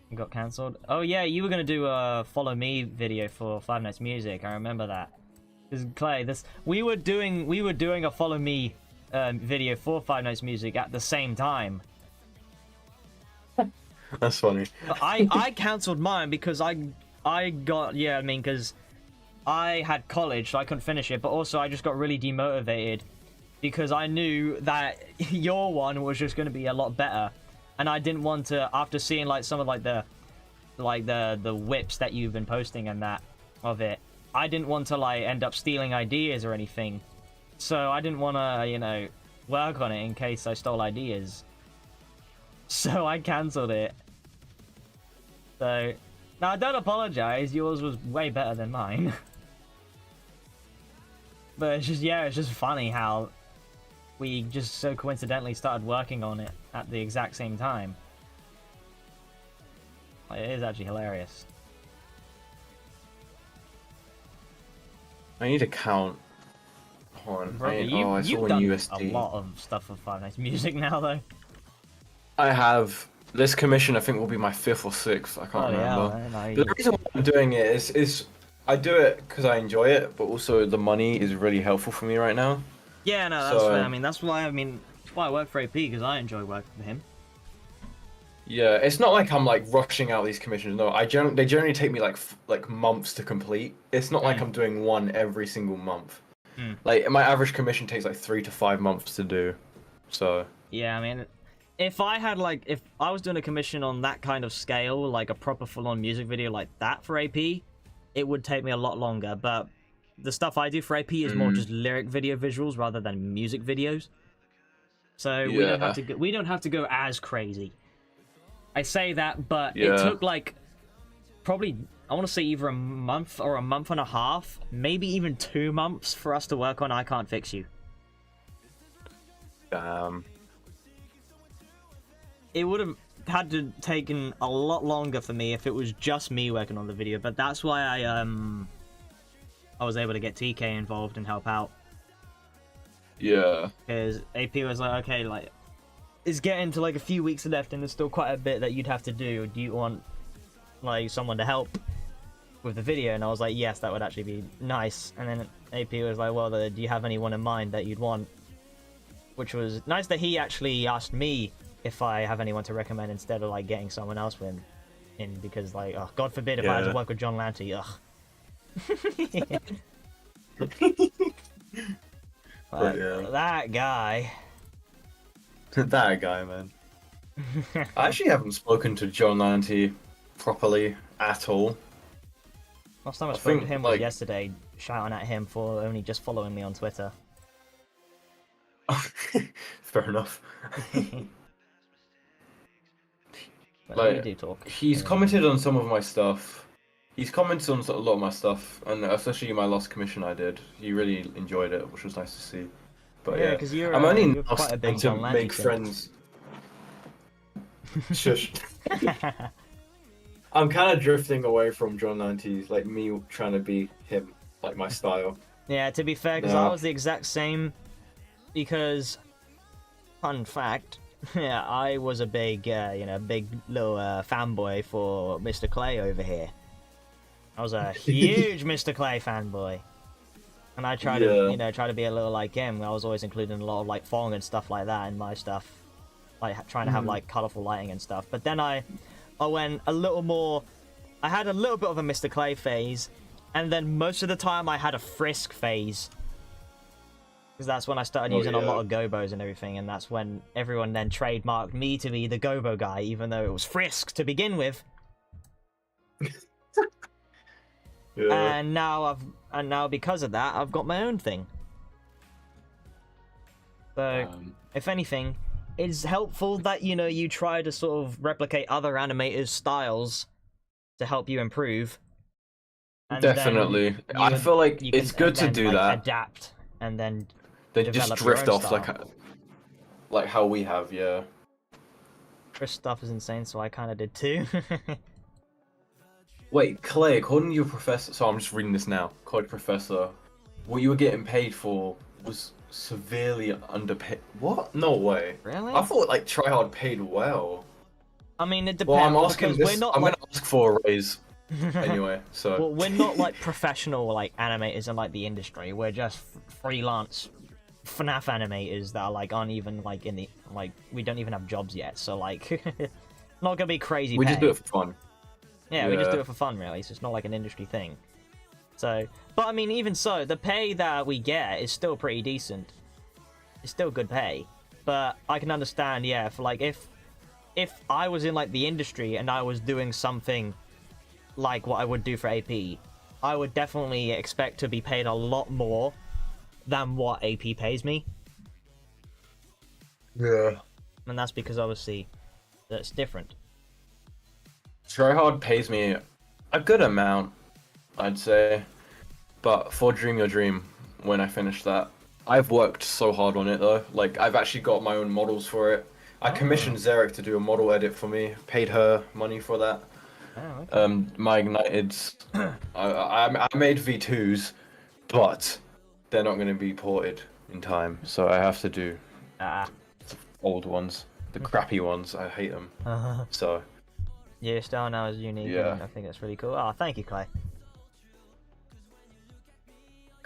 and got cancelled. Oh yeah, you were gonna do a follow me video for Five Nights Music. I remember that. Because Clay, we were doing a follow me video for Five Nights Music at the same time. That's funny. But I cancelled mine because I got because I had college, so I couldn't finish it. But also I just got really demotivated because I knew that your one was just going to be a lot better, and I didn't want to, after seeing like some of like the whips that you've been posting and that of it, I didn't want to like end up stealing ideas or anything, so I didn't want to, you know, work on it in case I stole ideas. So I cancelled it. So now I don't apologize. Yours was way better than mine. But it's just, yeah, it's just funny how we just so coincidentally started working on it at the exact same time. Like, it is actually hilarious. I need to count. Hold on. Bro, I you've saw done USD. a lot of stuff for Five Nights Music now, though. I have this commission. I think will be my 5th or 6th. I can't remember. Yeah, no, But the reason why I'm doing it is I do it because I enjoy it, but also the money is really helpful for me right now. yeah, no, that's So, fair. I mean, that's why I work for AP, because I enjoy working for him. Yeah, it's not like I'm like rushing out these commissions. No, they generally take me like months to complete. It's not like I'm doing one every single month. Like my average commission takes like 3 to 5 months to do. So Yeah, I mean, if I was doing a commission on that kind of scale, like a proper full-on music video like that for AP, it would take me a lot longer. But the stuff I do for AP is more just lyric video visuals rather than music videos. So we don't have to go as crazy. I say that, but it took like probably, I want to say either a month or a month and a half, maybe even 2 months for us to work on I Can't Fix You. It would have had to taken a lot longer for me if it was just me working on the video, but that's why I was able to get TK involved and help out. yeah, Because AP was like, okay, like, it's getting to like a few weeks left and there's still quite a bit that you'd have to do. Do you want like someone to help with the video? And I was like, yes, that would actually be nice. And then AP was like, well, do you have anyone in mind that you'd want? Which was nice that he actually asked me if I have anyone to recommend instead of like getting someone else in, because like, oh, God forbid if I had to work with John Lanti, ugh. That guy. that guy, man. I actually haven't spoken to John Lanti properly at all. Last time I spoke think, to him was like- yesterday, shouting at him for only just following me on Twitter. Fair enough. But Like, we do talk. He's commented on some of my stuff. He's commented on a lot of my stuff, and especially my last commission I did. He really enjoyed it, which was nice to see. But Yeah, yeah, 'cause you're, I'm only you're now quite a big starting John to Lanti make fan. friends. Shush. I'm kind of drifting away from John Lanti, like me trying to be him, like my style. Yeah, to be fair, because Yeah. I was the exact same. Because, fun fact, yeah, I was a big, big little fanboy for Mr. Clay over here. I was a huge Mr. Clay fanboy, and I tried to, try to be a little like him. I was always including a lot of like Fong and stuff like that in my stuff, like trying to have like colorful lighting and stuff. But then I went a little more. I had a little bit of a Mr. Clay phase, and then most of the time I had a Frisk phase. Because that's when I started using a lot of gobos and everything, and that's when everyone then trademarked me to be the gobo guy, even though it was Frisk to begin with. And now because of that, I've got my own thing. So, if anything, it's helpful that you try to sort of replicate other animators' styles to help you improve. And Definitely, then I feel like you it's can good to then, do like, that. Adapt and then They just develop your drift own off style. like how we have, yeah. Chris stuff is insane, so I kind of did too. Wait, Clay, according to your professor, so I'm just reading this now. According to Professor, what you were getting paid for was severely underpaid. What? No way. Really? I thought like Tryhard paid well. I mean, it depends. Well, I'm asking because this. we're not I'm like... gonna ask for a raise anyway. So. Well, we're not like professional like animators in like the industry. We're just freelance FNAF animators that are like aren't even like in the like we don't even have jobs yet. So like, not gonna be crazy. We pay. just do it for fun. Yeah, we just do it for fun, really. So it's not like an industry thing. So, but I mean, even so, the pay that we get is still pretty decent. it's still good pay. But I can understand, yeah, for like if I was in like the industry and I was doing something like what I would do for AP, I would definitely expect to be paid a lot more than what AP pays me. Yeah. And that's because obviously that's different. Tryhard pays me a good amount, I'd say. But for Dream Your Dream, when I finish that, I've worked so hard on it though. Like, I've actually got my own models for it. I commissioned Zarek to do a model edit for me, paid her money for that. Oh, okay. My Igniteds, I made V2s, but they're not going to be ported in time, so I have to do old ones. The crappy ones, I hate them. So, Yeah, your style now is unique. Yeah. And I think that's really cool. Oh, thank you, Clay.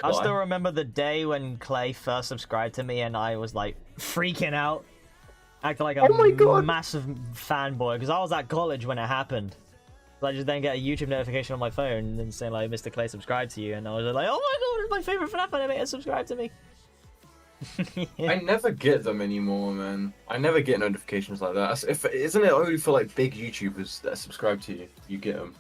I Clay? still remember the day when Clay first subscribed to me and I was like freaking out. Acting like a massive fanboy because I was at college when it happened. So I just then get a YouTube notification on my phone and saying like Mr. Clay subscribed to you, and I was like, oh my god, it's my favorite FNAF animator subscribed to me. I never get them anymore, man. I never get notifications like that. Isn't it only for like big YouTubers that subscribe to you? You get them.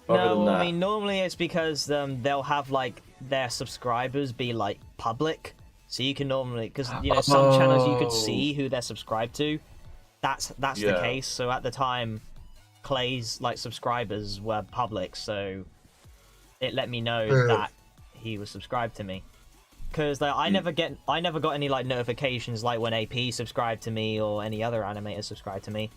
No, well, I mean normally it's because they'll have like their subscribers be like public, so you can normally because you know some channels you could see who they're subscribed to. That's the case. So at the time, Clay's like subscribers were public, so it let me know that he was subscribed to me. Because I never got any like notifications like when AP subscribed to me or any other animator subscribed to me.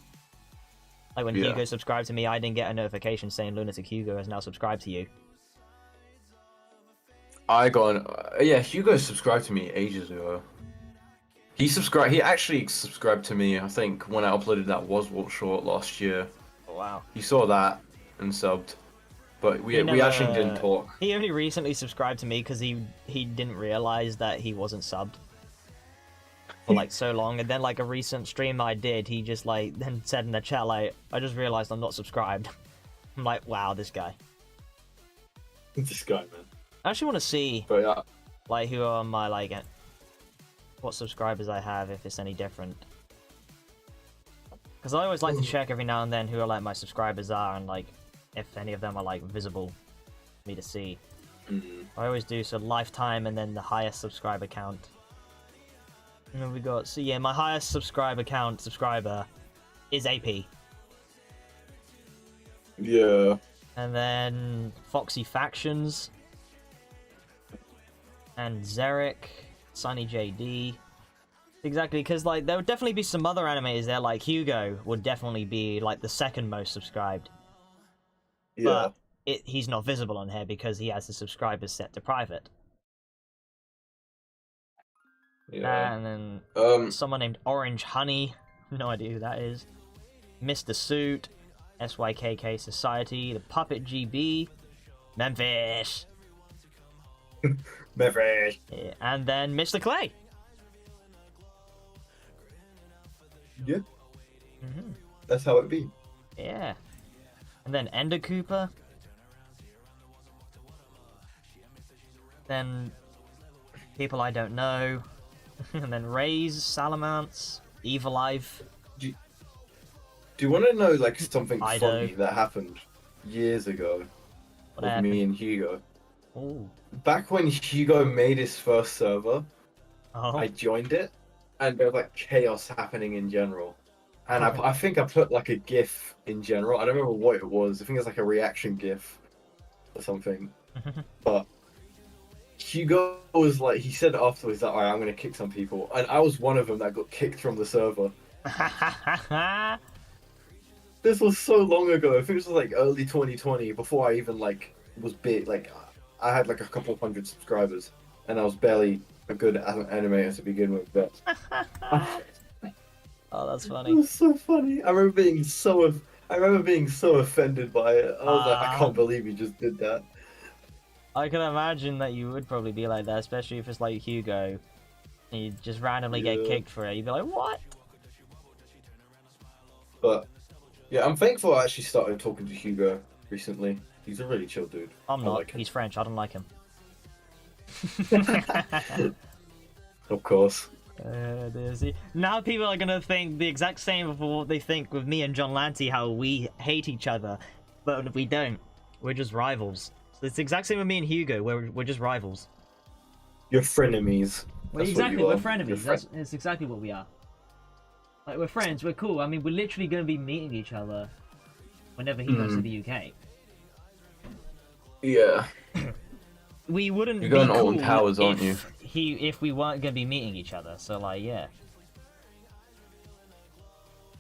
Like when Hugo subscribed to me, I didn't get a notification saying Lunatic Hugo has now subscribed to you. I got Hugo subscribed to me ages ago. He actually subscribed to me, I think, when I uploaded that Was What Short last year. Oh, wow. He saw that and subbed. But we actually didn't talk. He only recently subscribed to me because he didn't realize that he wasn't subbed for like so long, and then like a recent stream I did, he just like then said in the chat like, I just realized I'm not subscribed. I'm like, wow, this guy. This guy, man. I actually want to see like who are my like what subscribers I have, if it's any different. Because I always like to check every now and then who like my subscribers are and like if any of them are like visible for me to see. I always do so lifetime and then the highest subscriber count. And then we got my highest subscriber is AP. Yeah. And then Foxy Factions and Zarek, Sunny JD. Exactly, because like there would definitely be some other animators there, like Hugo would definitely be like the second most subscribed. Yeah. But he's not visible on here because he has his subscribers set to private. Yeah. And then someone named Orange Honey, no idea who that is. Mr. Suit, SYKK Society, the Puppet GB, Memphis. Memphis. Yeah, and then Mr. Clay. Yeah. That's how it be. Yeah. And then Ender Cooper. Then people I don't know. And then Rays, Salamance, Evil Life. Do you want to know like something I funny do. that happened years ago What with happened? me and Hugo? Ooh. Back when Hugo made his first server, Oh. I joined it, and there was like chaos happening in general. And I think I put like a GIF in general. I don't remember what it was. I think it's like a reaction GIF or something. But Hugo was like, he said afterwards that, alright, I'm gonna kick some people, and I was one of them that got kicked from the server. This was so long ago. I think it was like early 2020, before I even like was big. Like I had like a couple of hundred subscribers, and I was barely a good animator to begin with. But Oh, that's it funny. was so funny. I remember being so offended by it. I was like, I can't believe you just did that. I can imagine that you would probably be like that, especially if it's like Hugo. And you just randomly get kicked for it. You'd be like, what? But yeah, I'm thankful I actually started talking to Hugo recently. He's a really chill dude. I'm I not. like him. He's French. I don't like him. Of course. See, now people are gonna think the exact same of what they think with me and John Lanti, how we hate each other, but we don't. We're just rivals. So it's the exact same with me and Hugo. We're just rivals. You're frenemies. Well, That's what exactly, you we're are. frenemies. You're That's exactly what we are. Like, we're friends, we're cool. I mean, we're literally gonna be meeting each other whenever he goes to the UK. Yeah. We wouldn't You're be going cool Alton Towers, aren't you? if we weren't gonna be meeting each other. So like, yeah.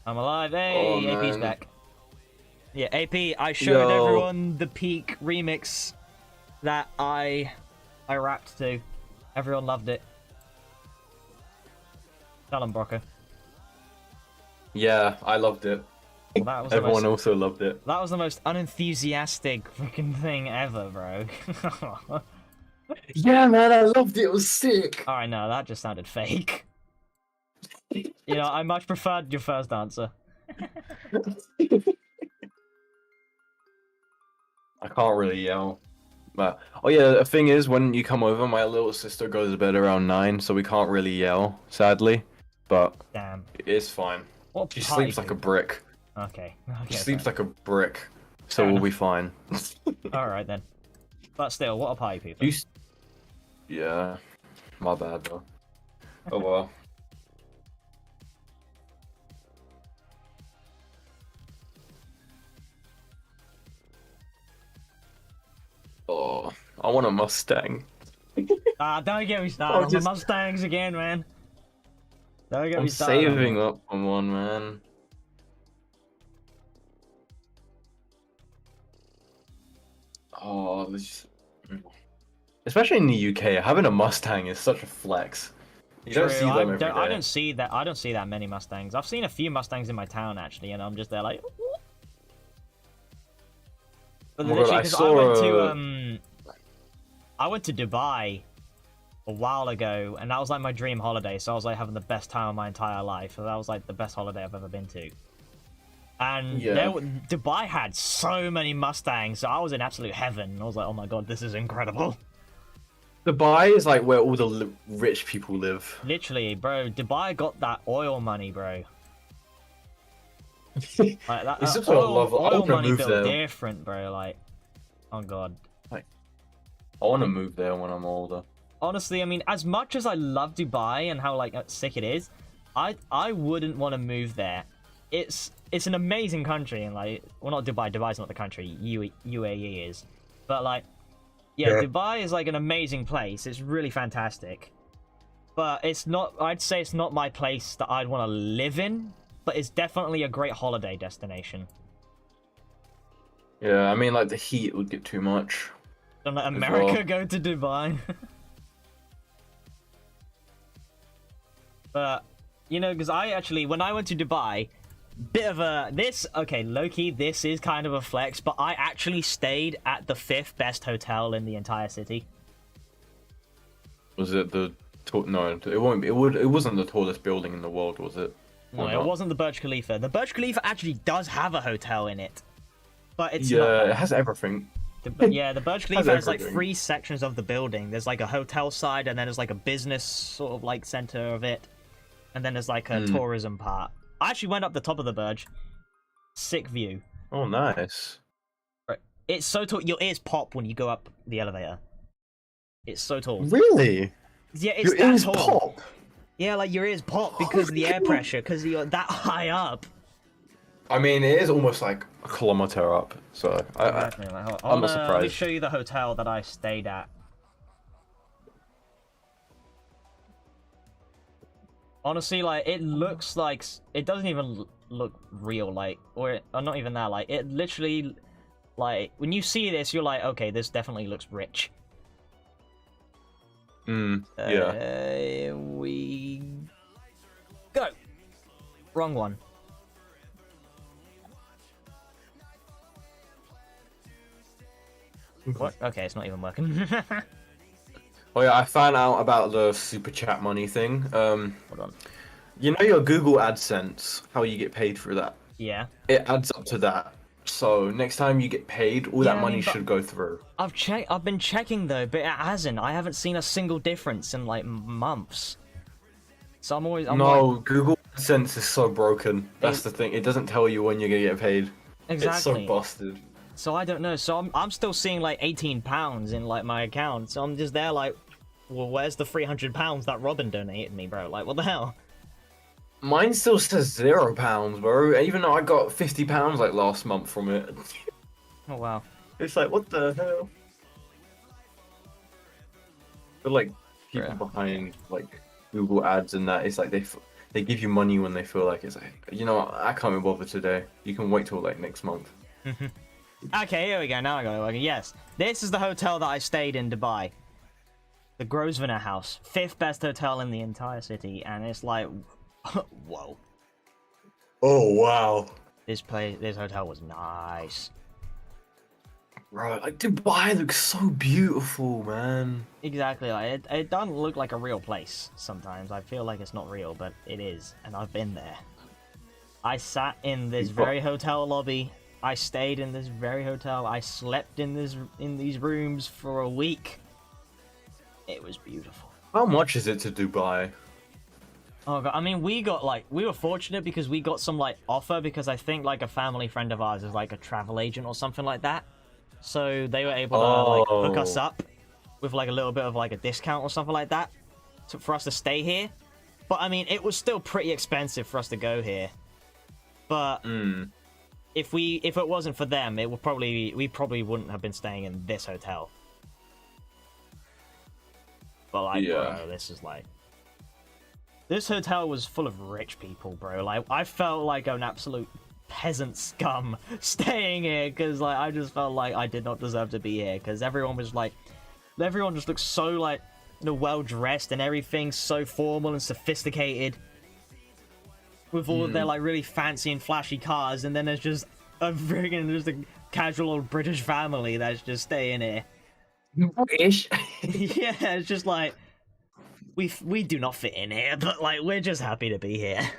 I'm alive. Hey, Oh, AP's man. back. Yeah, AP. I showed Yo. everyone the Peak remix that I rapped to. Everyone loved it. Tell 'em, Broco. Yeah, I loved it. Well, that was the Everyone most, also loved it. that was the most unenthusiastic freaking thing ever, bro. Yeah, man, I loved it. It was sick. Alright, no, that just sounded fake. You know, I much preferred your first answer. I can't really yell. But oh yeah, the thing is, when you come over, my little sister goes to bed around 9, so we can't really yell, sadly. But Damn. it's fine. What She party sleeps like a people? brick. Okay. She sleeps like a brick, so Fair we'll enough. be fine. Alright then. But still, what a party people. You... Yeah, my bad though. Oh well. Oh, I want a Mustang. Ah, don't get me started on just- the Mustangs again, man. Don't get I'm me started. on saving them. up on one, man. Oh, this... Especially in the UK, having a Mustang is such a flex. You don't True, see them I every don't, day. I don't see that. I don't see that many Mustangs. I've seen a few Mustangs in my town actually, and I'm just there like. But Oh my God, literally, I because saw I went to Dubai a while ago, and that was like my dream holiday. So I was like having the best time of my entire life. So that was like the best holiday I've ever been to. And Yeah. Dubai had so many Mustangs, so I was in absolute heaven. I was like, oh my God, this is incredible. Dubai is like where all the rich people live. Literally, bro, Dubai got that oil money, bro. Like that, It's just what I love. I oil wanna money move built there. different, bro. Like, oh God. I want to move there when I'm older. Honestly, I mean, as much as I love Dubai and how like sick it is, I wouldn't want to move there. It's an amazing country, and like, well, not Dubai. Dubai's not the country. UAE is, but like, yeah, Dubai is like an amazing place. It's really fantastic, but it's not. I'd say it's not my place that I'd want to live in, but it's definitely a great holiday destination. Yeah, I mean, like the heat would get too much. Don't let America well. go to Dubai. But you know, because I actually, when I went to Dubai, bit of a okay, low-key, this is kind of a flex, but I actually stayed at the 5th best hotel in the entire city. Was it the no? It won't. It wasn't the tallest building in the world, was it? No, Or it not? wasn't the Burj Khalifa. The Burj Khalifa actually does have a hotel in it, but it's Yeah, not. it has everything. Yeah, the Burj Khalifa has like everything. 3 sections of the building. There's like a hotel side, and then there's like a business sort of like center of it, and then there's like a tourism part. I actually went up the top of the Burj. Sick view. Oh, nice. It's so tall. Your ears pop when you go up the elevator. It's so tall. Really? Yeah, it's Your that ears tall. pop. Yeah, like your ears pop because of the air pressure, because you're that high up. I mean, it is almost like a kilometer up. So Exactly, like, hold I'm on, not Let me surprised. show you the hotel that I stayed at. Honestly, like, it looks like... It doesn't even look real, like... Or not even that, like, it literally... Like, when you see this, you're like, okay, this definitely looks rich. Yeah. We... Go! Wrong one. What? Okay, it's not even working. Oh yeah, I found out about the super chat money thing. Hold on. You know your Google AdSense, how you get paid for that? Yeah. It adds up to that. So next time you get paid, all Yeah, that I money mean, but- should go through. I've been checking though, but it hasn't. I haven't seen a single difference in like months. So I'm always No, Google AdSense is so broken. That's the thing. It doesn't tell you when you're gonna get paid. exactly. It's so busted. So I don't know. So I'm still seeing like £18 in like my account. So I'm just there like, well, where's the £300 that Robin donated me, bro? Like, what the hell? Mine still says £0, bro. Even though I got £50 like last month from it. Oh wow. It's like, what the hell? But like people Yeah. behind like Google ads and that, it's like they give you money when they feel like it's like, you know what, I can't be bothered today. You can wait till like next month. Okay, here we go. Now I got it working. Yes, this is the hotel that I stayed in Dubai. The Grosvenor House, 5th best hotel in the entire city, and it's like, whoa. Oh wow. This hotel was nice. Right, like Dubai looks so beautiful, man. Exactly, like it doesn't look like a real place sometimes. I feel like it's not real, but it is, and I've been there. I sat in this very hotel lobby. I stayed in this very hotel. I slept in these rooms for a week. It was beautiful. How much is it to Dubai? Oh god, I mean, we were fortunate because we got some like offer because I think like a family friend of ours is like a travel agent or something like that. So they were able to like hook us up with like a little bit of like a discount or something like that for us to stay here. But I mean, it was still pretty expensive for us to go here. But if it wasn't for them, we probably wouldn't have been staying in this hotel. But like, bro, this hotel was full of rich people, bro. Like, I felt like an absolute peasant scum staying here because like I just felt like I did not deserve to be here because everyone just looked so like, you know, well dressed and everything, so formal and sophisticated with all of their like really fancy and flashy cars, and then there's just a casual old British family that's just staying here. British? Yeah, it's just like we do not fit in here, but like we're just happy to be here.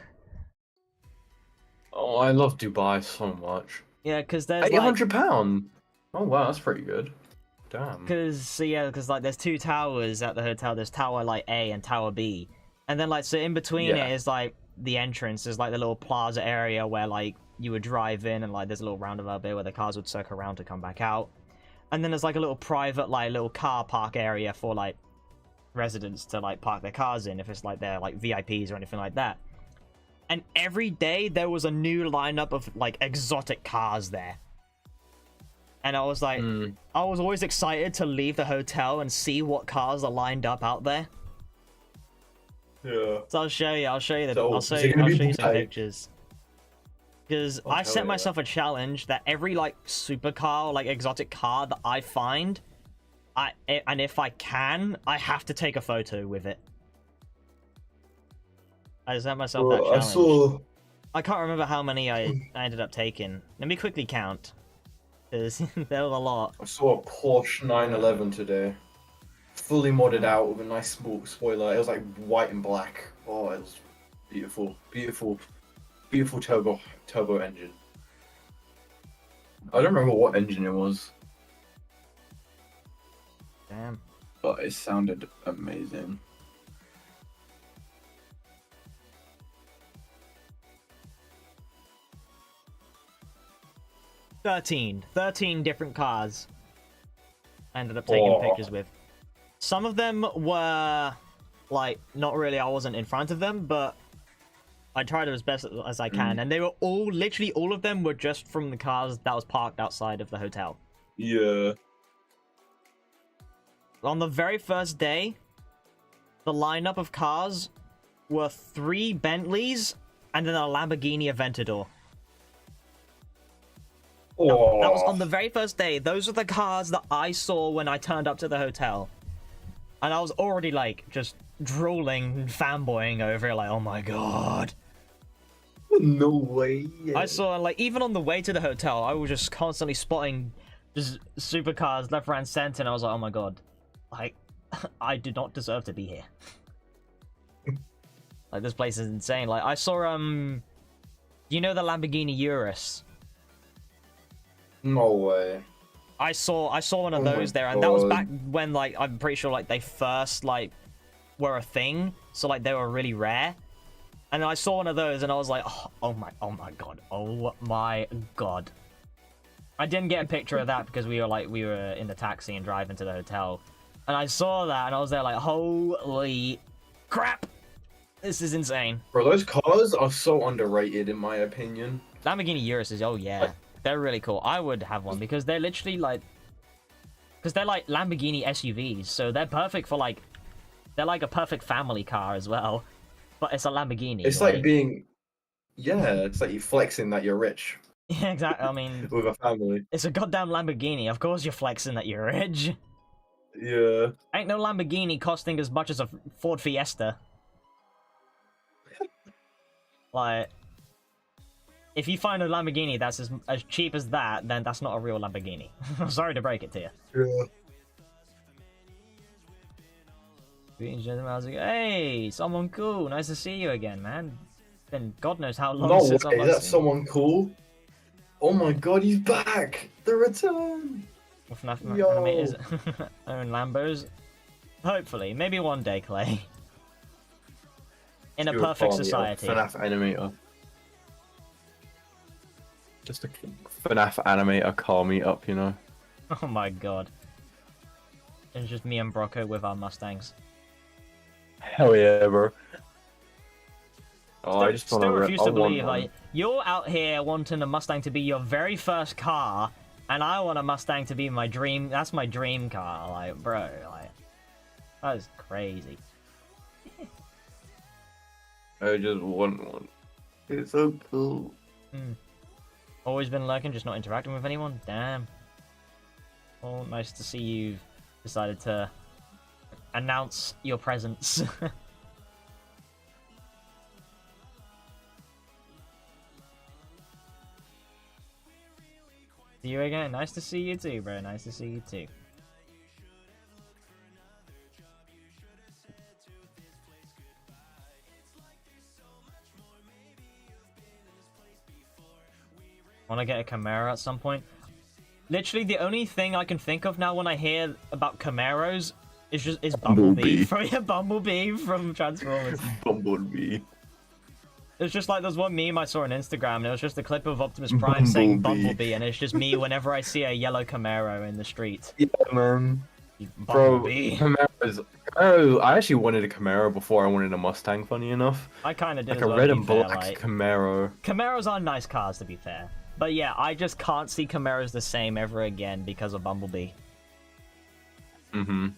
Oh, I love Dubai so much. Yeah, because there's £800. Oh wow, that's pretty good. Damn. Because like there's 2 towers at the hotel. There's Tower like A and Tower B, and then like so in between it is like the entrance. There's like the little plaza area where like you would drive in, and like there's a little roundabout bit where the cars would circle around to come back out. And then there's like a little private like little car park area for like residents to like park their cars in if it's like they're like VIPs or anything like that. And every day there was a new lineup of like exotic cars there. And I was like, I was always excited to leave the hotel and see what cars are lined up out there. Yeah. So I'll show you So, some pictures. Because I set myself a challenge that every like supercar or like exotic car that I find, and if I can, I have to take a photo with it. I set myself that challenge. I can't remember how many I ended up taking. Let me quickly count. Because there was a lot. I saw a Porsche 911 today. Fully modded out with a nice small spoiler. It was like white and black. Oh, it was beautiful. Beautiful. Beautiful turbo engine. I don't remember what engine it was. Damn. But it sounded amazing. Thirteen different cars I ended up taking pictures with. Some of them were like not really, I wasn't in front of them, but I tried as best as I can, and they were all, literally all of them were just from the cars that was parked outside of the hotel. Yeah. On the very first day, the lineup of cars were 3 Bentleys and then a Lamborghini Aventador. That was on the very first day. Those are the cars that I saw when I turned up to the hotel. And I was already like just drooling and fanboying over it, like, oh my god. No way. I saw, like, even on the way to the hotel, I was just constantly spotting just supercars left, right, and center, and I was like, oh my god. Like, I did not deserve to be here. Like, this place is insane. Like, I saw, you know the Lamborghini Urus? No way. I saw one of those there, and that was back when, like, I'm pretty sure, like, they first, like, were a thing, so like they were really rare. And I saw one of those, and I was like, oh my god. I didn't get a picture of that because we were in the taxi and driving to the hotel, and I saw that, and I was there like, holy crap, this is insane. Bro, those cars are so underrated in my opinion. Lamborghini Uruses, oh yeah, they're really cool. I would have one because they're literally like, they're like Lamborghini SUVs, so they're perfect for like, they're like a perfect family car as well. But it's a Lamborghini. It's like being, it's like you flexing that you're rich. Yeah, exactly. I mean, with a family. It's a goddamn Lamborghini. Of course you're flexing that you're rich. Yeah. Ain't no Lamborghini costing as much as a Ford Fiesta. Like, if you find a Lamborghini that's as cheap as that, then that's not a real Lamborghini. I'm sorry to break it to you. Yeah. Hey, someone cool. Nice to see you again, man. Been God knows how long No since way, I've is that someone cool? Oh my god, he's back! The return! FNAF Yo. animators own Lambos. Hopefully, maybe one day, Clay. In a perfect society. FNAF animator. Just a FNAF animator car meet up, you know. Oh my god. It's just me and Broco with our Mustangs. Hell yeah, bro. Oh, I just still refuse to believe, one. like, you're out here wanting a Mustang to be your very first car, and I want a Mustang to be my dream. That's my dream car, like, bro, like, that is crazy. I just want one. It's so cool. Always been lurking, just not interacting with anyone. Damn. Well, nice to see you decided to announce your presence. See you again. Nice to see you too, bro. Nice to see you too. Want to get a Camaro at some point? Literally, the only thing I can think of now when I hear about Camaros is Bumblebee. Bumblebee from Transformers. Bumblebee. It's just like there's one meme I saw on Instagram, and it was just a clip of Optimus Prime saying Bumblebee, and it's just me whenever I see a yellow Camaro in the street. Yeah, man. Bumblebee. Bro, Camaro, I actually wanted a Camaro before I wanted a Mustang, funny enough. I kind of did Like as a well, red to and be fair, black like... Camaro. Camaros are nice cars, to be fair. But yeah, I just can't see Camaros the same ever again because of Bumblebee. Mm-hmm.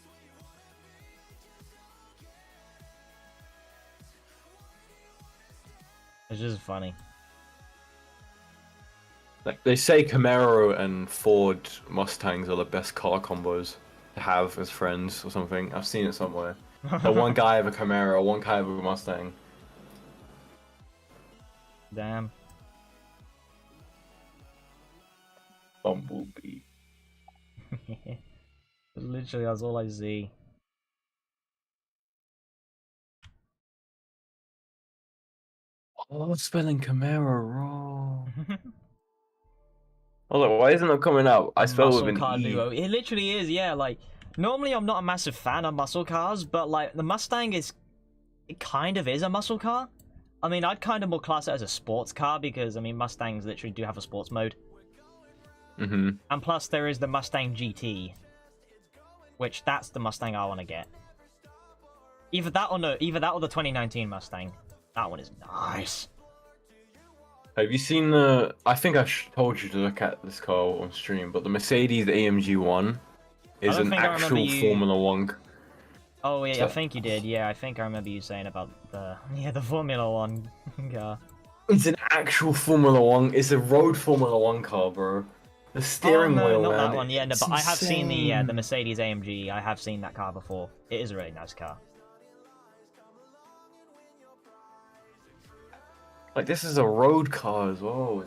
It's just funny. Like, they say Camaro and Ford Mustangs are the best car combos to have as friends or something. I've seen it somewhere. The one guy have a Camaro, one guy have a Mustang. Damn. Bumblebee. Literally, that's all I see. Oh, spelling Camaro wrong. I was like, why isn't it coming out? I spelled with an Muscle car E. duo. It literally is, yeah. Like, normally I'm not a massive fan of muscle cars, but like the Mustang it kind of is a muscle car. I mean, I'd kind of more class it as a sports car because I mean Mustangs literally do have a sports mode. Mm-hmm. And plus there is the Mustang GT, which that's the Mustang I want to get. Either that or the 2019 Mustang. That one is nice. Have you seen the... I think I told you to look at this car on stream, but the Mercedes AMG 1 is an actual Formula 1. Oh yeah, I think you did. Yeah, I think I remember you saying about the Formula 1 car. It's an actual Formula 1. It's a road Formula 1 car, bro. The steering wheel, not man. that one. Yeah, no, but I have seen the insane. Mercedes AMG. I have seen that car before. It is a really nice car. Like, this is a road car as well.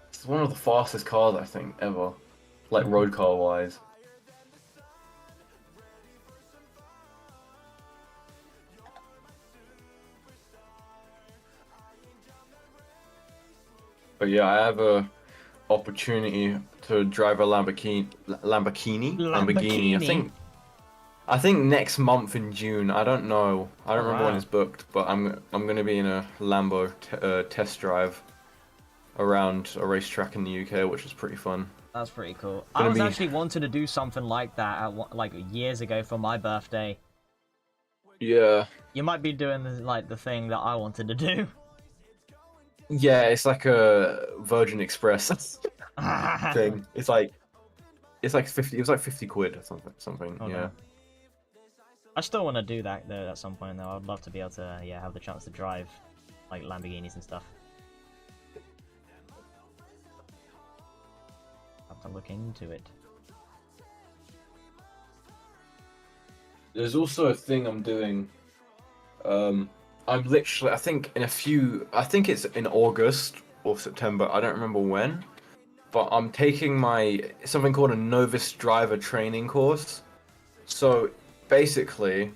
It's one of the fastest cars, I think, ever. Like, road car wise. But yeah, I have a opportunity to drive a Lamborghini. I I think next month in June. I don't know. I don't remember when Wow. it's booked, but I'm gonna be in a Lambo test drive around a racetrack in the UK, which is pretty fun. That's pretty cool. I Gonna was be- actually wanting to do something like that like years ago for my birthday. Yeah. You might be doing the thing that I wanted to do. Yeah, it's like a Virgin Express thing. It's like 50. It was like 50 quid or something. Oh, yeah. no. I still want to do that though at some point though. I'd love to be able to have the chance to drive like Lamborghinis and stuff. Have to look into it. There's also a thing I'm doing. I'm literally, I think it's in August or September. I don't remember when, but I'm taking something called a novice driver training course. So basically,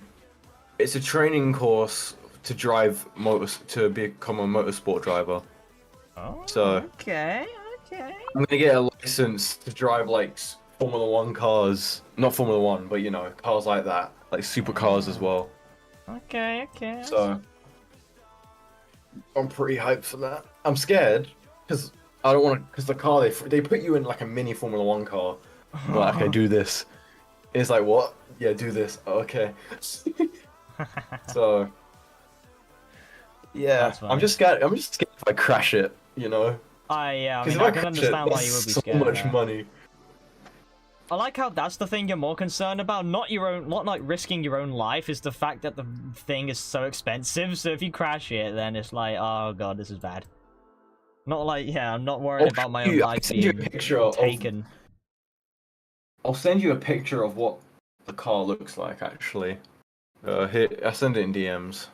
it's a training course to to become a motorsport driver. Oh, So okay. I'm gonna get a license to drive like Formula One cars, not Formula One, but cars like that, like supercars as well. Okay. So I'm pretty hyped for that. I'm scared because I don't want to, because the car they put you in like a mini Formula One car. Like, okay, do this. It's like, what? Yeah, do this. Oh, okay. So yeah, That's funny. I'm just scared if I crash it. Yeah, I Because mean, if I can crash it, understand why you would that's be so scared. much of that. money. I like how that's the thing you're more concerned about, not like risking your own life, is the fact that the thing is so expensive. So if you crash it, then it's like, oh god, this is bad. Not like, I'm not worried about my own I'll life send you a being picture of- taken. I'll send you a picture of what the car looks like. Actually, here I send it in DMs.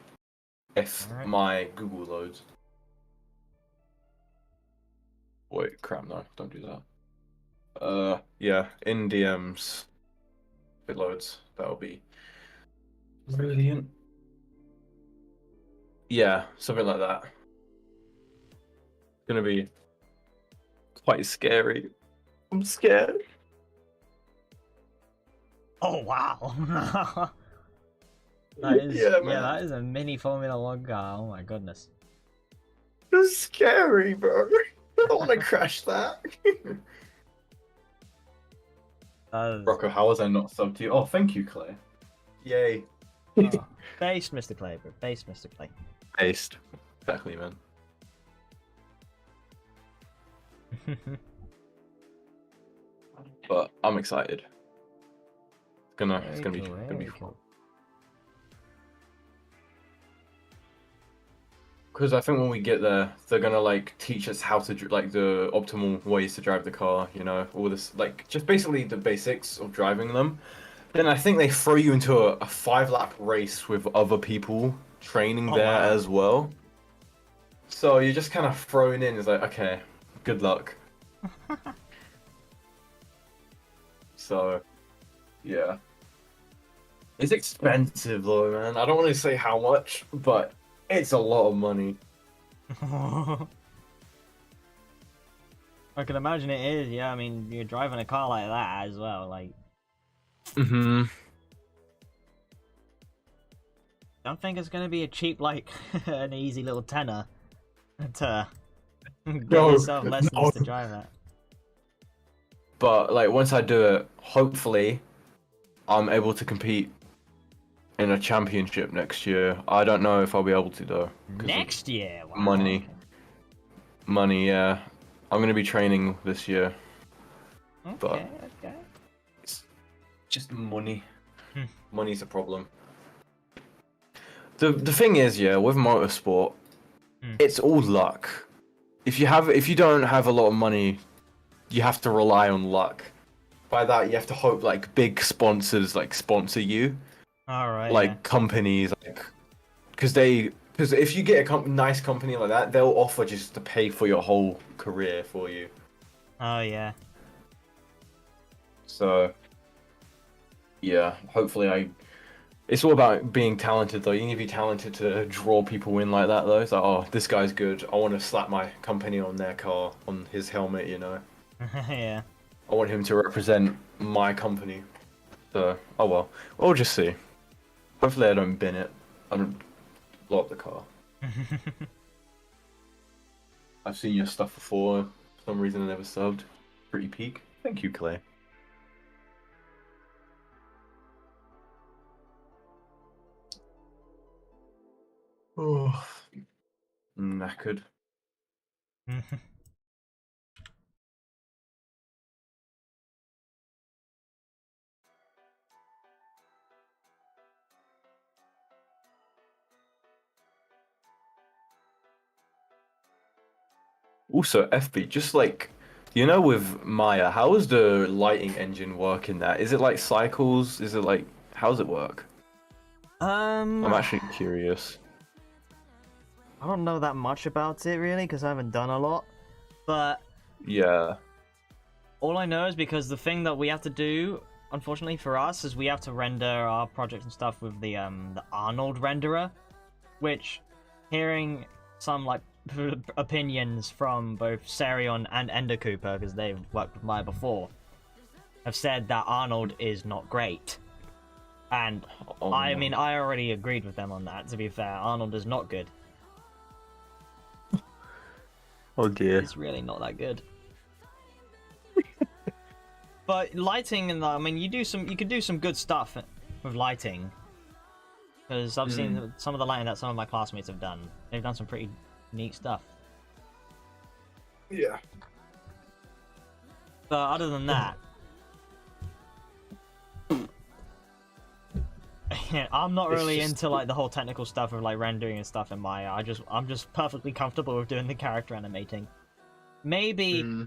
If Alright. my Google loads. Wait, crap! No, don't do that. Yeah, in DMs. If it loads, that'll be brilliant. Yeah, something like that. It's gonna be quite scary. I'm scared. Oh wow. That is, Yeah, man. that is a mini Formula One car. Oh my goodness. It's scary, bro. I don't want to crash that. That is... Broco, how was I not subbed to you? Oh, thank you, Clay. Yay. Oh, base, Mr. Clay, bro. Base, Mr. Clay. Based. Exactly, man. But I'm excited. It's gonna be fun. Because I think when we get there, they're gonna like teach us how to like the optimal ways to drive the car. All this like just basically the basics of driving them. Then I think they throw you into a 5-lap race with other people training there wow. as well. So you're just kind of thrown in. It's like, okay, good luck. So, yeah. It's expensive though, man. I don't want to say how much, but it's a lot of money. I can imagine it is, yeah. I mean, you're driving a car like that as well, like... Mm-hmm. Don't think it's gonna be a cheap, like, an easy little tenner to get yourself lessons to drive that. But, like, once I do it, hopefully, I'm able to compete in a championship next year. I don't know if I'll be able to, though. 'cause of Next year? Wow. money. Money, yeah. I'm going to be training this year. Okay, But- okay. It's just money. Hmm. Money's a problem. The thing is, yeah, with motorsport, it's all luck. If you don't have a lot of money, you have to rely on luck. By that, you have to hope like big sponsors like sponsor you, Alright, like companies, like because if you get a nice company like that, they'll offer just to pay for your whole career for you. Oh, yeah. So, yeah, hopefully it's all about being talented, though. You need to be talented to draw people in like that, though. It's like, oh, this guy's good. I want to slap my company on their car, on his helmet, Yeah. I want him to represent my company. So, oh well. We'll just see. Hopefully I don't bin it. I don't blow up the car. I've seen your stuff before. For some reason I never subbed. Pretty peak. Thank you, Clay. Oh, knackered. Also, FB, just like, with Maya, how does the lighting engine work in that? Is it like cycles? Is it like, how does it work? I'm actually curious. I don't know that much about it really because I haven't done a lot, but Yeah. all I know is because the thing that we have to do, unfortunately for us, is we have to render our projects and stuff with the Arnold renderer, which, hearing some like opinions from both Saerion and Ender Cooper, because they've worked with Maya before, have said that Arnold is not great. And I mean, I already agreed with them on that, to be fair. Arnold is not good. Oh dear. It's really not that good. But lighting and I mean, you could do some good stuff with lighting. Because I've seen some of the lighting that some of my classmates have done. They've done some pretty neat stuff. Yeah. But other than that, I'm not really into like the whole technical stuff of like rendering and stuff in Maya. I'm just perfectly comfortable with doing the character animating. Maybe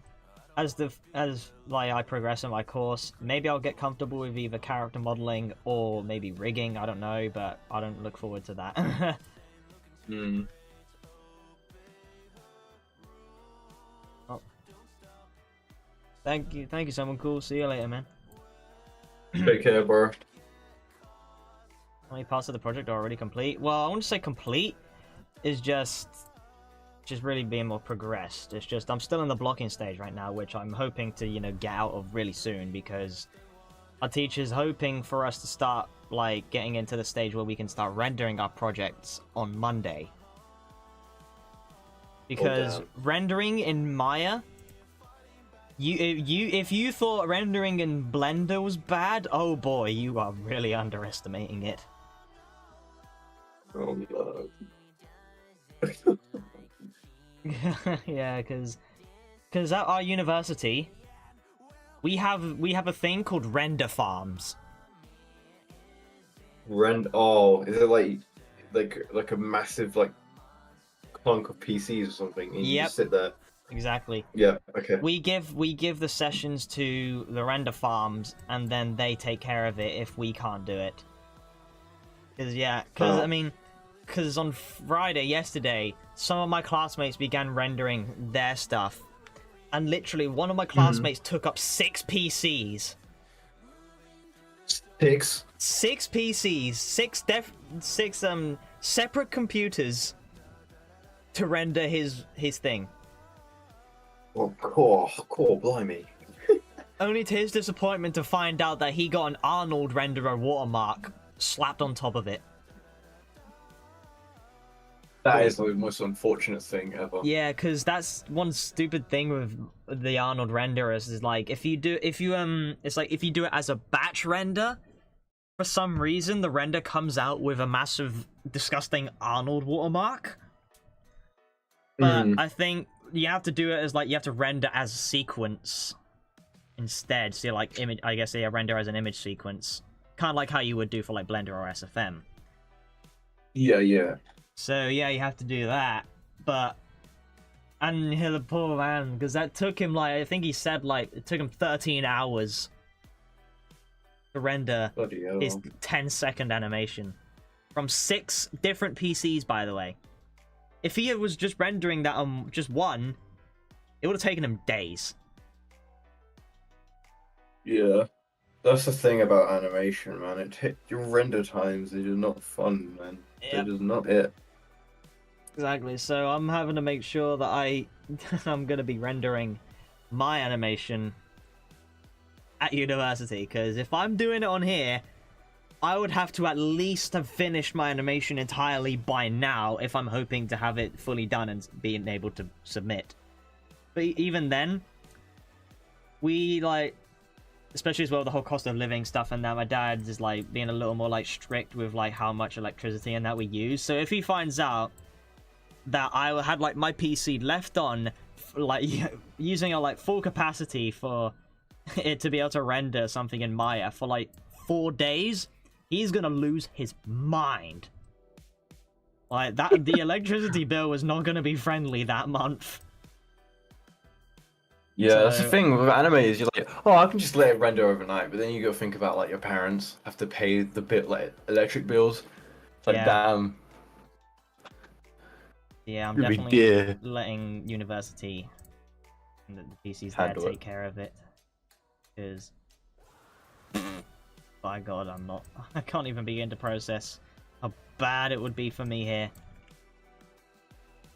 as like I progress in my course, maybe I'll get comfortable with either character modeling or maybe rigging. I don't know, but I don't look forward to that. Oh. Thank you, someone cool. See you later, man. Take care, bro. How many parts of the project are already complete? Well, I wouldn't say complete. Is just really being more progressed. It's just I'm still in the blocking stage right now, which I'm hoping to get out of really soon because our teacher's hoping for us to start like getting into the stage where we can start rendering our projects on Monday. Because rendering in Maya, if you thought rendering in Blender was bad, oh boy, you are really underestimating it. Oh no. Yeah, because at our university, we have a thing called render farms. Oh, is it like a massive like clunk of PCs or something? And you just sit there. Exactly. Yeah. Okay. We give the sessions to the render farms, and then they take care of it if we can't do it. Because on Friday, yesterday, some of my classmates began rendering their stuff, and literally one of my classmates took up 6 PCs. 6? 6 PCs, six separate computers to render his thing. Oh, cool, blimey. Only to his disappointment to find out that he got an Arnold renderer watermark slapped on top of it. That is the most unfortunate thing ever. Yeah, because that's one stupid thing with the Arnold renderers is like if you do it as a batch render, for some reason the render comes out with a massive, disgusting Arnold watermark. But I think you have to do it as you have to render as a sequence instead. So render as an image sequence, kind of like how you would do for like Blender or SFM. Yeah. So yeah, you have to do that, and the poor man, because that took him I think he said it took him 13 hours to render his 10-second animation from 6 different PCs, by the way. If he was just rendering that on just one, it would have taken him days. Yeah, that's the thing about animation, man. Your render times are just not fun, man. Yep. They're just not it. Exactly, so I'm having to make sure that I'm going to be rendering my animation at university, because if I'm doing it on here, I would have to at least have finished my animation entirely by now if I'm hoping to have it fully done and being able to submit. But even then, we, like, especially as well the whole cost of living stuff and that, my dad is, like, being a little more, like, strict with, like, how much electricity and that we use. So if he finds out that I had, like, my PC left on, like, using a, like, full capacity for it to be able to render something in Maya for, like, 4 days, he's gonna lose his mind. Like, that, the electricity bill was not gonna be friendly that month. Yeah, that's the thing with anime is you're like, oh, I can just let it render overnight, but then you got to think about like your parents have to pay the like electric bills. It's like, damn. Yeah, I'm Really definitely letting university and the PC's there take care of it. Because, by God, I can't even begin to process how bad it would be for me here.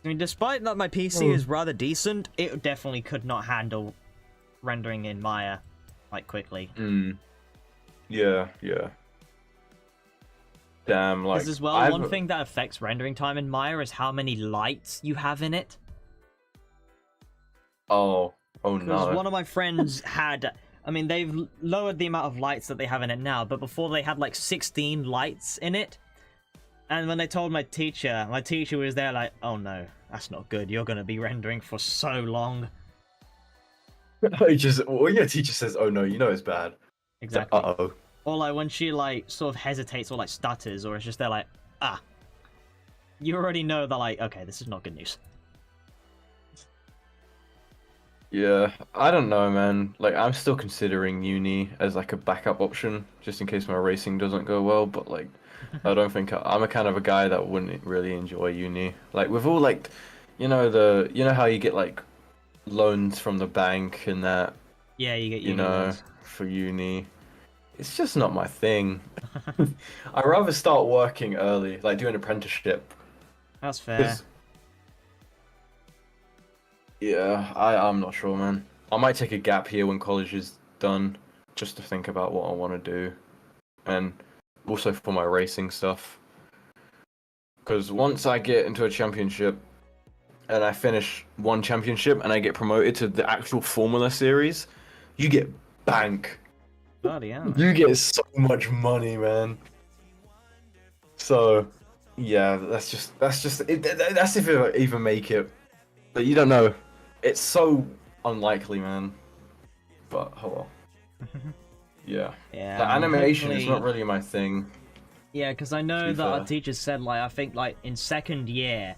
I mean, despite that my PC is rather decent, it definitely could not handle rendering in Maya, like, quickly. Yeah. Damn, like... As well, one thing that affects rendering time in Maya is how many lights you have in it. Oh no. Because one of my friends had... I mean, they've lowered the amount of lights that they have in it now, but before they had, like, 16 lights in it. And when they told my teacher was there like, oh no, that's not good. You're going to be rendering for so long. When your teacher says, oh no, you know it's bad. Exactly. Like, uh-oh. Or like when she like sort of hesitates or like stutters, or it's just they're like, ah. You already know that like, okay, this is not good news. Yeah, I don't know, man. Like, I'm still considering uni as like a backup option, just in case my racing doesn't go well, but like... I don't think I'm a kind of a guy that wouldn't really enjoy uni. Like with all like, you know how you get like loans from the bank and that. Yeah, you get loans for uni. It's just not my thing. I'd rather start working early, like do an apprenticeship. That's fair. Yeah, I'm not sure, man. I might take a gap here when college is done, just to think about what I want to do, and also for my racing stuff. Because once I get into a championship and I finish one championship and I get promoted to the actual Formula Series, you get bank. Bloody hell. You get so much money, man. So, yeah, that's if I even make it. But you don't know. It's so unlikely, man. But, oh well. Yeah. Yeah. The animation is not really my thing. Yeah, because I know that our teacher said, like, I think, like, in second year,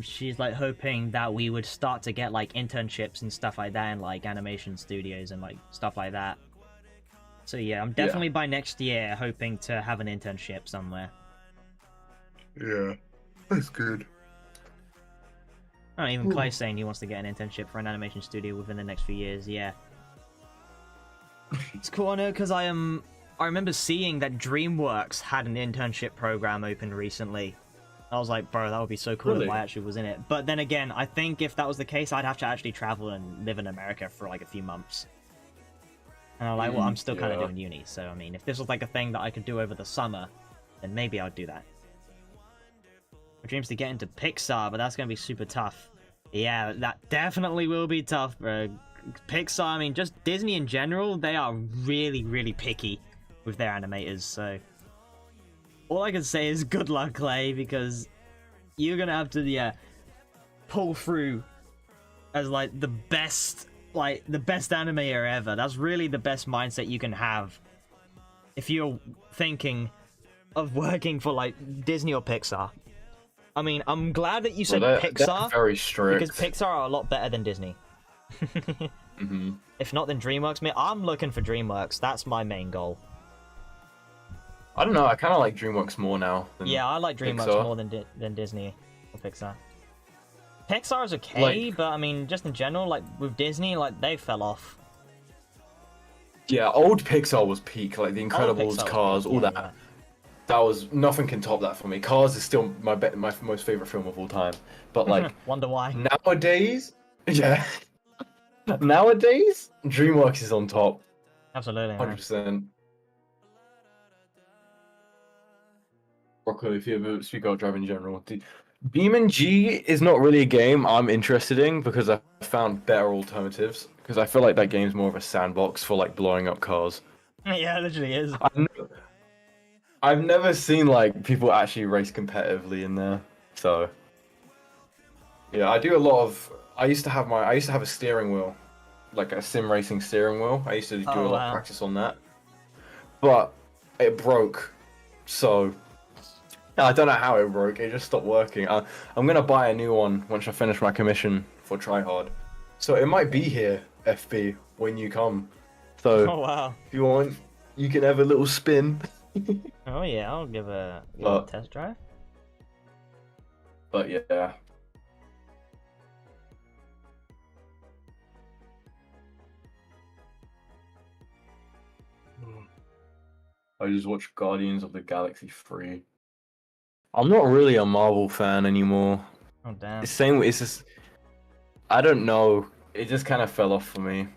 she's, like, hoping that we would start to get, like, internships and stuff like that in, like, animation studios and, like, stuff like that. So, yeah, I'm definitely by next year hoping to have an internship somewhere. Yeah, that's good. Oh, even Clay's saying he wants to get an internship for an animation studio within the next few years, yeah. It's cool, I know, because I remember seeing that DreamWorks had an internship program open recently. I was like, bro, that would be so cool if I actually was in it. But then again, I think if that was the case, I'd have to actually travel and live in America for like a few months. And I'm like, well, I'm still kind of doing uni, so I mean, if this was like a thing that I could do over the summer, then maybe I'd do that. My dream's to get into Pixar, but that's going to be super tough. Yeah, that definitely will be tough, bro. Pixar, I mean, just Disney in general, they are really, really picky with their animators, so... All I can say is good luck, Clay, because you're gonna have to, pull through as, like, the best animator ever. That's really the best mindset you can have if you're thinking of working for, like, Disney or Pixar. I mean, I'm glad that you said Pixar, they're very strict. because Pixar are a lot better than Disney. If not, then DreamWorks. I'm looking for DreamWorks. That's my main goal. I don't know. I kind of like DreamWorks more now. Yeah, I like DreamWorks Pixar. more than Disney or Pixar. Pixar is okay, but I mean, just in general, like with Disney, like they fell off. Yeah, old Pixar was peak. Like The Incredibles, Cars, all that. Yeah. That was nothing can top that for me. Cars is still my most favorite film of all time. But like, wonder why. Nowadays, yeah. Nowadays, DreamWorks is on top, Absolutely, man. 100%. Broco, if you ever speak about driving in general, BeamNG is not really a game I'm interested in because I found better alternatives. Because I feel like that game's more of a sandbox for like blowing up cars. Yeah, it literally is. I've never seen like people actually race competitively in there. So yeah, I do a lot of. I used to have a steering wheel, like a sim racing steering wheel. I used to do a lot of practice on that, but it broke. So I don't know how it broke. It just stopped working. I'm gonna buy a new one once I finish my commission for tryhard. So it might be here, FB, when you come. So Oh wow. if you want, you can have a little spin. Oh yeah, I'll give a little test drive. But yeah. I just watched Guardians of the Galaxy 3. I'm not really a Marvel fan anymore. Oh damn. It's just, I don't know. It just kind of fell off for me.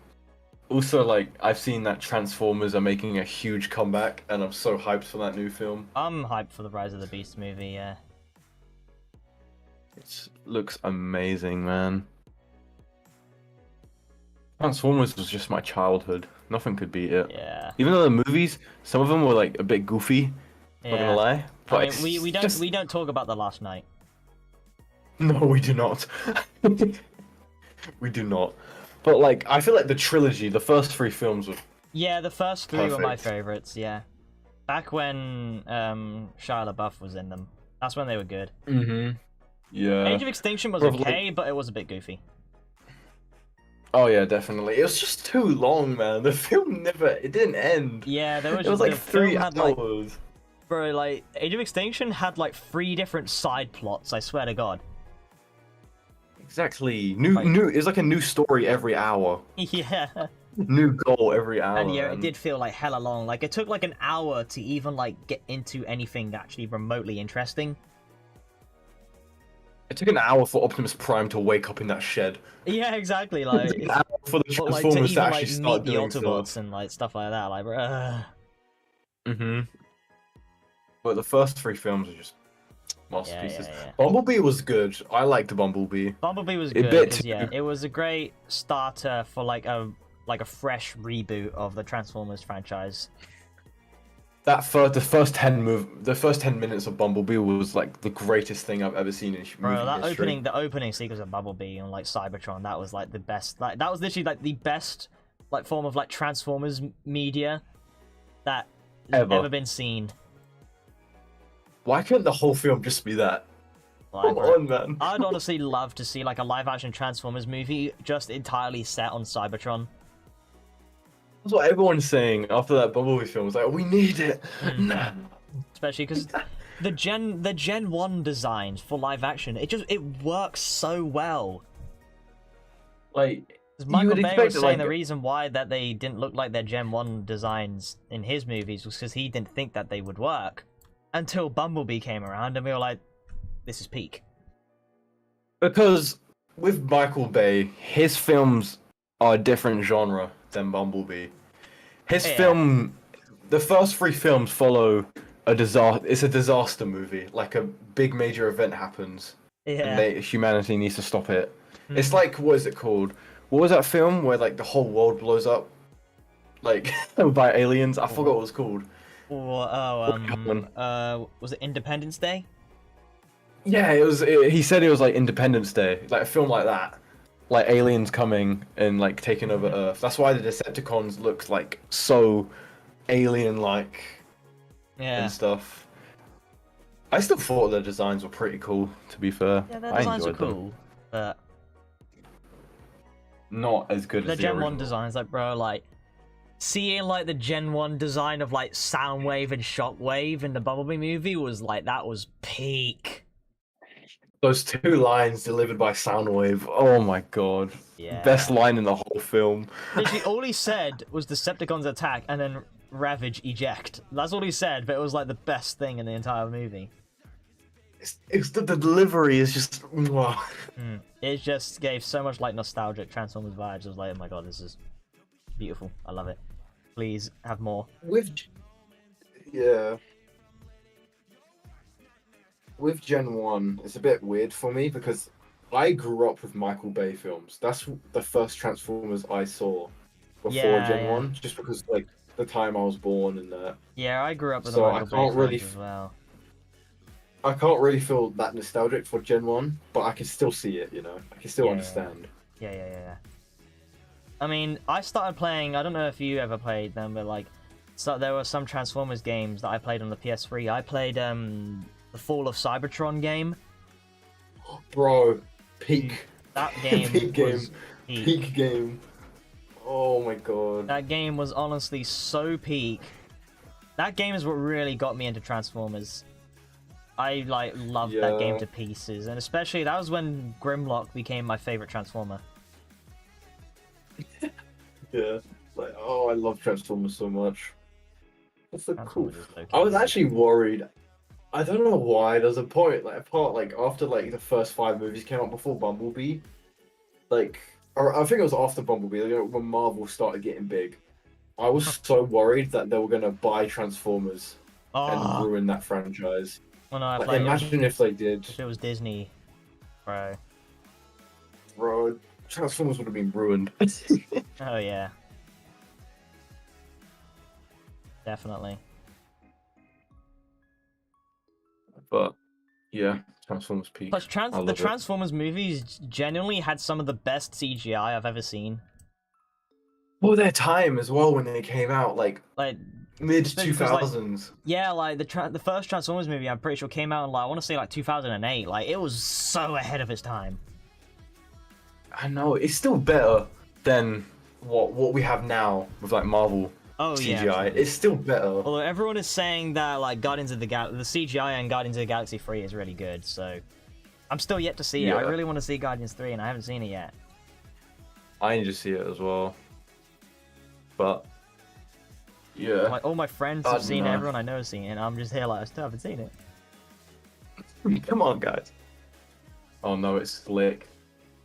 Also, like, I've seen that Transformers are making a huge comeback, and I'm so hyped for that new film. I'm hyped for the Rise of the Beast movie, yeah. It looks amazing, man. Transformers was just my childhood. Nothing could beat it. Yeah. Even though the movies, some of them were like a bit goofy. Not Yeah. gonna lie. But I mean, we don't talk about the last night. No, we do not. We do not. But like, I feel like the trilogy, the first three films were. Yeah, the first three were my Perfect. favorites. Yeah. Back when Shia LaBeouf was in them, that's when they were good. Mm-hmm. Yeah. Age of Extinction was Probably. okay, but it was a bit goofy. Oh yeah, definitely. It was just too long, man. The film it didn't end. Yeah, there was. It was the like 3 film had, like, hours. bro, like Age of Extinction had like 3 different side plots. I swear to God. Exactly. Like- It's like a new story every hour. Yeah. New goal every hour. And yeah, it man. did feel like hella long. Like it took like an hour to even like get into anything actually remotely interesting. It took an hour for Optimus Prime to wake up in that shed. Yeah, exactly. It Like, took an hour for the but, like to Transformers even to like actually start meet the doing Autobots stuff. and like stuff like that. Like, bruh. Mm-hmm. But the first 3 films are just masterpieces. yeah. Bumblebee was good. I liked Bumblebee. Bumblebee was A good. bit 'Cause, yeah, too- it was a great starter for like a fresh reboot of the Transformers franchise. The first 10 minutes of Bumblebee was like the greatest thing I've ever seen in Bro, movie that history. the opening sequence of Bumblebee on like Cybertron, that was like the best. Like that was literally like the best like form of like Transformers media that has Ever. ever been seen. Why couldn't the whole film just be that? Like, Come bro, on, man. I'd honestly love to see like a live action Transformers movie just entirely set on Cybertron. That's what everyone's saying after that Bumblebee film. It's like, we need it. No. Especially because the Gen 1 designs for live action, it works so well. Like, 'Cause you Michael would Bay expect was it, saying like- the reason why that they didn't look like their Gen 1 designs in his movies was because he didn't think that they would work. Until Bumblebee came around and we were like, this is peak. Because with Michael Bay, his films are a different genre than Bumblebee. His Yeah. film, the first 3 films follow a disaster. It's a disaster movie. Like a big major event happens, Yeah. and humanity needs to stop it. It's like, what is it called? What was that film where like the whole world blows up, like by aliens? I forgot what it was called. Or, was it Independence Day? Yeah, it was. He said it was like Independence Day, like a film like that, like aliens coming and like taking over Earth. That's why the Decepticons look like so alien-like Yeah. and stuff. I still thought their designs were pretty cool. To be fair, Yeah, their I designs are enjoyed them. cool. But Not as good the as the Gen 1 original. designs, like, bro, like, seeing, like, the Gen 1 design of, like, Soundwave and Shockwave in the Bumblebee movie was, like, that was peak. Those 2 lines delivered by Soundwave. Oh my god, Yeah. best line in the whole film. Literally, all he said was Decepticons attack and then Ravage eject. That's all he said, but it was, like, the best thing in the entire movie. It's the delivery is just. Mwah. It just gave so much like nostalgic Transformers vibes. I was like, oh my god, this is beautiful. I love it. Please have more. With Gen 1, it's a bit weird for me because I grew up with Michael Bay films. That's the first Transformers I saw before Gen 1, just because like the time I was born and that. Yeah, I grew up with So the I Michael Bay can't really films as well. I can't really feel that nostalgic for Gen 1, but I can still see it, you know? I can still understand. Yeah. I mean, I started playing, I don't know if you ever played them, but like, so there were some Transformers games that I played on the PS3. I played the Fall of Cybertron game. Bro, peak. That game peak game. was Peak game. Oh my god. That game was honestly so peak. That game is what really got me into Transformers. I like loved that game to pieces, and especially that was when Grimlock became my favorite Transformer. Yeah, like I love Transformers so much. That's so cool. Okay. I was actually worried. I don't know why. There's a point, like after like the first 5 movies came out before Bumblebee, like, or I think it was after Bumblebee, like, when Marvel started getting big. I was so worried that they were gonna buy Transformers and ruin that franchise. Well, no, Like, imagine if they did. If it was Disney, bro. Bro, Transformers would have been ruined. Oh yeah. Definitely. But yeah, Transformers peak. Plus, the Transformers movies genuinely had some of the best CGI I've ever seen. Well, their time as well when they came out, like mid 2000s. Like, yeah, like the first Transformers movie, I'm pretty sure came out in like I want to say like 2008. Like it was so ahead of its time. I know it's still better than what we have now with like Marvel CGI. Yeah, it's still better. Although everyone is saying that like Guardians of the CGI and Guardians of the Galaxy 3 is really good, so I'm still yet to see it. I really want to see Guardians 3, and I haven't seen it yet. I need to see it as well. But yeah, like all my friends have seen it, everyone I know has seen it, and I'm just here like I still haven't seen it. Come on, guys. Oh no, it's slick.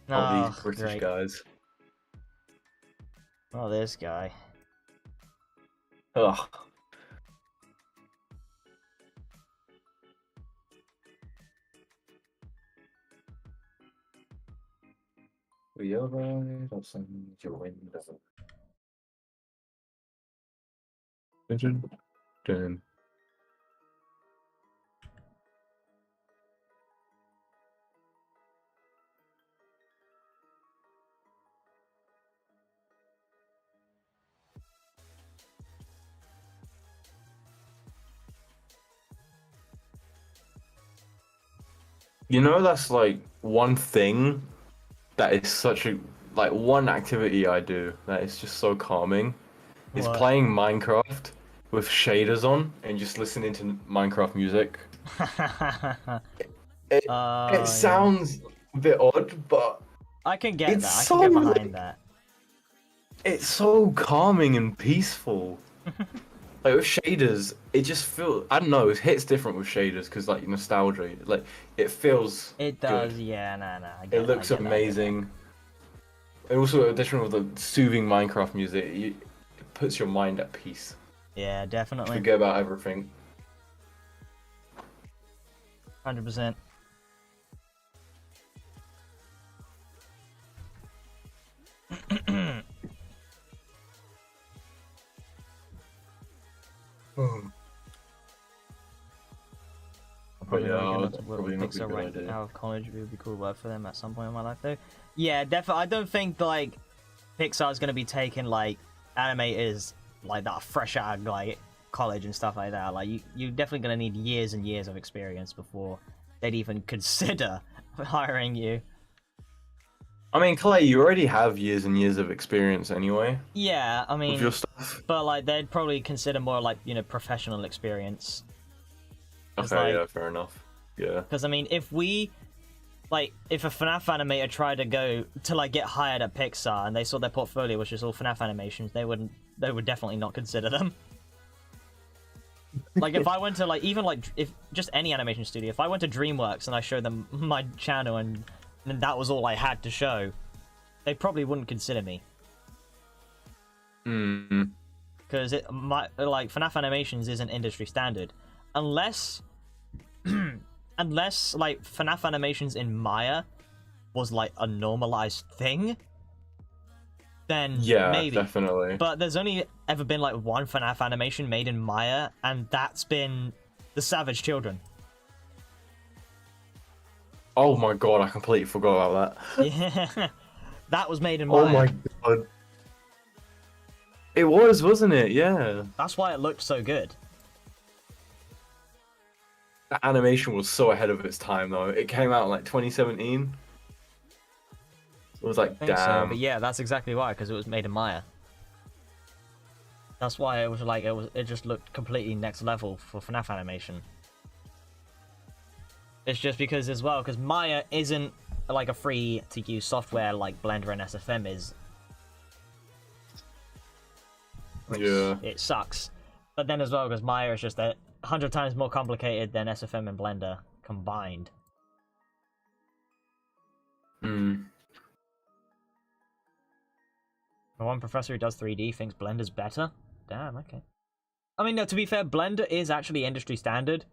Oh, these British guys. Oh, this guy. Ugh. We are right outside your window. Dun, dun. You know, that's like one thing that is such a like one activity I do that is just so calming. Is playing Minecraft with shaders on and just listening to Minecraft music. It sounds a bit odd, but I can get that. I can get behind that. It's so calming and peaceful. Like with shaders, it just feels, I don't know, it hits different with shaders because like nostalgia, like it feels It does, good. yeah, no. It looks amazing. And also, in addition with the soothing Minecraft music, it puts your mind at peace. Yeah, definitely. Forget about everything. 100%. But yeah, probably Pixar right out of college. It would be cool to work for them at some point in my life, though. Yeah, definitely. I don't think like Pixar is going to be taking like animators like that fresh out of like college and stuff like that. Like you're definitely going to need years and years of experience before they'd even consider hiring you. I mean, Clay, you already have years and years of experience anyway. Yeah, I mean, with your stuff. But like they'd probably consider more like professional experience. Okay, like, yeah, fair enough. Yeah. Because I mean, if a FNAF animator tried to go to like get hired at Pixar and they saw their portfolio was just all FNAF animations, they would definitely not consider them. Like if I went to like even like if just any animation studio, if I went to DreamWorks and I showed them my channel and that was all I had to show, they probably wouldn't consider me. Because like FNAF animations isn't industry standard, unless unless like FNAF animations in Maya was like a normalized thing. Then Yeah, maybe. definitely. But there's only ever been like one FNAF animation made in Maya, and that's been the Savage Children. Oh my god, I completely forgot about that. Yeah, that was made in Maya. Oh my god. It was, wasn't it? Yeah. That's why it looked so good. The animation was so ahead of its time, though. It came out in like 2017. It was like, I think so, damn. but yeah, that's exactly why, because it was made in Maya. That's why it was like it just looked completely next level for FNAF animation. It's just because as well, because Maya isn't like a free to use software like Blender and SFM is. Yeah. It sucks. But then as well, because Maya is just 100 times more complicated than SFM and Blender combined. The one professor who does 3D thinks Blender's better? Damn, okay. I mean, no, to be fair, Blender is actually industry standard.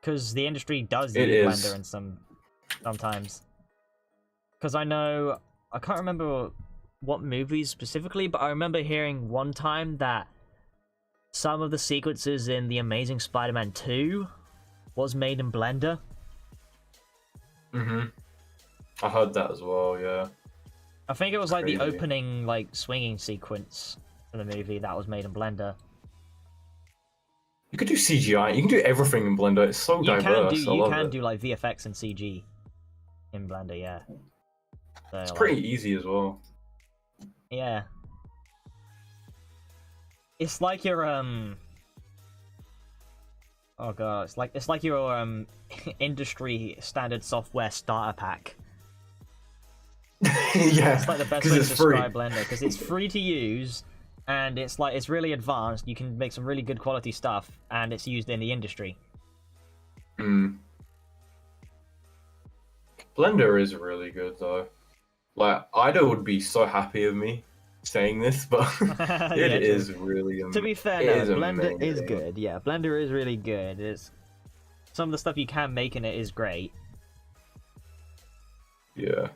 Because the industry does use Blender in sometimes. Because I know, I can't remember what movies specifically, but I remember hearing one time that some of the sequences in The Amazing Spider-Man 2 was made in Blender. I heard that as well, yeah. I think it was like the Crazy. opening like swinging sequence for the movie that was made in Blender. You could do CGI. You can do everything in Blender. It's so diverse. You can do like VFX and CG in Blender, yeah. So, It's pretty easy as well. Yeah. It's like your oh god, it's like your industry standard software starter pack. Yeah, It's like the best way to describe Blender because it's free to use and it's like it's really advanced. You can make some really good quality stuff and it's used in the industry. Blender is really good though. Like Ida would be so happy of me saying this, but it is really amazing. To be fair, no, Blender is good. Yeah, Blender is really good. It's some of the stuff you can make in it is great. Yeah.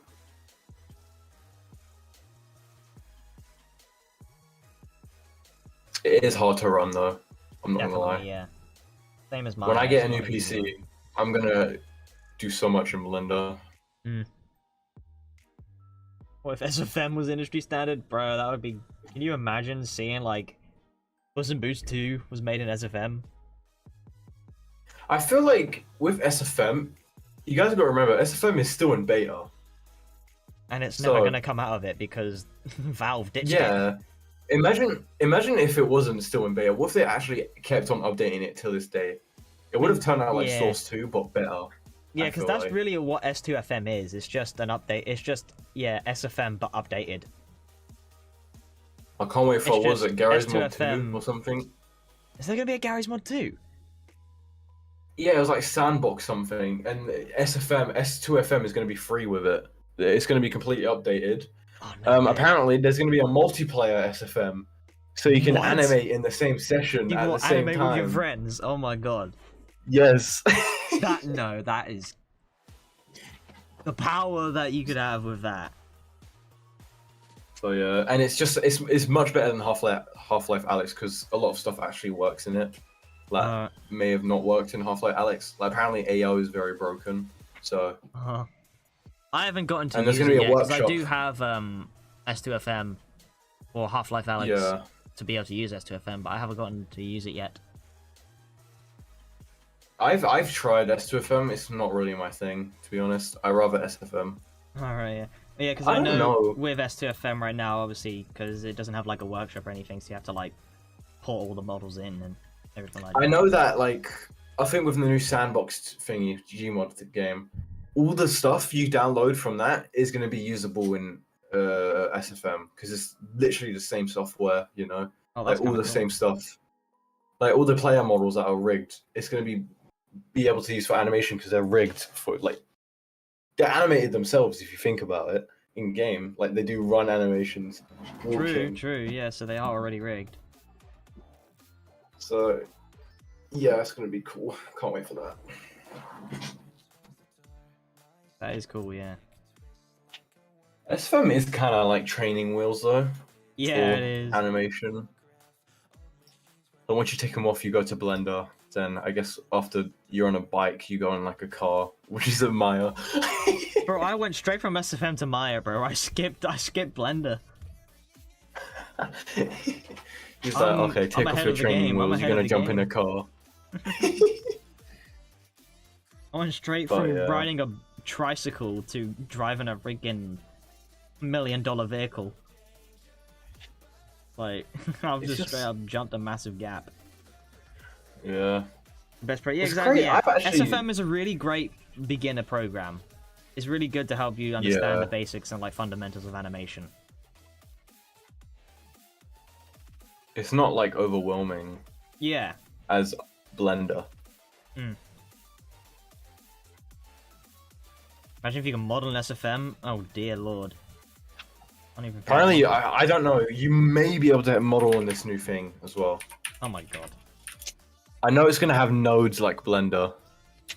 It is hard to run though. I'm not gonna lie. Yeah. Same as mine. When I get a new PC, I'm gonna do so much in Blender. What if SFM was industry standard? Bro, that would be... Can you imagine seeing, like... Puss in Boots 2 was made in SFM? I feel like with SFM, you guys gotta remember, SFM is still in beta. And it's never gonna come out of it because Valve ditched it. Yeah. Imagine if it wasn't still in beta. What if they actually kept on updating it till this day? It would have turned out like Source 2, but better. Yeah, because that's really what S2FM is. It's just an update. It's just, yeah, SFM, but updated. I can't wait for, what was it, Gary's Mod 2 S2FM. or something? Is there going to be a Gary's Mod 2? Yeah, it was like Sandbox something, and S2FM is going to be free with it. It's going to be completely updated. Oh, no, apparently, there's going to be a multiplayer SFM, so you can animate in the same session you at will the same animate time. with your friends. Oh my god. Yes. That is the power that you could have with that. So yeah, and it's much better than Half-Life Alyx because a lot of stuff actually works in it. Like may have not worked in Half-Life Alyx. Like apparently AO is very broken. So I haven't gotten to and use there's it gonna be yet a because I workshop. do have S2FM or Half-Life Alyx to be able to use S2FM, but I haven't gotten to use it yet. I've tried S2FM. It's not really my thing, to be honest. I rather SFM. Alright, yeah, because I I don't know know. with S2FM right now, obviously, because it doesn't have like a workshop or anything, so you have to like port all the models in and everything like that. I know that, like, I think with the new Sandbox thingy, Gmod game, all the stuff you download from that is going to be usable in SFM because it's literally the same software, you know, Oh, like that's all the kinda cool. same stuff. like all the player models that are rigged, it's going to be able to use for animation because they're rigged for like they're animated themselves. If you think about it, in game, like they do run animations. Walking. True. Yeah, so they are already rigged. So yeah, it's going to be cool. Can't wait for that. That is cool. Yeah. SFM is kind of like training wheels though. Yeah, for it is. animation. But once you take them off, you go to Blender. Then I guess after you're on a bike, you go on like a car, which is a Maya. Bro, I went straight from SFM to Maya, bro. I skipped Blender. He's like, okay, take off your training wheels. You're gonna jump in a car. I went straight from riding a tricycle to driving a freaking $1 million vehicle. Like, I've just straight up jumped a massive gap. Yeah. Best pro. Yeah, It's exactly. great. Yeah. Actually... SFM is a really great beginner program. It's really good to help you understand the basics and like fundamentals of animation. It's not like overwhelming. Yeah. As Blender. Mm. Imagine if you can model an SFM. Oh dear lord. Apparently, I don't know. You may be able to model on this new thing as well. Oh my god. I know it's gonna have nodes like Blender.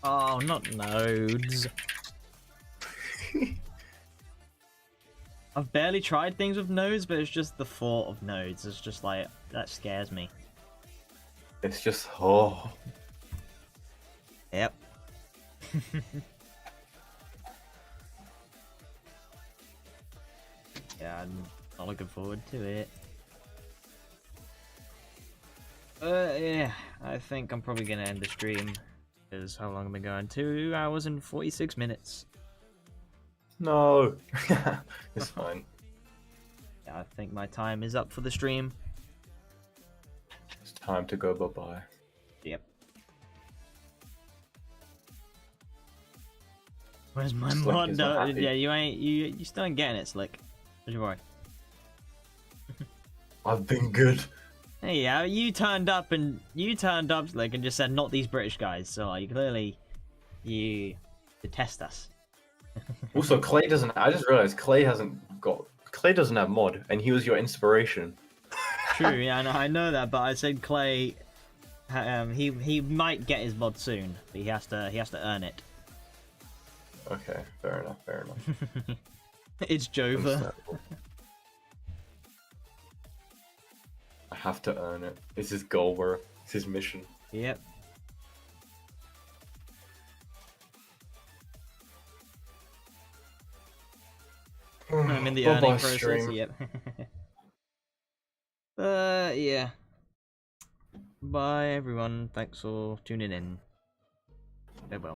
Oh, not nodes. I've barely tried things with nodes, but it's just the thought of nodes. It's just like, that scares me. It's just, oh. Yep. Yeah, I'm not looking forward to it. Yeah, I think I'm probably gonna end the stream. Because how long have we going? 2 hours and 46 minutes. No. It's fine. Yeah, I think my time is up for the stream. It's time to go bye-bye. Yep. Where's my Slick mod? is not happy. Yeah, you still ain't getting it, Slick. Don't you worry. I've been good. Hey, yeah, you turned up, Slick, and just said not these British guys. So like, clearly, you detest us. Also, Clay doesn't. I just realized Clay doesn't have mod, and he was your inspiration. True, yeah, I know that, but I said Clay. He might get his mod soon, but he has to earn it. Okay, fair enough. Fair enough. It's Jova. I have to earn it. It's his goal, bro. It's his mission. Yep. I'm in the earning process. Stream. Yep. Yeah. Bye, everyone. Thanks for tuning in. Farewell.